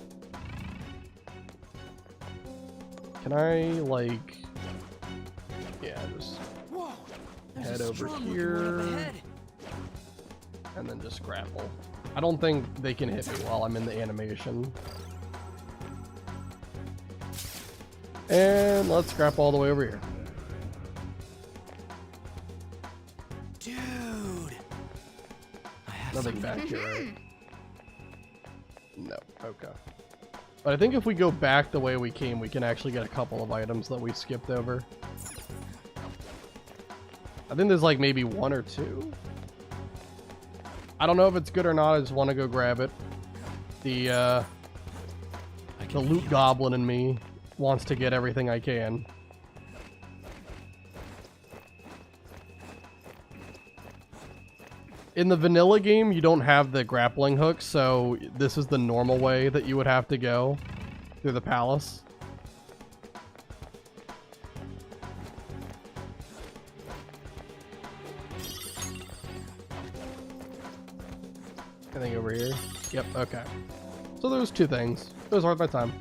A: Can I, like... Yeah, just head over here. And then just grapple. I don't think they can hit me while I'm in the animation. And let's grapple all the way over here. Nothing back here, right? No, okay. But I think if we go back the way we came, we can actually get a couple of items that we skipped over. I think there's like maybe 1 or 2. I don't know if it's good or not, I just want to go grab it. The loot goblin in me wants to get everything I can. In the vanilla game, you don't have the grappling hook, so this is the normal way that you would have to go through the palace. Anything over here? Yep, okay. So there's 2 things. It was worth my time.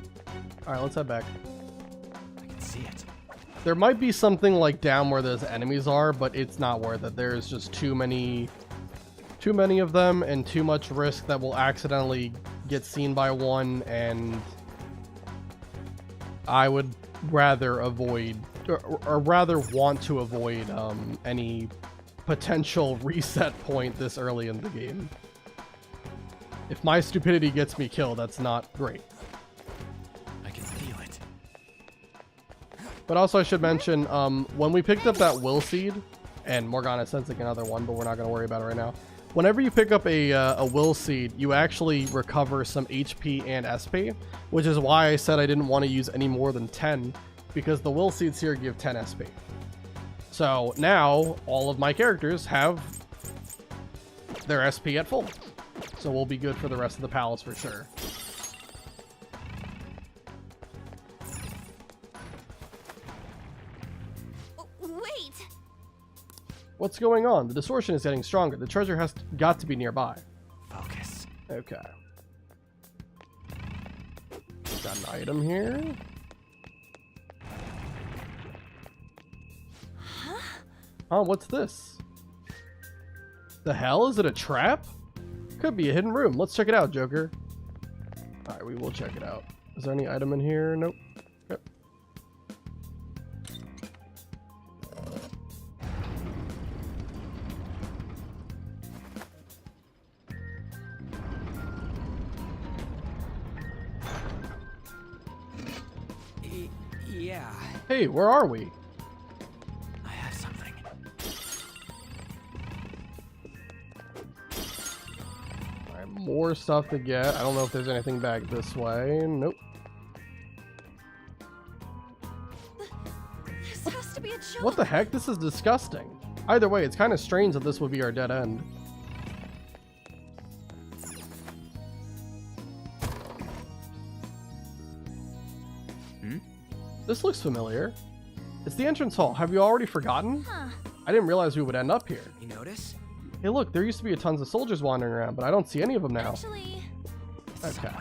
A: Alright, let's head back.
I: I can see it.
A: There might be something like down where those enemies are, but it's not worth it. There's just too many of them and too much risk that will accidentally get seen by one, and I would rather avoid or rather want to avoid any potential reset point this early in the game. If my stupidity gets me killed, that's not great.
I: I can feel it.
A: But also I should mention, when we picked up that will seed, and Morgana's sensing another one, but we're not going to worry about it right now. Whenever you pick up a will seed, you actually recover some HP and SP, which is why I said I didn't want to use any more than 10, because the will seeds here give 10 SP. So now all of my characters have their SP at full. So we'll be good for the rest of the palace for sure.
D: Wait!
A: What's going on? The distortion is getting stronger. The treasure has got to be nearby.
I: Focus.
A: Okay. Got an item here. Huh? What's this? The hell? Is it a trap? Could be a hidden room. Let's check it out, Joker. Alright, we will check it out. Is there any item in here? Nope. Yep.
I: Yeah.
A: Hey, where are we?
I: I have something.
A: Alright, more stuff to get. I don't know if there's anything back this way. Nope.
N: This has to be a joke.
A: What the heck? This is disgusting. Either way, it's kind of strange that this would be our dead end. This looks familiar. It's the entrance hall. Have you already forgotten? I didn't realize we would end up here.
I: You notice?
A: Hey, look, there used to be tons of soldiers wandering around, but I don't see any of them now.
F: Actually,
A: Okay.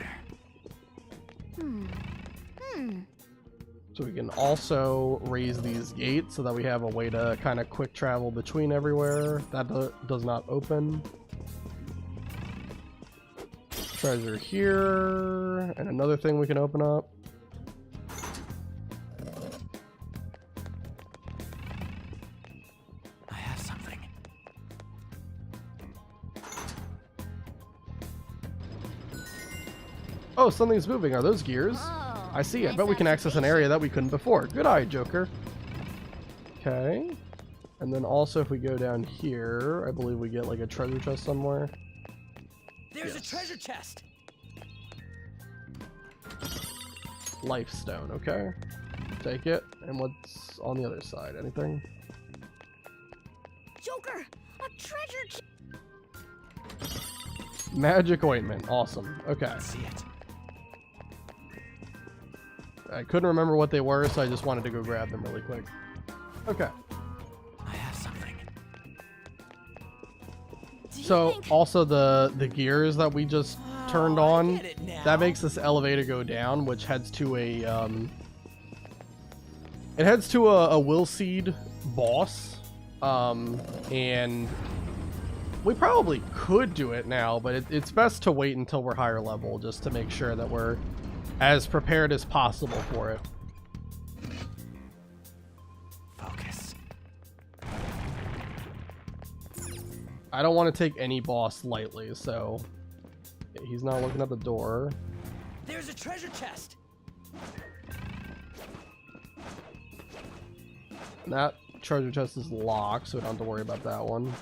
A: So we can also raise these gates so that we have a way to kind of quick travel between everywhere. That does not open. Treasure here, and another thing we can open up.
I: I have something.
A: Oh, something's moving. Are those gears? I see. I bet we can access an area that we couldn't before. Good eye, Joker. Okay. And then also if we go down here, I believe we get like a treasure chest somewhere.
I: There's a treasure chest.
A: Life stone, okay. Take it. And what's on the other side? Anything?
D: Joker, a treasure
A: Magic ointment. Awesome. Okay.
I: See it.
A: I couldn't remember what they were, so I just wanted to go grab them really quick. Okay.
I: I have something.
A: So also the gears that we just turned on, that makes this elevator go down, which heads to a it heads to a will seed boss, and we probably could do it now, but it's best to wait until we're higher level just to make sure that we're as prepared as possible for it.
I: Focus.
A: I don't want to take any boss lightly, so he's not looking at the door.
I: There's a treasure chest.
A: That treasure chest is locked, so we don't have to worry about that one.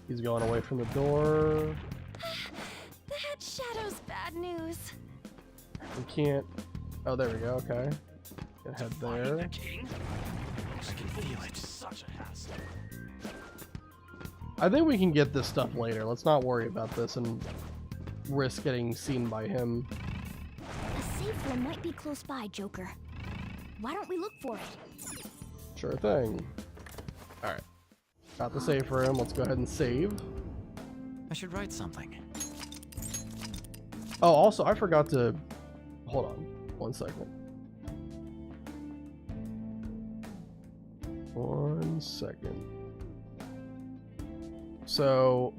A: He's going away from the door.
F: that shadow's bad news.
A: We can't. Oh, there we go. Okay. Can head there.
H: The king? I can feel it. Such a hassle.
A: I think we can get this stuff later. Let's not worry about this and risk getting seen by him.
D: A safe room might be close by, Joker. Why don't we look for it?
A: Sure thing. Alright. Got the safe room. Let's go ahead and save.
I: I should write something.
A: Oh, also, I forgot to... Hold on. 1 second. 1 second. So...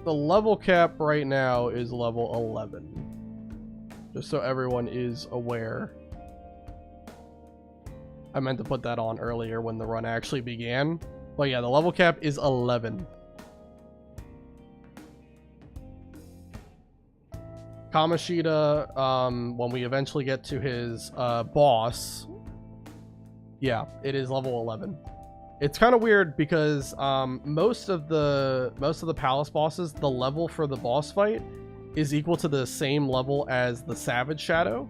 A: the level cap right now is level 11. Just so everyone is aware. I meant to put that on earlier when the run actually began. But yeah, the level cap is 11. Kamoshida, when we eventually get to his boss, yeah, it is level 11. It's kind of weird because most of the palace bosses, the level for the boss fight is equal to the same level as the Savage Shadow,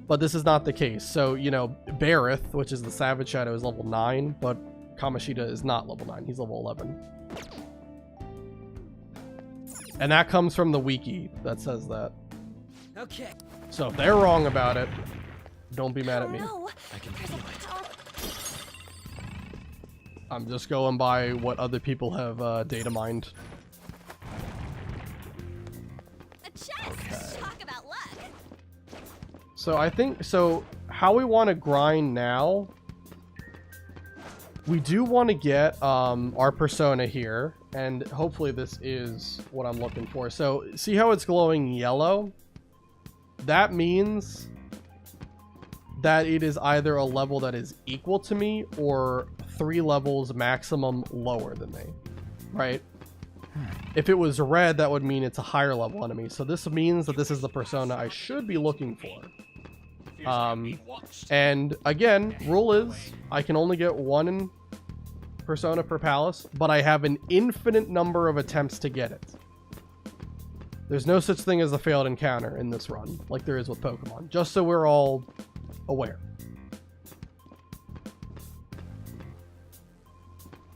A: but this is not the case. So, you know, Barith, which is the Savage Shadow, is level 9, but Kamoshida is not level 9. He's level 11. And that comes from the wiki that says that.
I: Okay.
A: So if they're wrong about it, don't be mad at me.
F: No,
I: I can feel it.
A: I'm just going by what other people have data mined.
F: a chest. Talk about luck.
A: So I think, so how we want to grind now, we do want to get our persona here, and hopefully this is what I'm looking for. So see how it's glowing yellow? That means that it is either a level that is equal to me or 3 levels maximum lower than me, right? If it was red, that would mean it's a higher level enemy. So this means that this is the persona I should be looking for. And again, rule is I can only get 1 persona per palace, but I have an infinite number of attempts to get it. There's no such thing as a failed encounter in this run, like there is with Pokemon, just so we're all aware.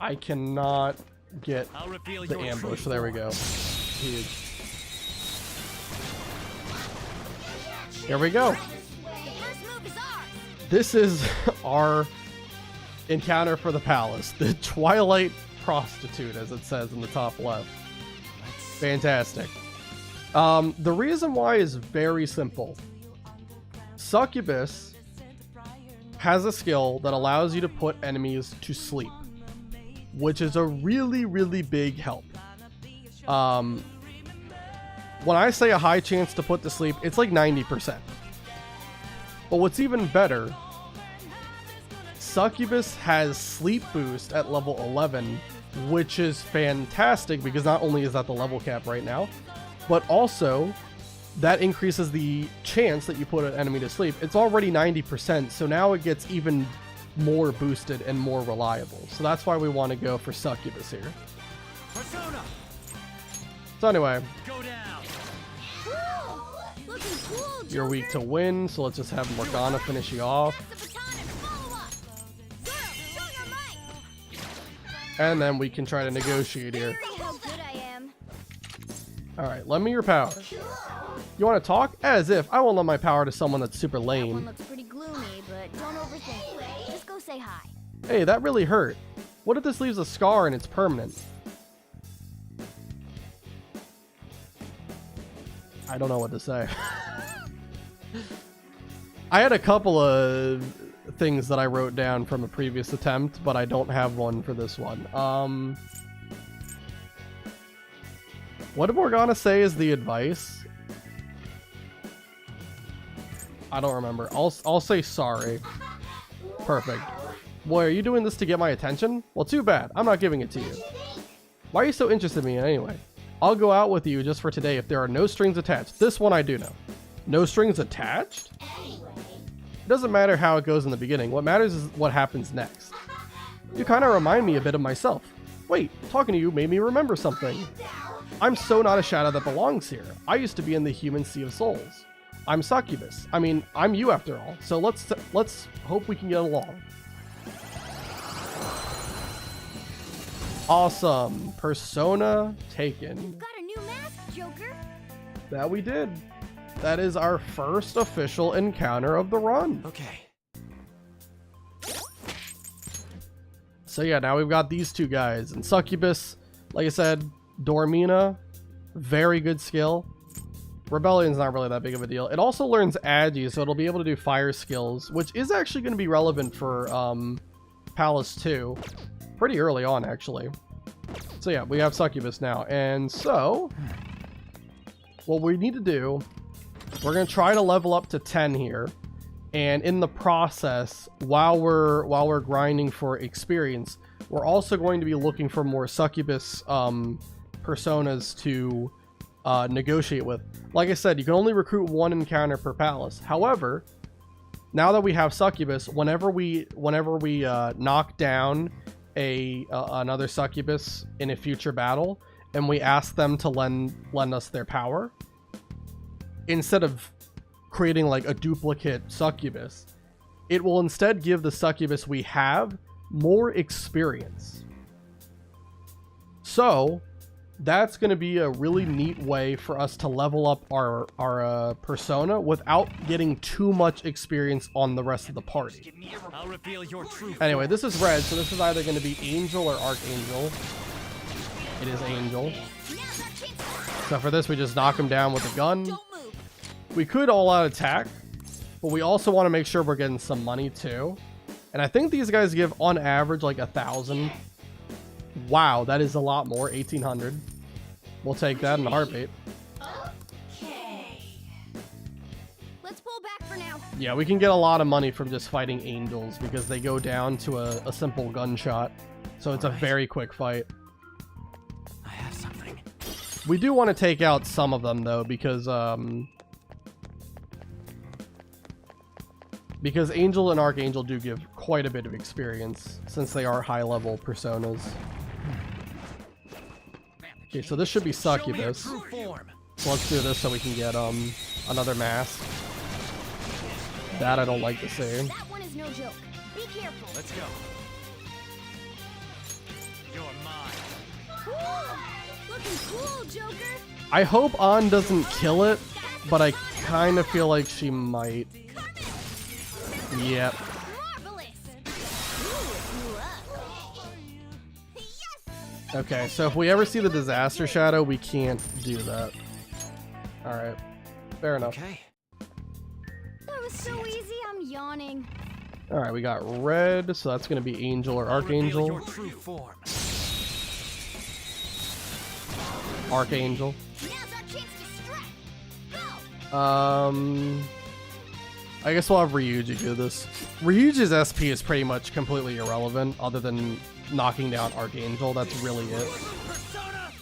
A: I cannot get the ambush. There we go. Huge. Here we go. This is our encounter for the palace. The Twilight Prostitute, as it says in the top left. Fantastic. The reason why is very simple. Succubus has a skill that allows you to put enemies to sleep, which is a really, really big help. When I say a high chance to put to sleep, it's like 90%. But what's even better, Succubus has sleep boost at level 11, which is fantastic because not only is that the level cap right now, but also that increases the chance that you put an enemy to sleep. It's already 90%, so now it gets even more boosted and more reliable. So that's why we want to go for Succubus here.
G: Persona.
A: So anyway,
G: Go down.
D: Looking cool,
A: you're weak to wind, so let's just have Morgana finish you off. And then we can try to negotiate here.
D: How good I am.
A: Alright, lend me your power. You want to talk? As if. I won't lend my power to someone that's super
D: That one
A: lame.
D: looks pretty gloomy, but don't overthink it. Just go say hi.
A: Hey, that really hurt. What if this leaves a scar and it's permanent? I don't know what to say. I had a couple of things that I wrote down from a previous attempt, but I don't have one for this one. What did Morgana say is the advice? I don't remember. I'll say sorry. Perfect. Boy, are you doing this to get my attention? Well, too bad. I'm not giving it to you. Why are you so interested in me anyway? I'll go out with you just for today if there are no strings attached. This one I do know. No strings attached? It doesn't matter how it goes in the beginning. What matters is what happens next. You kind of remind me a bit of myself. Wait, talking to you made me remember something. I'm so not a shadow that belongs here. I used to be in the human sea of souls. I'm Succubus. I mean, I'm you after all. So let's hope we can get along. Awesome. Persona taken.
D: You've got a new mask, Joker.
A: That we did. That is our first official encounter of the run.
I: Okay.
A: So yeah, now we've got these two guys. And Succubus, like I said, Dormina, very good skill. Rebellion's not really that big of a deal. It also learns Agi, so it'll be able to do fire skills, which is actually going to be relevant for Palace 2. Pretty early on, actually. So yeah, we have Succubus now. And so, what we need to do, we're going to try to level up to 10 here. And in the process, while we're grinding for experience, we're also going to be looking for more Succubus personas to negotiate with. Like I said, you can only recruit one encounter per palace. However, now that we have Succubus, whenever we knock down another Succubus in a future battle, and we ask them to lend us their power, instead of creating like a duplicate Succubus, it will instead give the Succubus we have more experience. So that's going to be a really neat way for us to level up our persona without getting too much experience on the rest of the party.
G: I'll reveal your true
A: Anyway, this is red, so this is either going to be Angel or Archangel. It is Angel. So for this, we just knock him down with a gun. We could all-out attack, but we also want to make sure we're getting some money too. And I think these guys give, on average, like 1,000. Wow, that is a lot more. 1,800. We'll take that in a heartbeat.
D: Okay. Let's pull back for now.
A: Yeah, we can get a lot of money from just fighting angels because they go down to a simple gunshot. So it's a very quick fight.
I: I have something.
A: We do want to take out some of them though, because Angel and Archangel do give quite a bit of experience since they are high-level personas. Okay, so this should be Succubus. So let's do this so we can get another mask. That I don't like to see.
D: That one is no joke. Be careful.
G: Let's go. You're mine.
D: Cool. Looking cool, Joker.
A: I hope An doesn't kill it, but I kind of feel like she might. Yep. Okay, so if we ever see the disaster shadow, we can't do that. Alright. Fair enough.
I: Okay.
D: That was so easy, I'm yawning.
A: Alright, we got red, so that's going to be angel or archangel.
I: Your true form.
A: Archangel.
D: Now's our chance to strike. Go!
A: I guess we'll have Ryuji do this. Ryuji's SP is pretty much completely irrelevant, other than knocking down Archangel. That's really it.
N: Persona!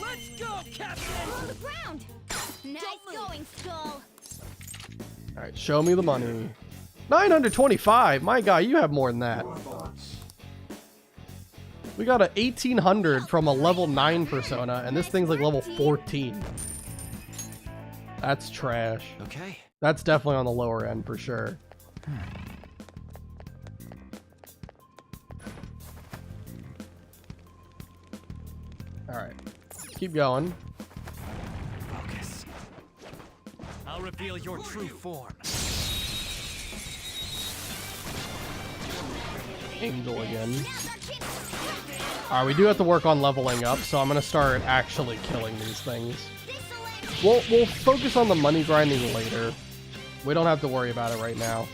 N: Let's go, Captain!
D: On the ground! Nice going, Skull!
A: Alright, show me the money. 925! My God, you have more than that. We got a 1800 from a level 9 persona, and this thing's like level 14. That's trash.
I: Okay.
A: That's definitely on the lower end for sure. Alright. Keep going.
I: Focus.
N: I'll reveal your true form.
A: Angel again. Alright, we do have to work on leveling up, so I'm gonna start actually killing these things. We'll focus on the money grinding later. We don't have to worry about it right now.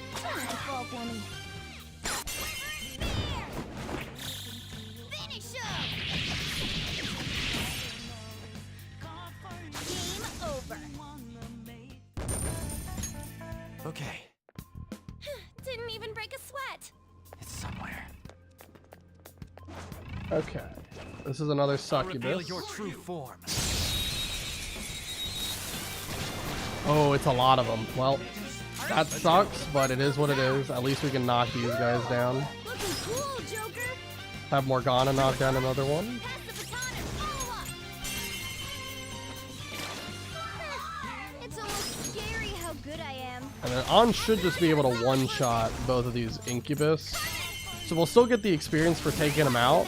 I: Okay.
D: Didn't even break a sweat.
I: It's somewhere.
A: Okay. This is another
N: I'll reveal
A: succubus.
N: your true form.
A: Oh, it's a lot of them. Well, that sucks, but it is what it is. At least we can knock these guys down.
D: Looking cool, Joker.
A: Have Morgana knock down another one.
D: Pass the baton and follow up. It's almost scary how good I am.
A: And then On should just be able to one-shot both of these incubus. So we'll still get the experience for taking them out,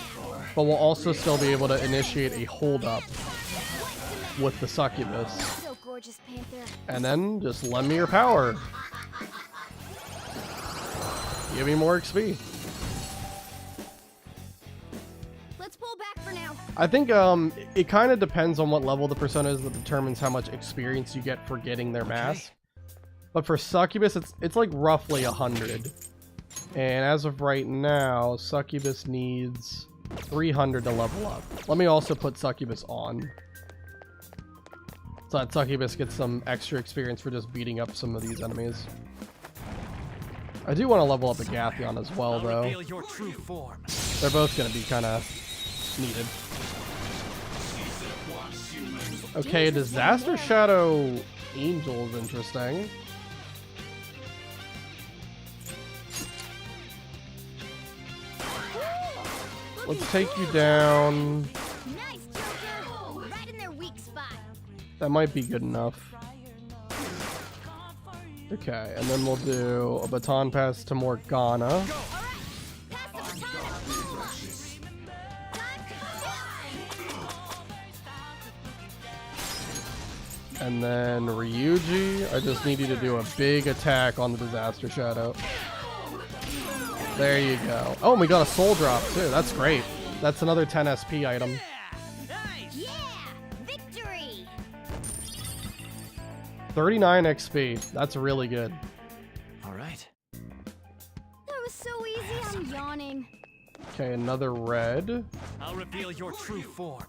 A: but we'll also still be able to initiate a hold-up with the succubus.
D: So gorgeous, Panther.
A: And then just lend me your power. Give me more XP.
D: Let's pull back for now.
A: I think it kind of depends on what level the persona is that determines how much experience you get for getting their mask. But for succubus, it's like roughly 100. And as of right now, succubus needs 300 to level up. Let me also put succubus on, so that succubus gets some extra experience for just beating up some of these enemies. I do want to level up a Gathion as well, though.
N: Reveal your true form.
A: They're both going to be kind of needed. Okay, Disaster Shadow Angel is interesting. Let's take you down.
D: Nice, Joker. Right in their weak spot.
A: That might be good enough. Okay, and then we'll do a baton pass to Morgana. And then Ryuji, I just need you to do a big attack on the Disaster Shadow. There you go. Oh, and we got a soul drop too. That's great. That's another 10 SP item.
D: Yeah! Victory!
A: 39 XP. That's really good.
I: All right.
D: That was so easy, I'm yawning.
A: Okay, another red.
N: I'll reveal your true form.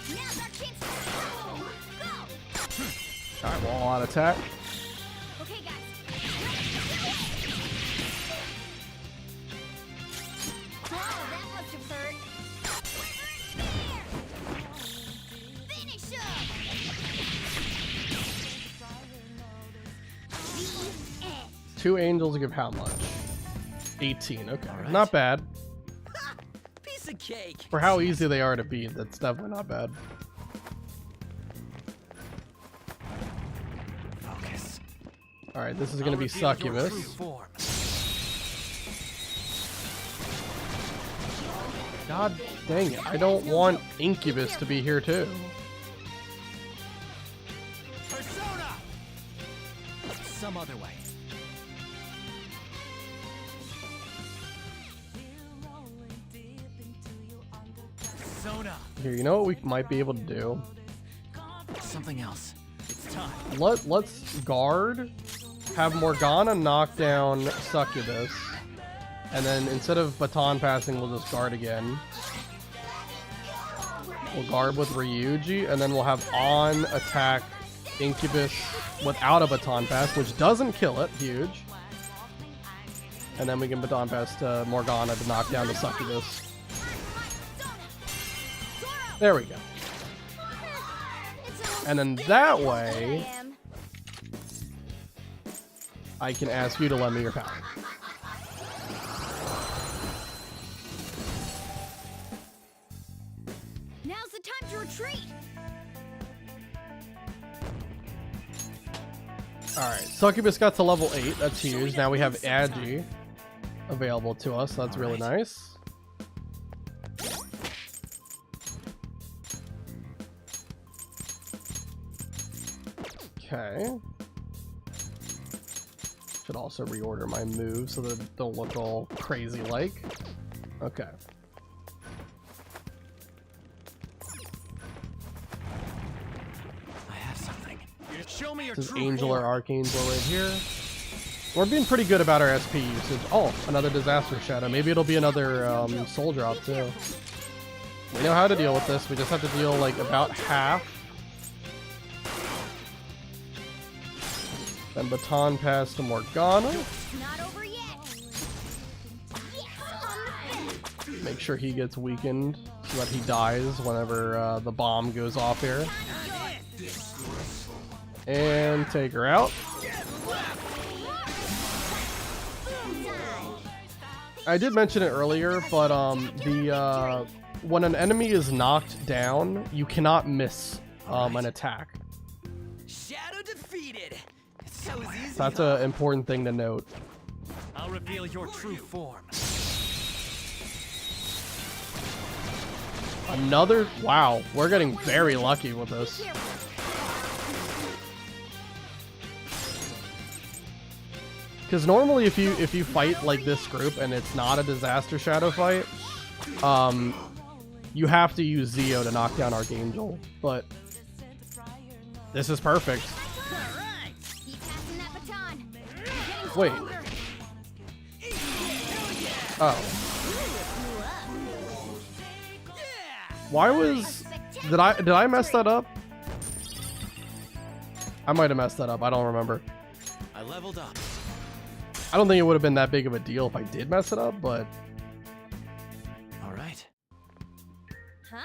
D: Now's our chance to go!
A: Alright, well, all-out attack.
D: Okay, guys. Oh, that must have hurt. Finish him! The end.
A: 2 angels give how much? 18. Okay, not bad.
I: Piece of cake.
A: For how easy they are to beat, that's definitely not bad.
I: Focus.
A: Alright, this is going to be Succubus. God dang it. I don't want Incubus to be here too.
I: Persona! Some other way. Persona!
A: Here, you know what we might be able to do?
I: Something else. It's time.
A: Let's guard, have Morgana knock down Succubus, and then instead of baton passing, we'll just guard again. We'll guard with Ryuji, and then we'll have On attack Incubus without a baton pass, which doesn't kill it. Huge. And then we can baton pass to Morgana to knock down the Succubus. There we go. And then that way, I can ask you to lend me your power.
D: Now's the time to retreat.
A: Alright, Succubus got to level 8. That's huge. Now we have Agi available to us. So that's really nice. Okay. Should also reorder my moves so that they don't look all crazy like. Okay.
I: I have something. Show me your
A: This is
I: true
A: Angel or
I: form.
A: Archangel right here. We're being pretty good about our SP usage. Oh, another Disaster Shadow. Maybe it'll be another soul drop too. We know how to deal with this. We just have to deal like about half. Then baton pass to Morgana.
D: Not over yet.
A: Make sure he gets weakened so that he dies whenever the bomb goes off here. And take her out. I did mention it earlier, but when an enemy is knocked down, you cannot miss an attack.
I: Shadow defeated. So easy.
A: That's an important thing to note.
I: I'll reveal your true form.
A: Another, wow, we're getting very lucky with this. Because normally if you fight like this group and it's not a Disaster Shadow fight, you have to use Zeo to knock down Archangel, but this is perfect. Wait. Oh. Why was... Did I mess that up? I might have messed that up. I don't remember.
I: I leveled up.
A: I don't think it would have been that big of a deal if I did mess it up, but...
I: Alright.
D: Huh?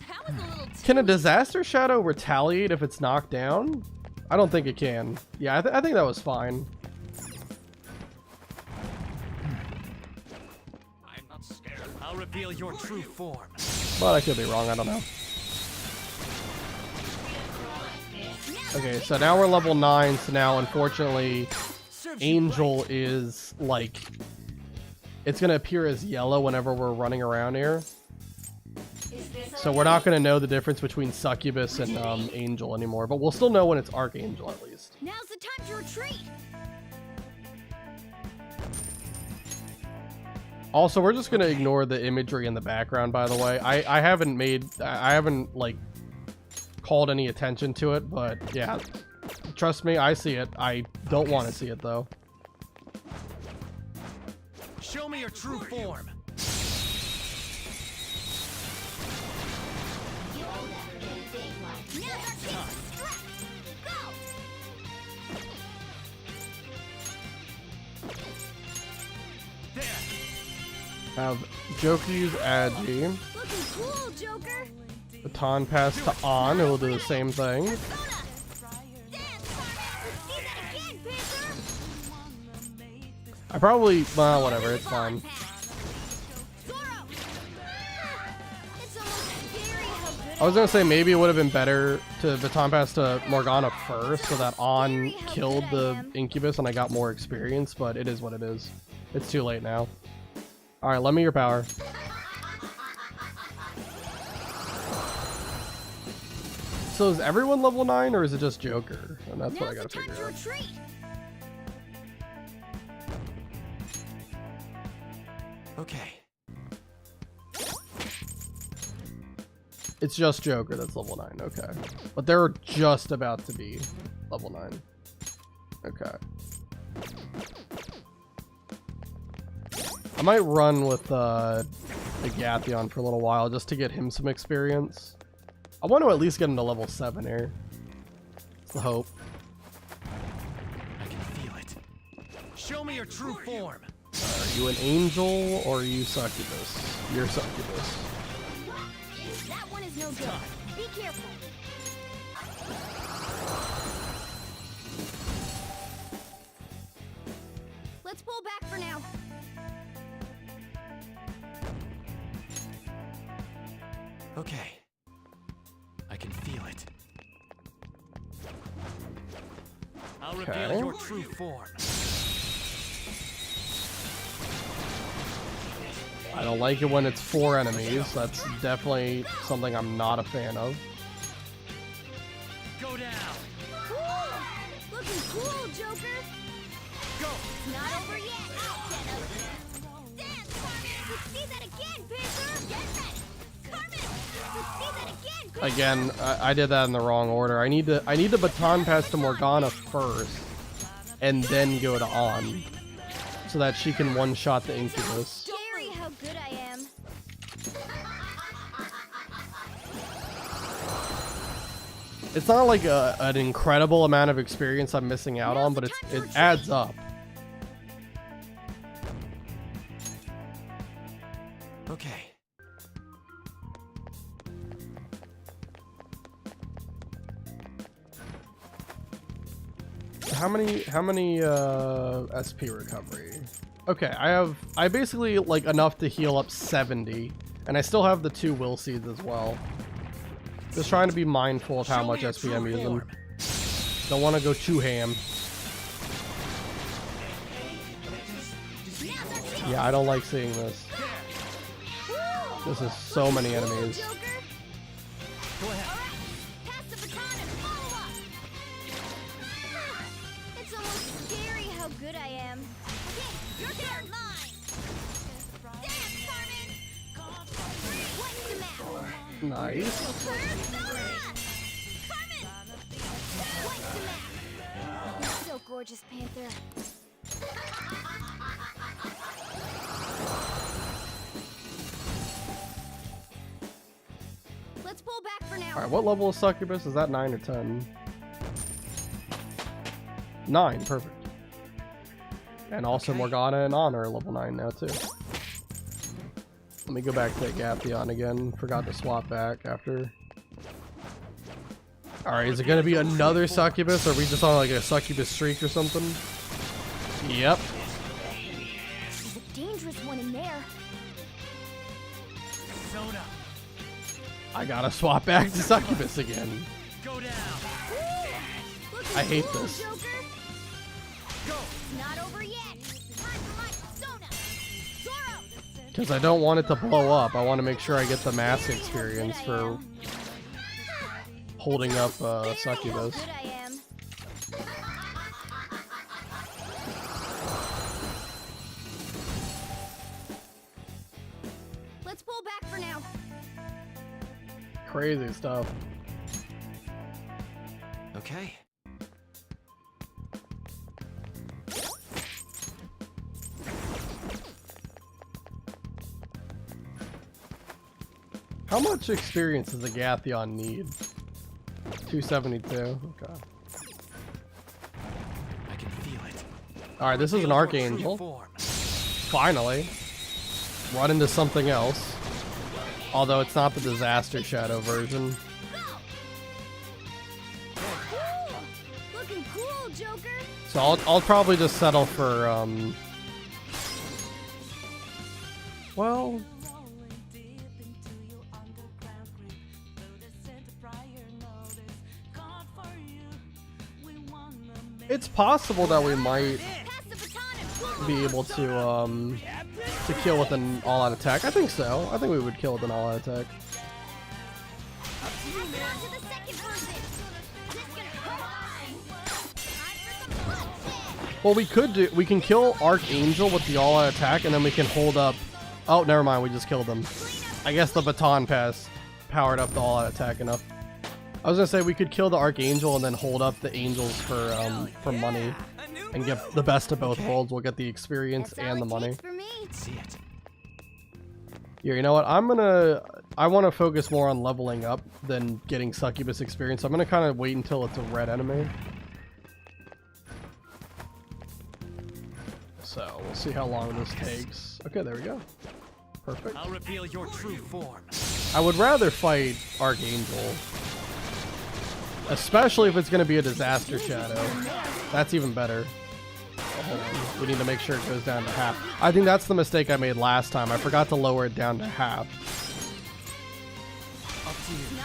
D: That was a little
A: Can a Disaster Shadow retaliate if it's knocked down? I don't think it can. Yeah, I think that was fine.
I: I'm not scared. I'll reveal your true form.
A: But I could be wrong, I don't know. Okay, so now we're level 9, so now unfortunately Angel is like... It's gonna appear as yellow whenever we're running around here. So we're not gonna know the difference between Succubus and Angel anymore, but we'll still know when it's Archangel at least.
D: Now's the time to retreat.
A: Also, we're just gonna ignore the imagery in the background, by the way. I haven't like called any attention to it, but yeah, trust me, I see it. I don't want to see it though.
I: Show me your true form.
A: Have Joker use Agi.
D: Looking cool, Joker.
A: Baton pass to On, who will do the same thing. I probably, well, whatever, it's fine. I was gonna say maybe it would have been better to baton pass to Morgana first so that On killed the Incubus and I got more experience, but it is what it is. It's too late now. Alright, lend me your power. So is everyone level 9 or is it just Joker? And that's what I gotta figure out.
I: Okay.
A: It's just Joker that's level 9, okay. But they're just about to be level 9. Okay. I might run with the Gathion for a little while just to get him some experience. I want to at least get him to level 7 here. It's the hope.
I: I can feel it. Show me your true form.
A: Are you an angel or are you succubus? You're succubus.
D: That one is no good. Be careful. Let's pull back for now.
I: Okay. I can feel it. I'll reveal your true form.
A: I don't like it when it's 4 enemies. That's definitely something I'm not a fan of.
I: Go down.
D: Ooh, looking cool, Joker.
I: Go.
D: It's not over yet. Dance, Carmen. Let's see that again, Panther. Get ready. Carmen, let's see that again. Quick.
A: Again, I did that in the wrong order. I need the baton pass to Morgana first, and then go to On, so that she can one-shot the Incubus.
D: Scary how good I am.
A: It's not like an incredible amount of experience I'm missing out on, but it adds up.
I: Okay.
A: How many SP recovery? Okay, I basically like enough to heal up 70, and I still have the 2 will seeds as well. Just trying to be mindful of how much SP I'm using. Don't want to go too ham. Yeah, I don't like seeing this. This is so many enemies.
I: Go ahead.
D: Pass the baton and follow up. It's almost scary how good I am. Okay, your turn. Mine. Dance, Carmen. What's the map?
A: Nice.
D: Carmen. What's the map? So gorgeous, Panther. Let's pull back for now.
A: Alright, what level is Succubus? Is that 9 or 10? 9, perfect. And also Morgana and On are level 9 now too. Let me go back to Gathion again. Forgot to swap back after. Alright, is it gonna be another Succubus? Or are we just on like a Succubus streak or something? Yep.
D: There's a dangerous one in there.
I: Soda.
A: I gotta swap back to Succubus again.
I: Go down.
A: I hate this.
D: Joker. Go. It's not over yet. Time for my persona. Zorro.
A: Because I don't want it to blow up. I want to make sure I get the mask experience for holding up Succubus.
D: Good I am. Let's pull back for now.
A: Crazy stuff.
I: Okay.
A: How much experience does a Gathion need? 272. Okay.
I: I can feel it.
A: Alright, this is an Archangel. Finally. Run into something else. Although it's not the Disaster Shadow version.
D: Looking cool, Joker.
A: So I'll probably just settle for well, it's possible that we might be able to kill with an all-out attack. I think so. I think we would kill with an all-out attack.
D: Pass it on to the second person.
A: Well, we can kill Archangel with the all-out attack, and then we can hold up... Oh, never mind, we just killed him. I guess the baton pass powered up the all-out attack enough. I was gonna say we could kill the Archangel and then hold up the angels for money and get the best of both worlds. We'll get the experience and the money. Here, you know what? I want to focus more on leveling up than getting Succubus experience. So I'm gonna kind of wait until it's a red enemy. So we'll see how long this takes. Okay, there we go. Perfect.
H: I'll reveal your true form.
A: I would rather fight Archangel. Especially if it's going to be a disaster shadow. That's even better. Oh, hold on. We need to make sure it goes down to half. I think that's the mistake I made last time. I forgot to lower it down to half.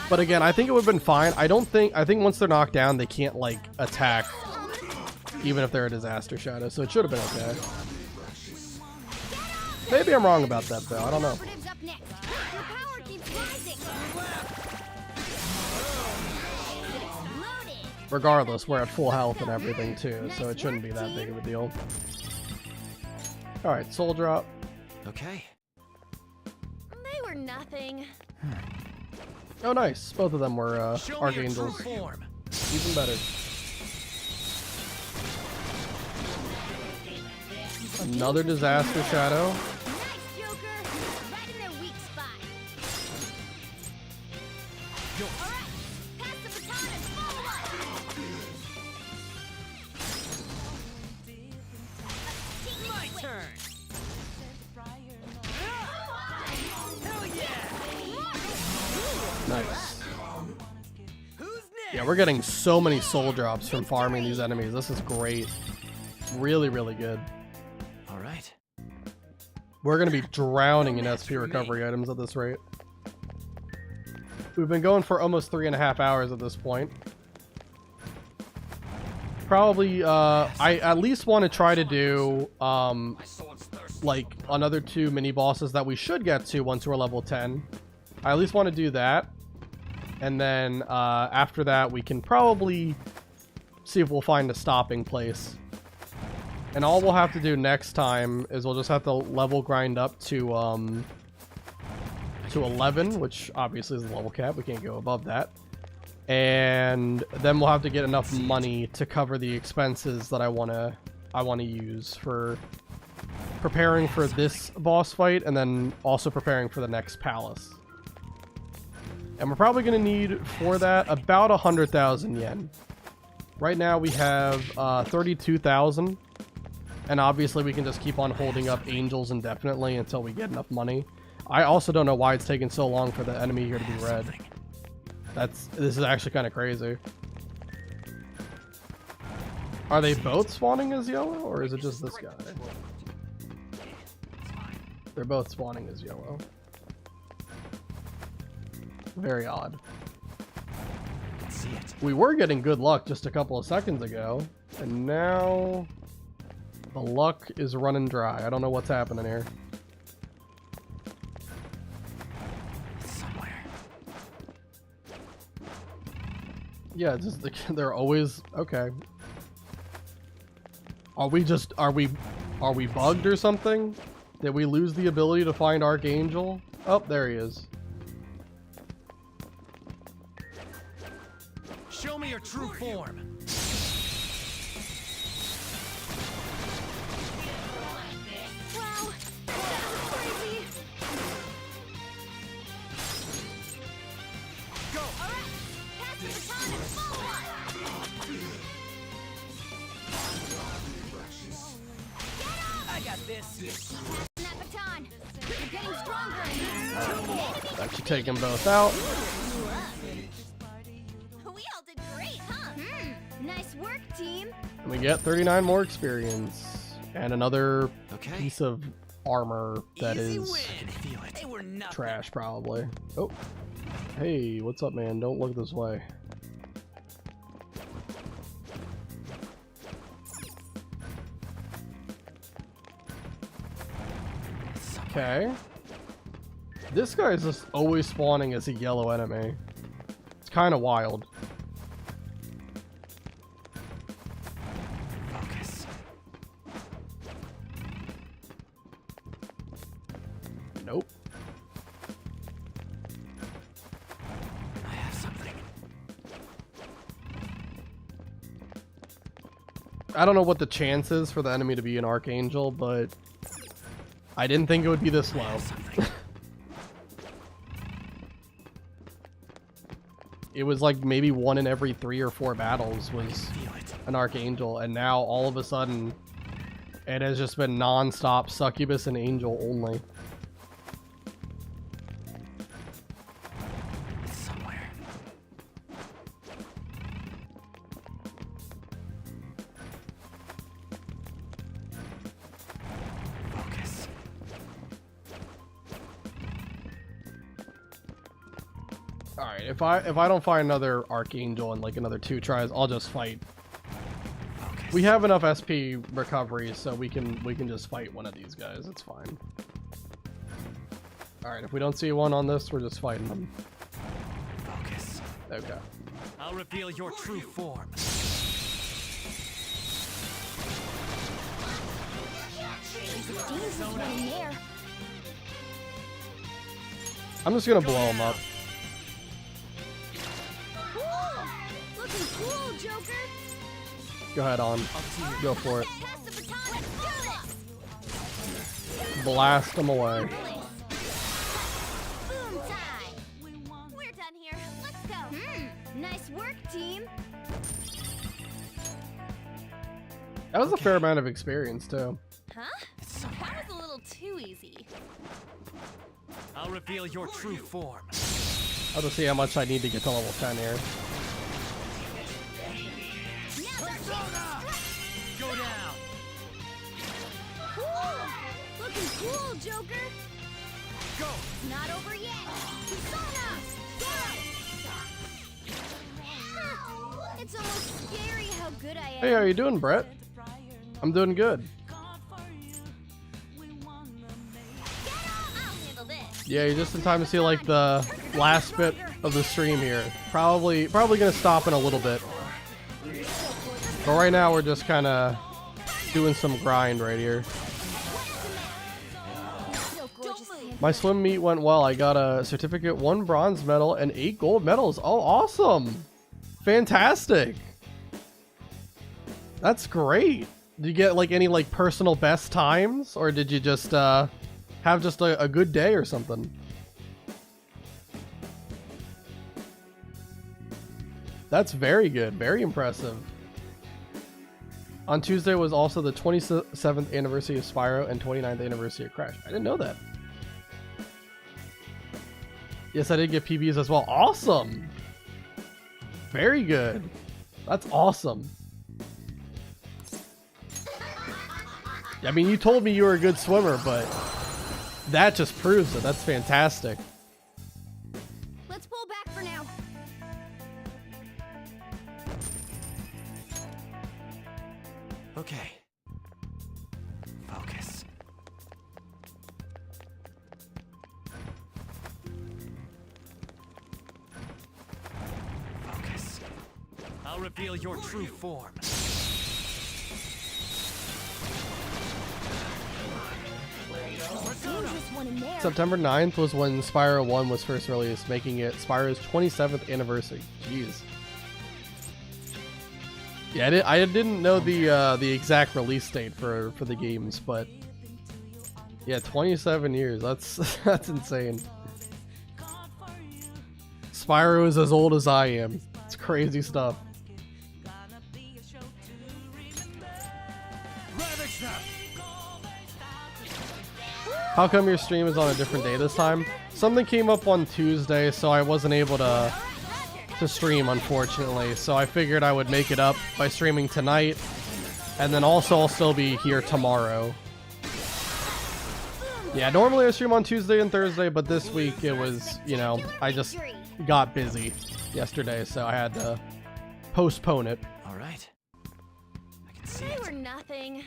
A: But again, I think it would have been fine. I think once they're knocked down, they can't, like, attack. Even if they're a disaster shadow. So it should have been okay. Maybe I'm wrong about that, though. I don't know. Regardless, we're at full health and everything too, so it shouldn't be that big of a deal. Alright, soul drop.
I: Okay.
N: They were nothing.
A: Oh nice, both of them were Archangels. Even better. Another disaster shadow. Nice. Yeah, we're getting so many soul drops from farming these enemies. This is great. Really, really good.
I: All right.
A: We're going to be drowning in SP recovery items at this rate. We've been going for almost 3.5 hours at this point. Probably, I at least want to try to do, like, another 2 mini-bosses that we should get to once we're level 10. I at least want to do that. And then, after that, we can probably see if we'll find a stopping place. And all we'll have to do next time is we'll just have to level grind up to 11, which obviously is the level cap. We can't go above that. And then we'll have to get enough money to cover the expenses that I wanna use for preparing for this boss fight, and then also preparing for the next palace. And we're probably gonna need for that about 100,000 yen. Right now we have 32,000, and obviously we can just keep on holding up angels indefinitely until we get enough money. I also don't know why it's taking so long for the enemy here to be red. This is actually kind of crazy. Are they both spawning as yellow, or is it just this guy? They're both spawning as yellow. Very odd. We were getting good luck just a couple of seconds ago, and now the luck is running dry. I don't know what's happening here. Yeah, just they're always okay. Are we bugged or something? Did we lose the ability to find Archangel? Oh, there he is.
H: Show me your true form.
N: Wow, that was crazy.
H: Go.
N: All right, pass the baton and follow up.
H: I got this.
N: That baton. You're getting stronger.
A: That should take them both out.
N: We all did great, huh? Nice work, team.
A: And we get 39 more experience. And another piece of armor that is trash, probably. Oh. Hey, what's up, man? Don't look this way. Okay. This guy is just always spawning as a yellow enemy. It's kind of wild.
I: Focus.
A: Nope.
I: I have something.
A: I don't know what the chance is for the enemy to be an Archangel, but I didn't think it would be this low. It was like maybe 1 in every 3 or 4 battles was an Archangel, and now all of a sudden it has just been non-stop Succubus and Angel only.
I: Somewhere. Focus.
A: Alright, if I don't find another Archangel in like another 2 tries, I'll just fight. We have enough SP recovery, so we can just fight one of these guys. It's fine. Alright, if we don't see one on this, we're just fighting them.
I: Focus.
A: Okay.
H: I'll reveal your true form.
A: I'm just gonna blow him up.
D: Looking cool, Joker.
A: Go ahead, on. Go for it. Blast them away.
D: Boom time. We're done here. Let's go. Nice work, team.
A: That was a fair amount of experience, too.
N: Huh? That was a little too easy.
H: I'll reveal your true form.
A: I'll just see how much I need to get to level 10 here.
H: Go down.
D: Looking cool, Joker.
H: Go.
D: Not over yet. Persona. It's almost scary how good I am.
A: Hey, how you doing, Brett? I'm doing good. Yeah, you're just in time to see like the last bit of the stream here. Probably gonna stop in a little bit. But right now we're just kind of doing some grind right here. My swim meet went well. I got a certificate, 1 bronze medal, and 8 gold medals. Oh, awesome! Fantastic! That's great. Did you get like any like personal best times, or did you just have just a good day or something? That's very good. Very impressive. On Tuesday was also the 27th anniversary of Spyro and 29th anniversary of Crash. I didn't know that. Yes, I did get PBs as well. Awesome! Very good. That's awesome. I mean, you told me you were a good swimmer, but that just proves it. That's fantastic.
D: Let's pull back for now.
I: Okay. Focus. Focus.
H: I'll reveal your true form.
A: September 9th was when Spyro 1 was first released, making it Spyro's 27th anniversary. Jeez. Yeah, I didn't know the exact release date for the games, but yeah, 27 years. That's that's insane. Spyro is as old as I am. It's crazy stuff. How come your stream is on a different day this time? Something came up on Tuesday, so I wasn't able to stream, unfortunately. So I figured I would make it up by streaming tonight, and then also I'll still be here tomorrow. Yeah, normally I stream on Tuesday and Thursday, but this week it was, you know, I just got busy yesterday, so I had to postpone it.
I: All right. I can see
D: They
I: it.
D: were nothing.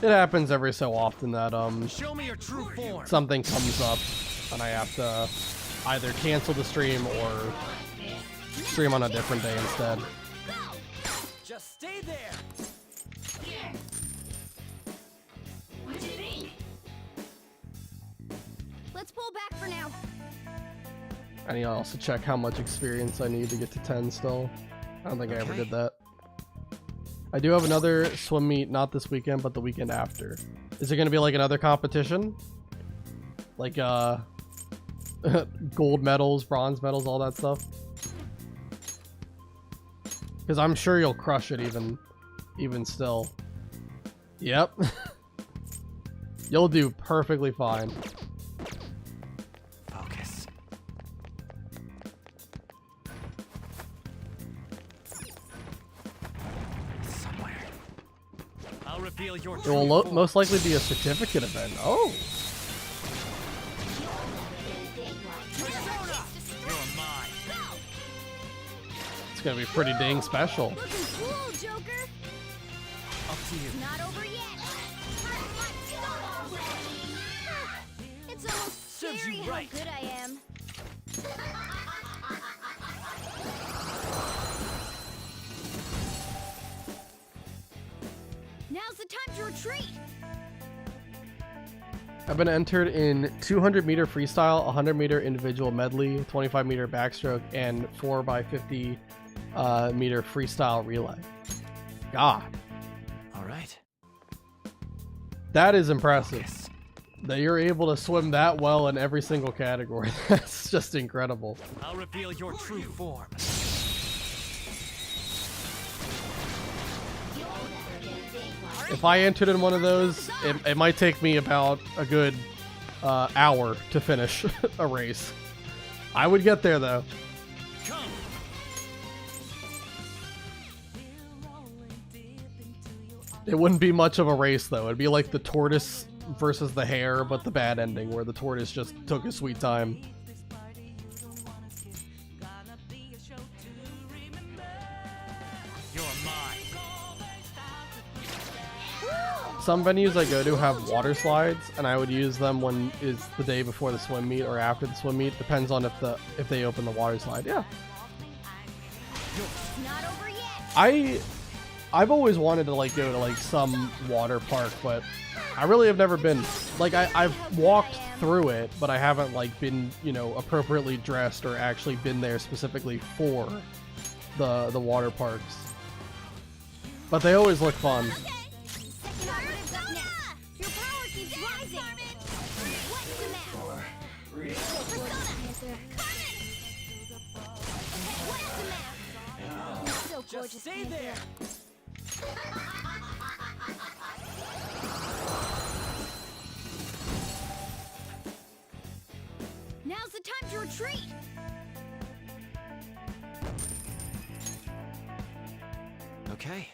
A: It happens every so often that
H: Show me your true form.
A: something comes up and I have to either cancel the stream or stream on a different day instead.
H: Just stay there.
D: What do you think? back for now.
A: I need to also check how much experience I need to get to 10 still. I don't think I ever did that. I do have another swim meet, not this weekend, but the weekend after. Is it going to be like another competition? Like, gold medals, bronze medals, all that stuff? Because I'm sure you'll crush it even still. Yep. You'll do perfectly fine.
I: Focus. Somewhere.
H: I'll reveal your
A: It will most likely be a certificate event. Oh. It's gonna be pretty dang special.
D: Looking cool, Joker.
H: Up to you.
D: Not over yet. It's almost
H: Serves
D: scary
H: you
D: how
H: right.
D: good I am. Now's the time to retreat.
A: I've been entered in 200 meter freestyle, 100 meter individual medley, 25 meter backstroke, and 4x50 meter freestyle relay. God.
I: All right.
A: That is impressive. That you're able to swim that well in every single category. That's just incredible.
H: I'll reveal your true form.
A: If I entered in one of those, it might take me about a good hour to finish a race. I would get there though. It wouldn't be much of a race though. It'd be like the tortoise versus the hare, but the bad ending where the tortoise just took his sweet time.
H: You're mine.
A: Some venues I go to have water slides, and I would use them when it's the day before the swim meet or after the swim meet. Depends on if they open the water slide. Yeah.
D: Not over yet.
A: I've always wanted to like go to like some water park, but I really have never been. Like I've walked through it, but I haven't like been, you know, appropriately dressed or actually been there specifically for the water parks. But they always look fun.
D: Your power keeps rising. What's the map? What's the map? So gorgeous.
H: Just stay there.
D: Now's the time to retreat.
I: Okay.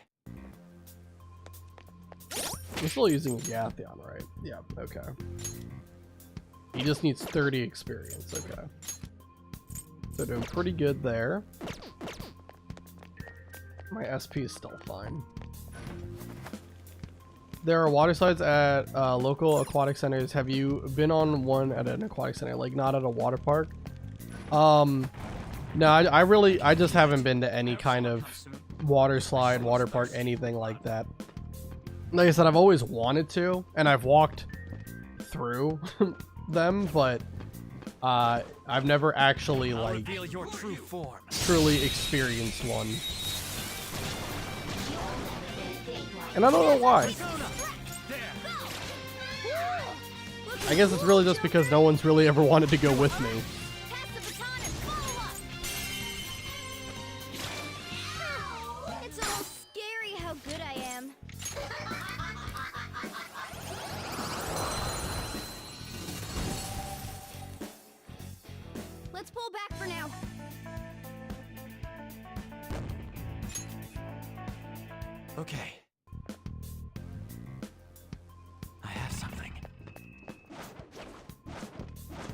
A: I'm still using Gathion, right? Yeah, okay. He just needs 30 experience, okay. So doing pretty good there. My SP is still fine. There are water slides at local aquatic centers. Have you been on one at an aquatic center? Like not at a water park? No, I just haven't been to any kind of water slide, water park, anything like that. Like I said, I've always wanted to, and I've walked through them, but I've never actually like truly experienced one. And I don't know why. I guess it's really just because no one's really ever wanted to go with me.
D: It's almost scary how good I am. Let's pull back for now.
I: Okay. I have something.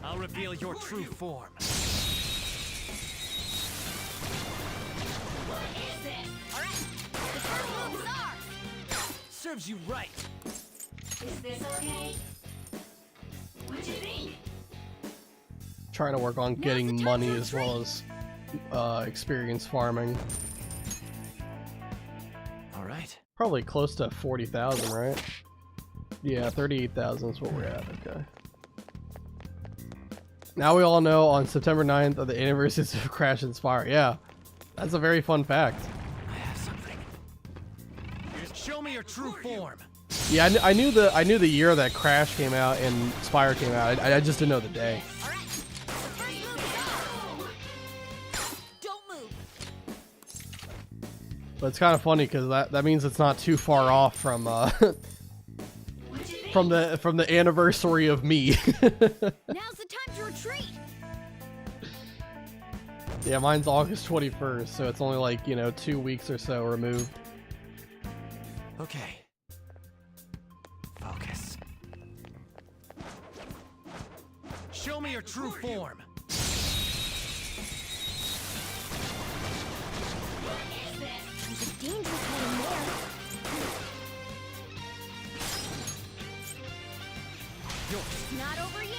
H: I'll reveal your true form. Serves you right.
F: Is this okay? What do you think?
A: Trying to work on getting money as well as experience farming.
I: All right.
A: Probably close to 40,000, right? Yeah, 38,000 is what we're at. Okay. Now we all know on September 9th of the anniversary of Crash and Spire. Yeah, that's a very fun fact.
I: I have something. Show me your true form.
A: Yeah, I knew the year that Crash came out and Spire came out. I just didn't know the day.
N: Don't move.
A: But it's kind of funny because that means it's not too far off from from the anniversary of me.
D: Now's the time to retreat.
A: Yeah, mine's August 21st, so it's only like, 2 weeks or so removed.
I: Okay. Focus. Show me your true form.
D: There's a dangerous one in there. It's not over yet.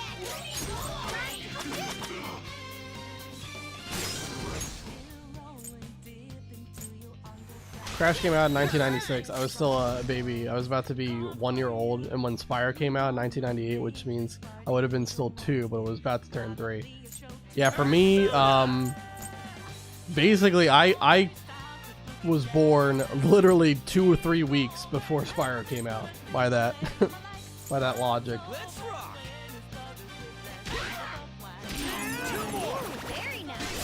A: Crash came out in 1996. I was still a baby. I was about to be 1 year old, and when Spire came out in 1998, which means I would have been still 2, but was about to turn 3. Yeah, for me, basically, I was born literally 2 or 3 weeks before Spire came out. By that, by that logic.
I: Let's rock.
D: Very nice.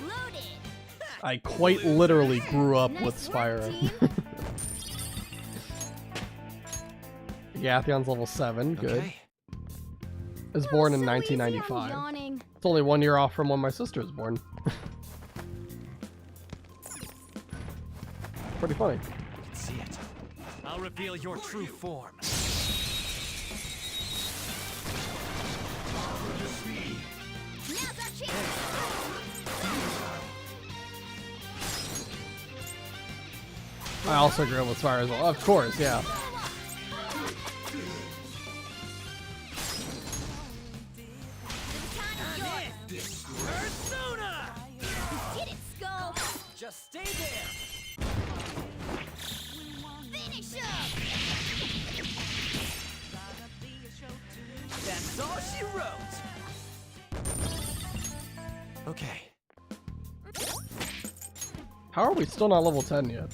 D: Loaded.
A: I quite literally grew up with Spyro. Gathion's level 7, good.
I: Okay.
A: I was born in 1995. It's only 1 year off from when my sister was born. Pretty funny.
I: I can see it. I'll reveal your true form.
D: Now's our chance.
A: I also grew up with Spyro as well. Of course, yeah.
I: Persona!
D: Get it, Skull.
I: Just stay there.
D: Finish up.
I: That's all she wrote. Okay.
A: How are we still not level 10 yet?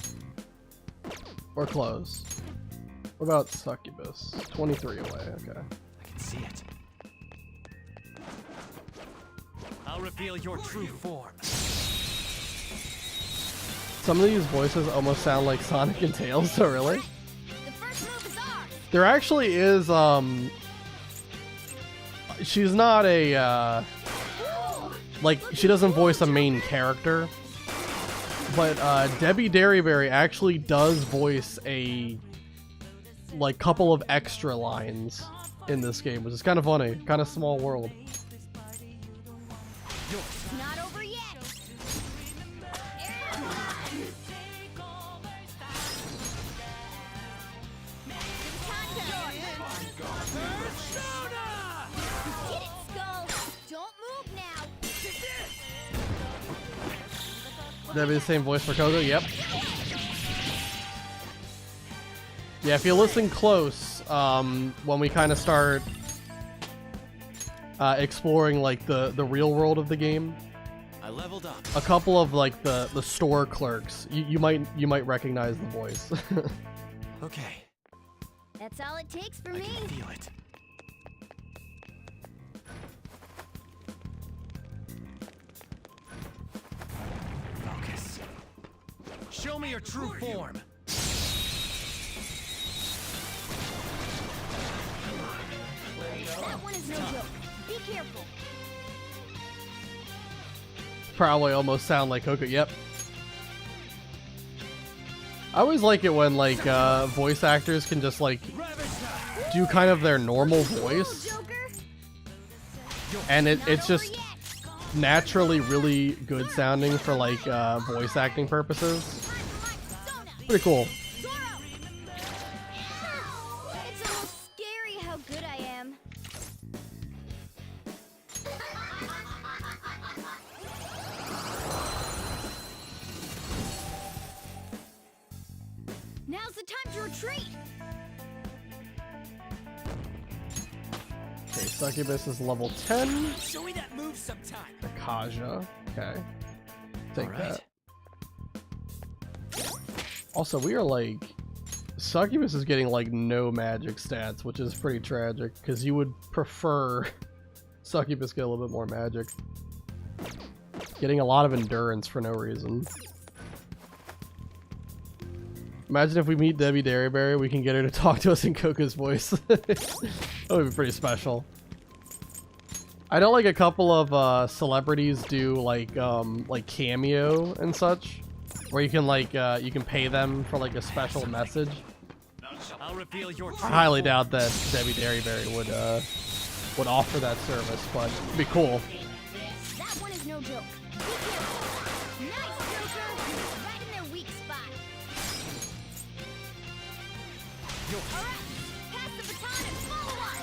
A: We're close. What about Succubus? 23 away, okay.
I: I can see it. I'll reveal your true form.
A: Some of these voices almost sound like Sonic and Tails, so really?
D: The first move is ours.
A: There actually is, she's not a, like, she doesn't voice a main character, but, Debbie Derryberry actually does voice a, like, couple of extra lines in this game, which is kind of funny, kind of small world.
D: It's not over yet. Get it, Skull. Don't move now.
A: That'd be the same voice for Coco? Yep. Yeah, if you listen close, when we kind of start exploring like the real world of the game,
I: I leveled up.
A: a couple of like the store clerks, you might recognize the voice.
I: Okay.
D: That's all it takes for
I: I
D: me.
I: can feel it. Focus. Show me your true form.
D: That one is no joke. Be careful.
A: Probably almost sound like Coco. Yep. I always like it when like voice actors can just like do kind of their normal voice, and it's just naturally really good sounding for like voice acting purposes. Pretty cool.
D: It's almost scary how good I am. Now's the time to retreat.
A: Okay, Succubus is level 10.
I: Show me that move sometime.
A: Akaja. Okay. Take
I: Alright.
A: that. Also, we are like... Succubus is getting like no magic stats, which is pretty tragic, because you would prefer Succubus get a little bit more magic. Getting a lot of endurance for no reason. Imagine if we meet Debbie Derryberry, we can get her to talk to us in Coco's voice. That would be pretty special. I know like a couple of celebrities do like Cameo and such, where you can like you can pay them for like a special message.
I: I'll reveal your
A: I highly doubt that Debbie Derryberry would offer that service, but it'd be cool.
D: That one is no joke. Be careful. Nice, Joker. Right in their weak spot. All right, pass the baton and follow up.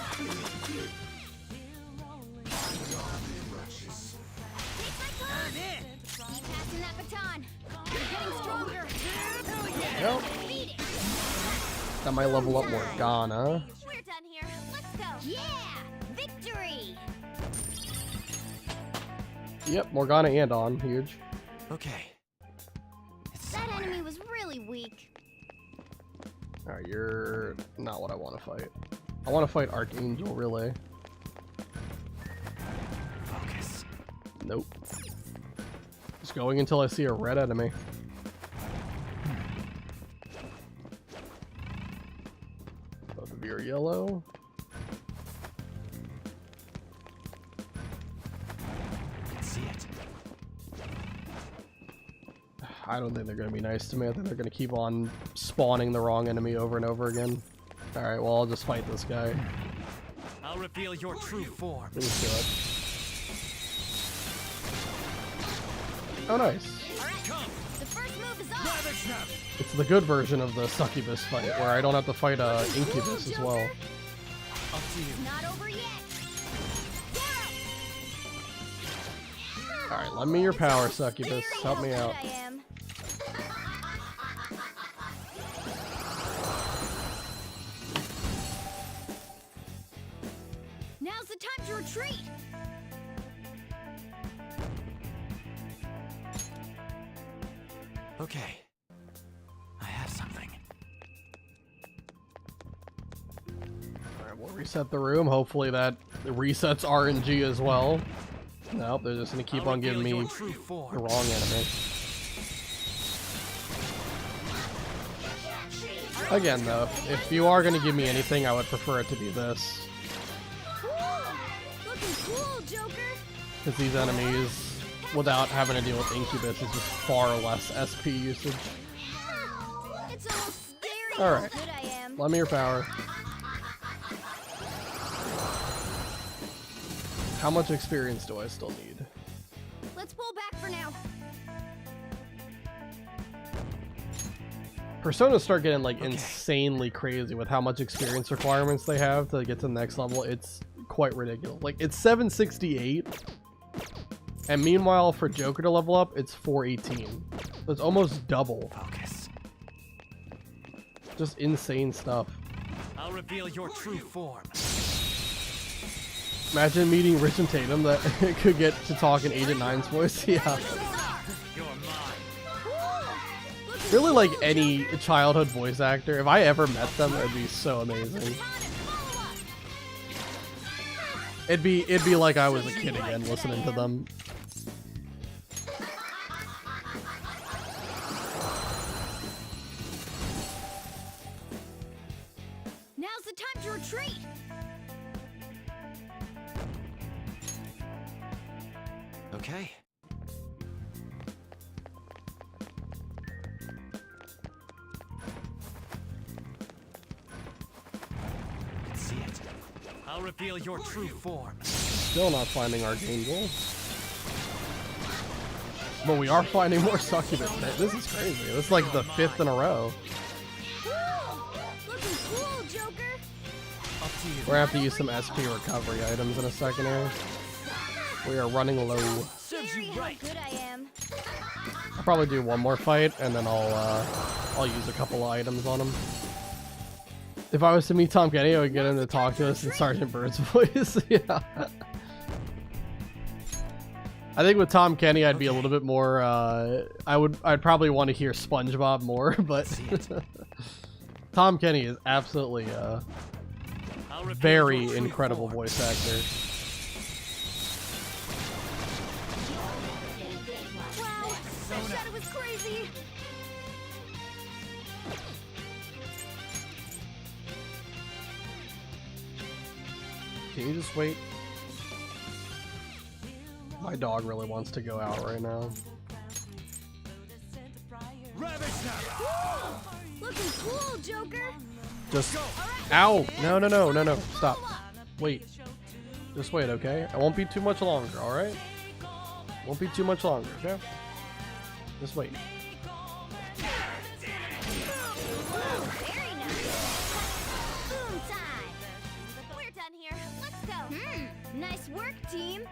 D: Take my turn. Keep passing that baton. You're getting stronger.
A: Yep.
D: Beat it.
A: That might level up Morgana.
D: We're done here. Let's go. Yeah, victory.
A: Yep, Morgana and On, huge.
I: Okay.
D: That enemy was really weak.
A: Alright, you're not what I want to fight. I want to fight Archangel Relay.
I: Focus.
A: Nope. Just going until I see a red enemy. Both of you are yellow.
I: See it.
A: I don't think they're going to be nice to me. I think they're going to keep on spawning the wrong enemy over and over again. Alright, well, I'll just fight this guy.
I: I'll reveal your true form.
A: Let me do it. Oh, nice.
D: The first move is off.
A: It's the good version of the Succubus fight, where I don't have to fight Incubus as well.
I: Up to you.
D: Not over yet.
A: Alright, lend me your power, Succubus. Help me out.
D: I am. Now's the time to retreat.
I: Okay. I have something.
A: Alright, we'll reset the room. Hopefully that resets RNG as well. Nope, they're just gonna keep on giving me the wrong enemy. Again though, if you are gonna give me anything, I would prefer it to be this.
D: Looking cool, Joker.
A: Because these enemies, without having to deal with Incubus, is just far less SP usage.
D: It's almost scary
A: Alright,
D: how good I am.
A: lend me your power. How much experience do I still need?
D: Let's pull back for now.
A: Personas start getting like insanely crazy with how much experience requirements they have to get to the next level. It's quite ridiculous. Like it's 768, and meanwhile for Joker to level up, it's 418. So it's almost double.
I: Focus.
A: Just insane stuff.
I: I'll reveal your true form.
A: Imagine meeting Rich and Tatum that could get to talk in Agent 9's voice. Yeah.
I: You're mine.
A: Really, like any childhood voice actor, if I ever met them, it'd be so amazing. It'd be like I was a kid again listening to them.
D: Now's the time to retreat.
I: Okay. See it. I'll reveal your true form.
A: Still not finding Archangel. But we are finding more Succubus. This is crazy. This is like the 5th in a row.
D: Looking cool, Joker.
I: Up to you.
A: We're gonna have to use some SP recovery items in a second here. We are running low.
D: Scary how good I am.
A: I'll probably do one more fight and then I'll use a couple of items on him. If I was to meet Tom Kenny, I would get him to talk to us in Sergeant Bird's voice. Yeah. I think with Tom Kenny, I'd be a little bit more. I'd probably want to hear SpongeBob more, but Tom Kenny is absolutely a very incredible voice actor.
D: Wow, that shadow was crazy.
A: Can you just wait? My dog really wants to go out right now.
D: Looking cool, Joker.
A: Just, ow! No, no, no, no, no! Stop. Wait. Just wait, okay? It won't be too much longer, all right? Won't be too much longer, okay? Just wait.
D: Very nice. Boom time. We're done here. Let's go. Nice work, team.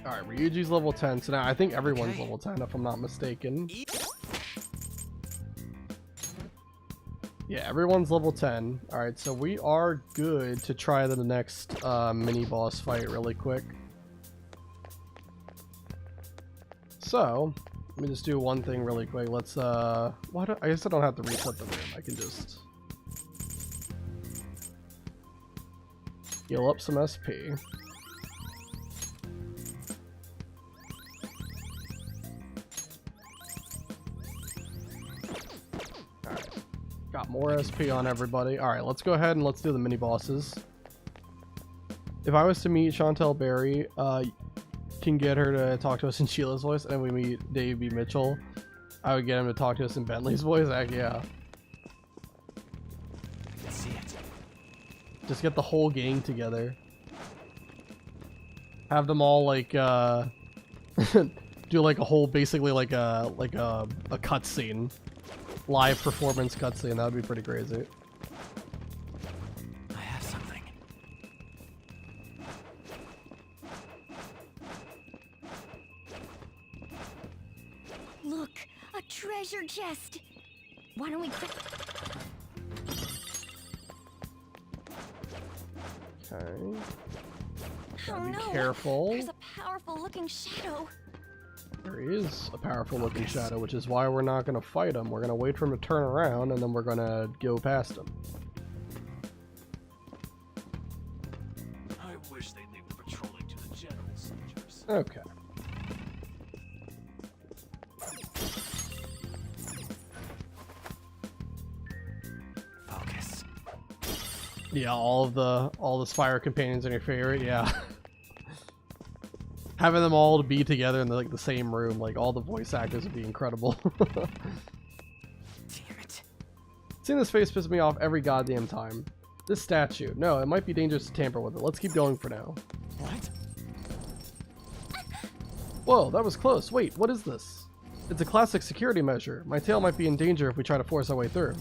A: All right, Ryuji's level 10, so now I think everyone's level 10, if I'm not mistaken. Yeah, everyone's level 10. All right, so we are good to try the next mini boss fight really quick. So, let me just do one thing really quick. Let's I guess I don't have to reset the room. I can just heal up some SP. Got more SP on everybody. Alright, let's go ahead and let's do the mini bosses. If I was to meet Chantel Berry, can get her to talk to us in Sheila's voice, and we meet Dave B. Mitchell, I would get him to talk to us in Bentley's voice. Heck yeah. Just get the whole gang together. Have them all like do like a whole, basically like a cutscene. Live performance cutscene. That would be pretty crazy.
I: I have something.
D: Look, a treasure chest. Why don't we?
A: Okay.
D: Oh
A: Be
D: no!
A: careful.
D: There's a powerful-looking shadow.
A: There is a powerful looking shadow, which is why we're not going to fight him. We're going to wait for him to turn around, and then we're going to go past him.
O: I wish they'd leave the patrolling to the general soldiers.
A: Okay.
I: Focus.
A: Yeah, all the Spire companions are your favorite. Yeah. Having them all to be together in the same room, like all the voice actors would be incredible.
I: Damn it.
A: Seeing this face pisses me off every goddamn time. This statue. No, it might be dangerous to tamper with it. Let's keep going for now.
I: What?
A: Whoa, that was close. Wait, what is this? It's a classic security measure. My tail might be in danger if we try to force our way through.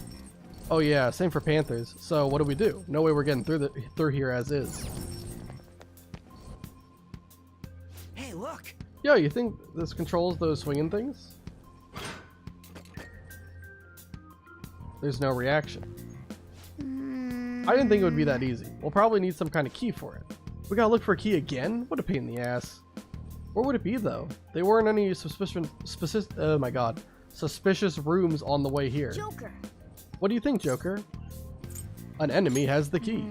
A: Oh yeah, same for panthers. So what do? No way we're getting through here as is.
I: Hey, look!
A: Yo, you think this controls those swinging things? There's no reaction. I didn't think it would be that easy. We'll probably need some kind of key for it. We gotta look for a key again? What a pain in the ass. Where would it be though? There weren't any suspicious rooms on the way here.
D: Joker.
A: What do you think, Joker? An enemy has the key.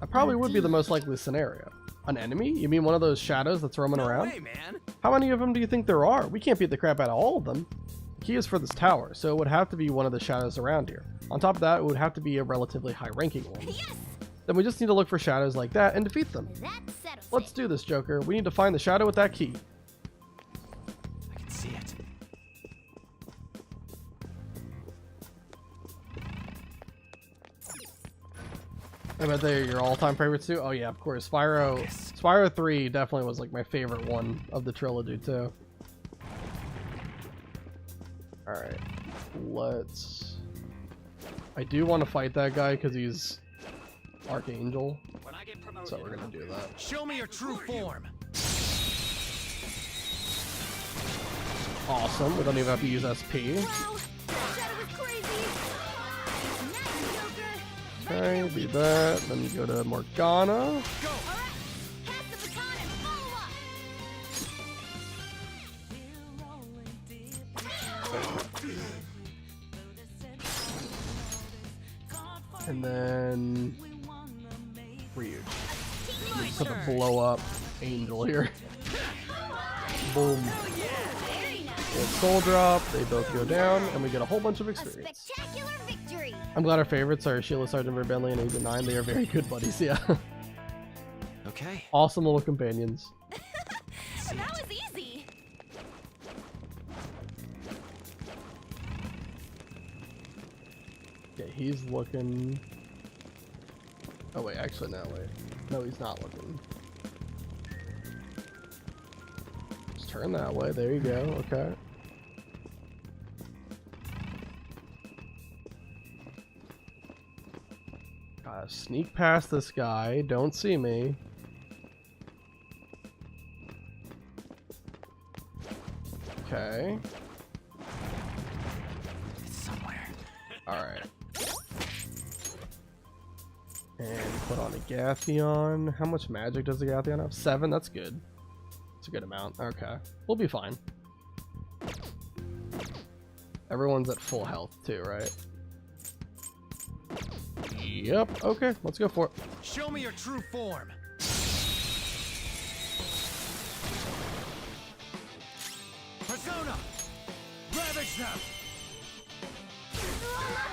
A: That probably would be the most likely scenario. An enemy? You mean one of those shadows that's roaming around?
I: Hey, man.
A: How many of them do you think there are? We can't beat the crap out of all of them. The key is for this tower, so it would have to be one of the shadows around here. On top of that, it would have to be a relatively high-ranking one.
D: Yes!
A: Then we just need to look for shadows like that and defeat them.
D: That settles
A: Let's do this, Joker. We need to find the shadow with that key.
I: I can see it.
A: I bet they're your all-time favorites too. Oh yeah, of course. Spyro 3 definitely was like my favorite one of the trilogy too. Alright. I do want to fight that guy because he's Archangel. So we're gonna do that.
G: Show me your true form.
A: Awesome. We don't even have to use SP.
D: Wow, that shadow was crazy.
A: Okay, do that. Then you go to Morgana. And then Ryuji. Just have to blow up Angel here. Boom. Soul drop, they both go down, and we get a whole bunch of experience.
D: Spectacular victory!
A: I'm glad our favorites are Sheila Sergeant Rebellion and Agent 9. They are very good buddies, yeah.
I: Okay.
A: Awesome little companions.
N: That was easy.
A: Okay, he's looking... Oh wait, actually no, wait. No, he's not looking. Just turn that way, there you go, okay. Gotta sneak past this guy, don't see me. Okay.
I: It's somewhere.
A: Alright. And put on a Gathion. How much magic does the Gathion have? 7? That's good. It's a good amount. Okay. We'll be fine. Everyone's at full health too, right? Yep. Okay, let's go for it.
Q: Show me your true form. Persona! Ravage them!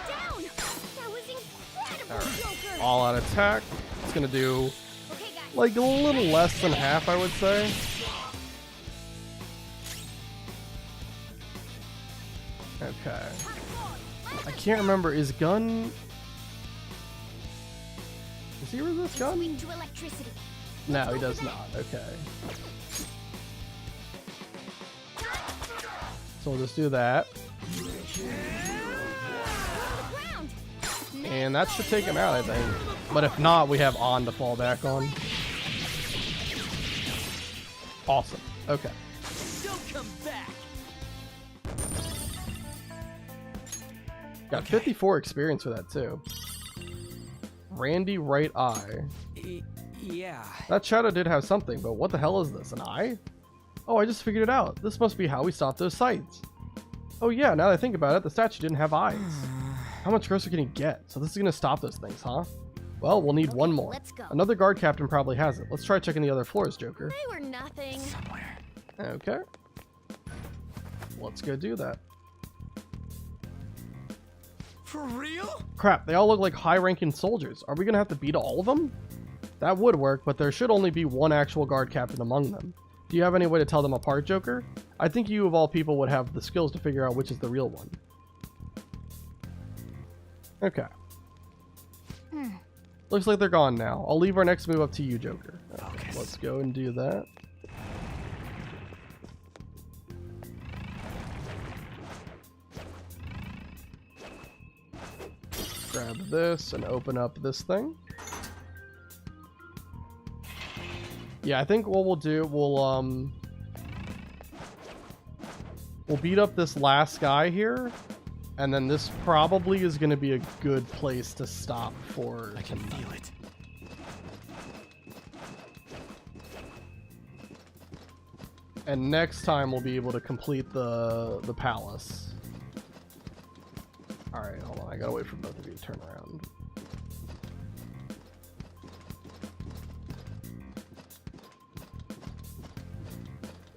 D: Down! That was incredible, Joker!
A: All out attack. It's gonna do like a little less than half, I would say. Okay. I can't remember. Is gun? Does he resist gun?
D: To electricity.
A: No, he does not. Okay. So we'll just do that. And that should take him out, I think. But if not, we have On to fall back on. Awesome. Okay.
Q: Don't come back.
A: Got 54 experience for that, too. Randy Right Eye.
I: Yeah.
A: That shadow did have something, but what the hell is this? An eye? Oh, I just figured it out. This must be how we stop those sights. Oh yeah, now that I think about it, the statue didn't have eyes. How much grosser can he get? So this is gonna stop those things, huh? Well, we'll need one more.
D: Let's go.
A: Another guard captain probably has it. Let's try checking the other floors, Joker.
N: They were nothing.
I: Somewhere.
A: Okay. Let's go do that.
Q: For real?
A: Crap, they all look like high-ranking soldiers. Are we gonna have to beat all of them? That would work, but there should only be one actual guard captain among them. Do you have any way to tell them apart, Joker? I think you of all people would have the skills to figure out which is the real one. Okay. Looks like they're gone now. I'll leave our next move up to you, Joker. Okay, let's go and do that. Grab this and open up this thing. Yeah, I think what we'll do, we'll beat up this last guy here, and then this probably is going to be a good place to stop for.
Q: I can feel it.
A: And next time we'll be able to complete the palace. All right, hold on. I gotta wait for both of you to turn around.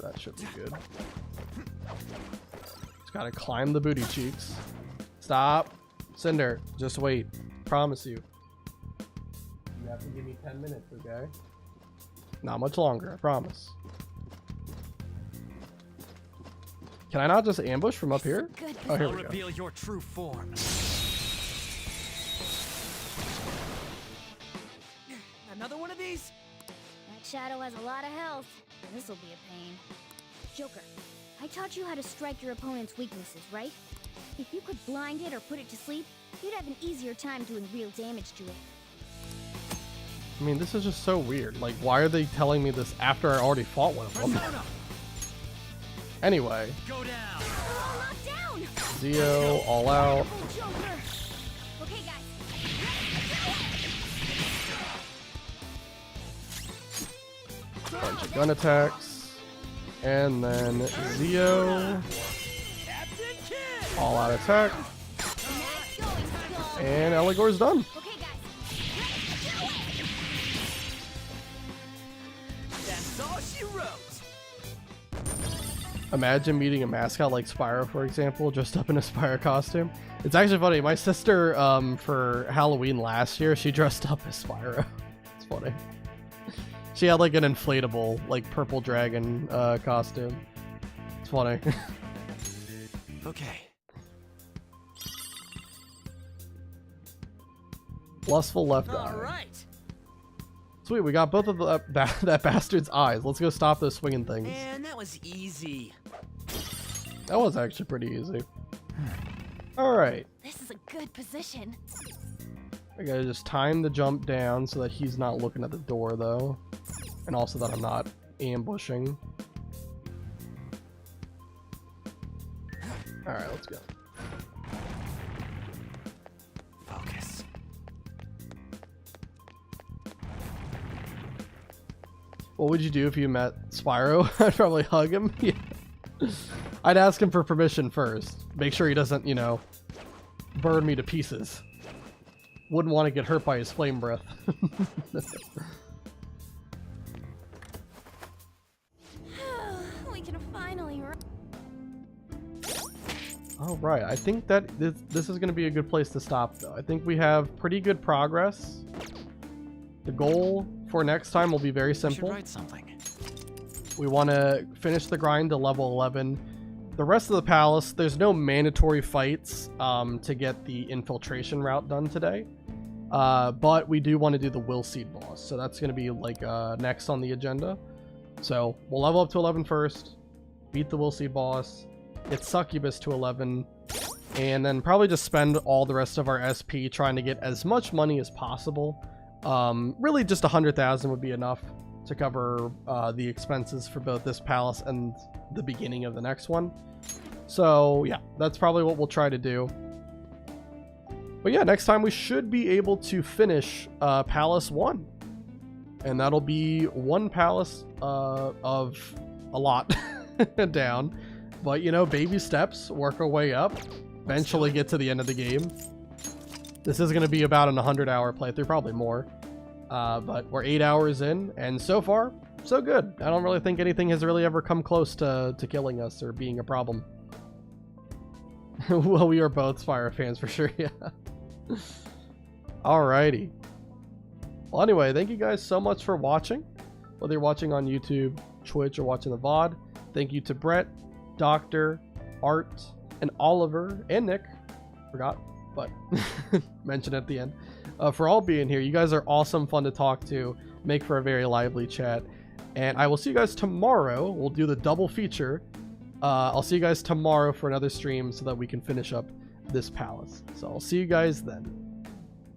A: That should be good. Just gotta climb the booty cheeks. Stop. Cinder, just wait. Promise you. You have to give me 10 minutes, okay? Not much longer, I promise. Can I not just ambush from up here? Oh, here
Q: I'll
A: we go.
Q: reveal your true form. Another one of these?
D: That shadow has a lot of health. This'll be a pain. Joker, I taught you how to strike your opponent's weaknesses, right? If you could blind it or put it to sleep, you'd have an easier time doing real damage to it.
A: I mean, this is just so weird. Like, why are they telling me this after I already fought one of them? Anyway.
Q: Go down.
A: Zio, all out.
D: Okay, guys.
A: gun attacks, and then Zeo, all out attack, and Eligor's done.
Q: That's all she wrote.
A: Imagine meeting a mascot like Spyro, for example, dressed up in a Spyro costume. It's actually funny. My sister, for Halloween last year, she dressed up as Spyro. It's funny. She had like an inflatable, like purple dragon costume. It's funny.
Q: Okay.
A: Lustful left eye.
Q: All right.
A: Sweet, we got both of that bastard's eyes. Let's go stop those swinging things.
Q: Man, that was easy.
A: That was actually pretty easy. Alright.
F: This is a good position.
A: I gotta just time the jump down so that he's not looking at the door, though. And also that I'm not ambushing. Alright, let's go.
Q: Focus.
A: What would you do if you met Spyro? I'd probably hug him. Yeah. I'd ask him for permission first. Make sure he doesn't, you know, burn me to pieces. Wouldn't want to get hurt by his flame breath.
F: We can finally.
A: Alright, I think that this is going to be a good place to stop, though. I think we have pretty good progress. The goal for next time will be very simple.
Q: I should write something.
A: We want to finish the grind to level 11. The rest of the palace, there's no mandatory fights to get the infiltration route done today. But we do want to do the will seed boss. So that's going to be like next on the agenda. So we'll level up to 11 first, beat the will seed boss, get Succubus to 11, and then probably just spend all the rest of our SP trying to get as much money as possible. Really just 100,000 would be enough to cover the expenses for both this palace and the beginning of the next one. So yeah, that's probably what we'll try to do. But yeah, next time we should be able to finish Palace 1. And that'll be one palace of a lot down. But you know, baby steps, work our way up, eventually get to the end of the game. This is going to be about an 100-hour playthrough, probably more. But we're 8 hours in, and so far, so good. I don't really think anything has really ever come close to killing us or being a problem. Well, we are both Spyro fans for sure, yeah. Alrighty. Well, anyway, thank you guys so much for watching. Whether you're watching on YouTube, Twitch, or watching the VOD. Thank you to Brett, Doctor, Art, and Oliver, and Nick. Forgot, but mention at the end. For all being here. You guys are awesome, fun to talk to, make for a very lively chat. And I will see you guys tomorrow. We'll do the double feature. I'll see you guys tomorrow for another stream so that we can finish up this palace. So I'll see you guys then.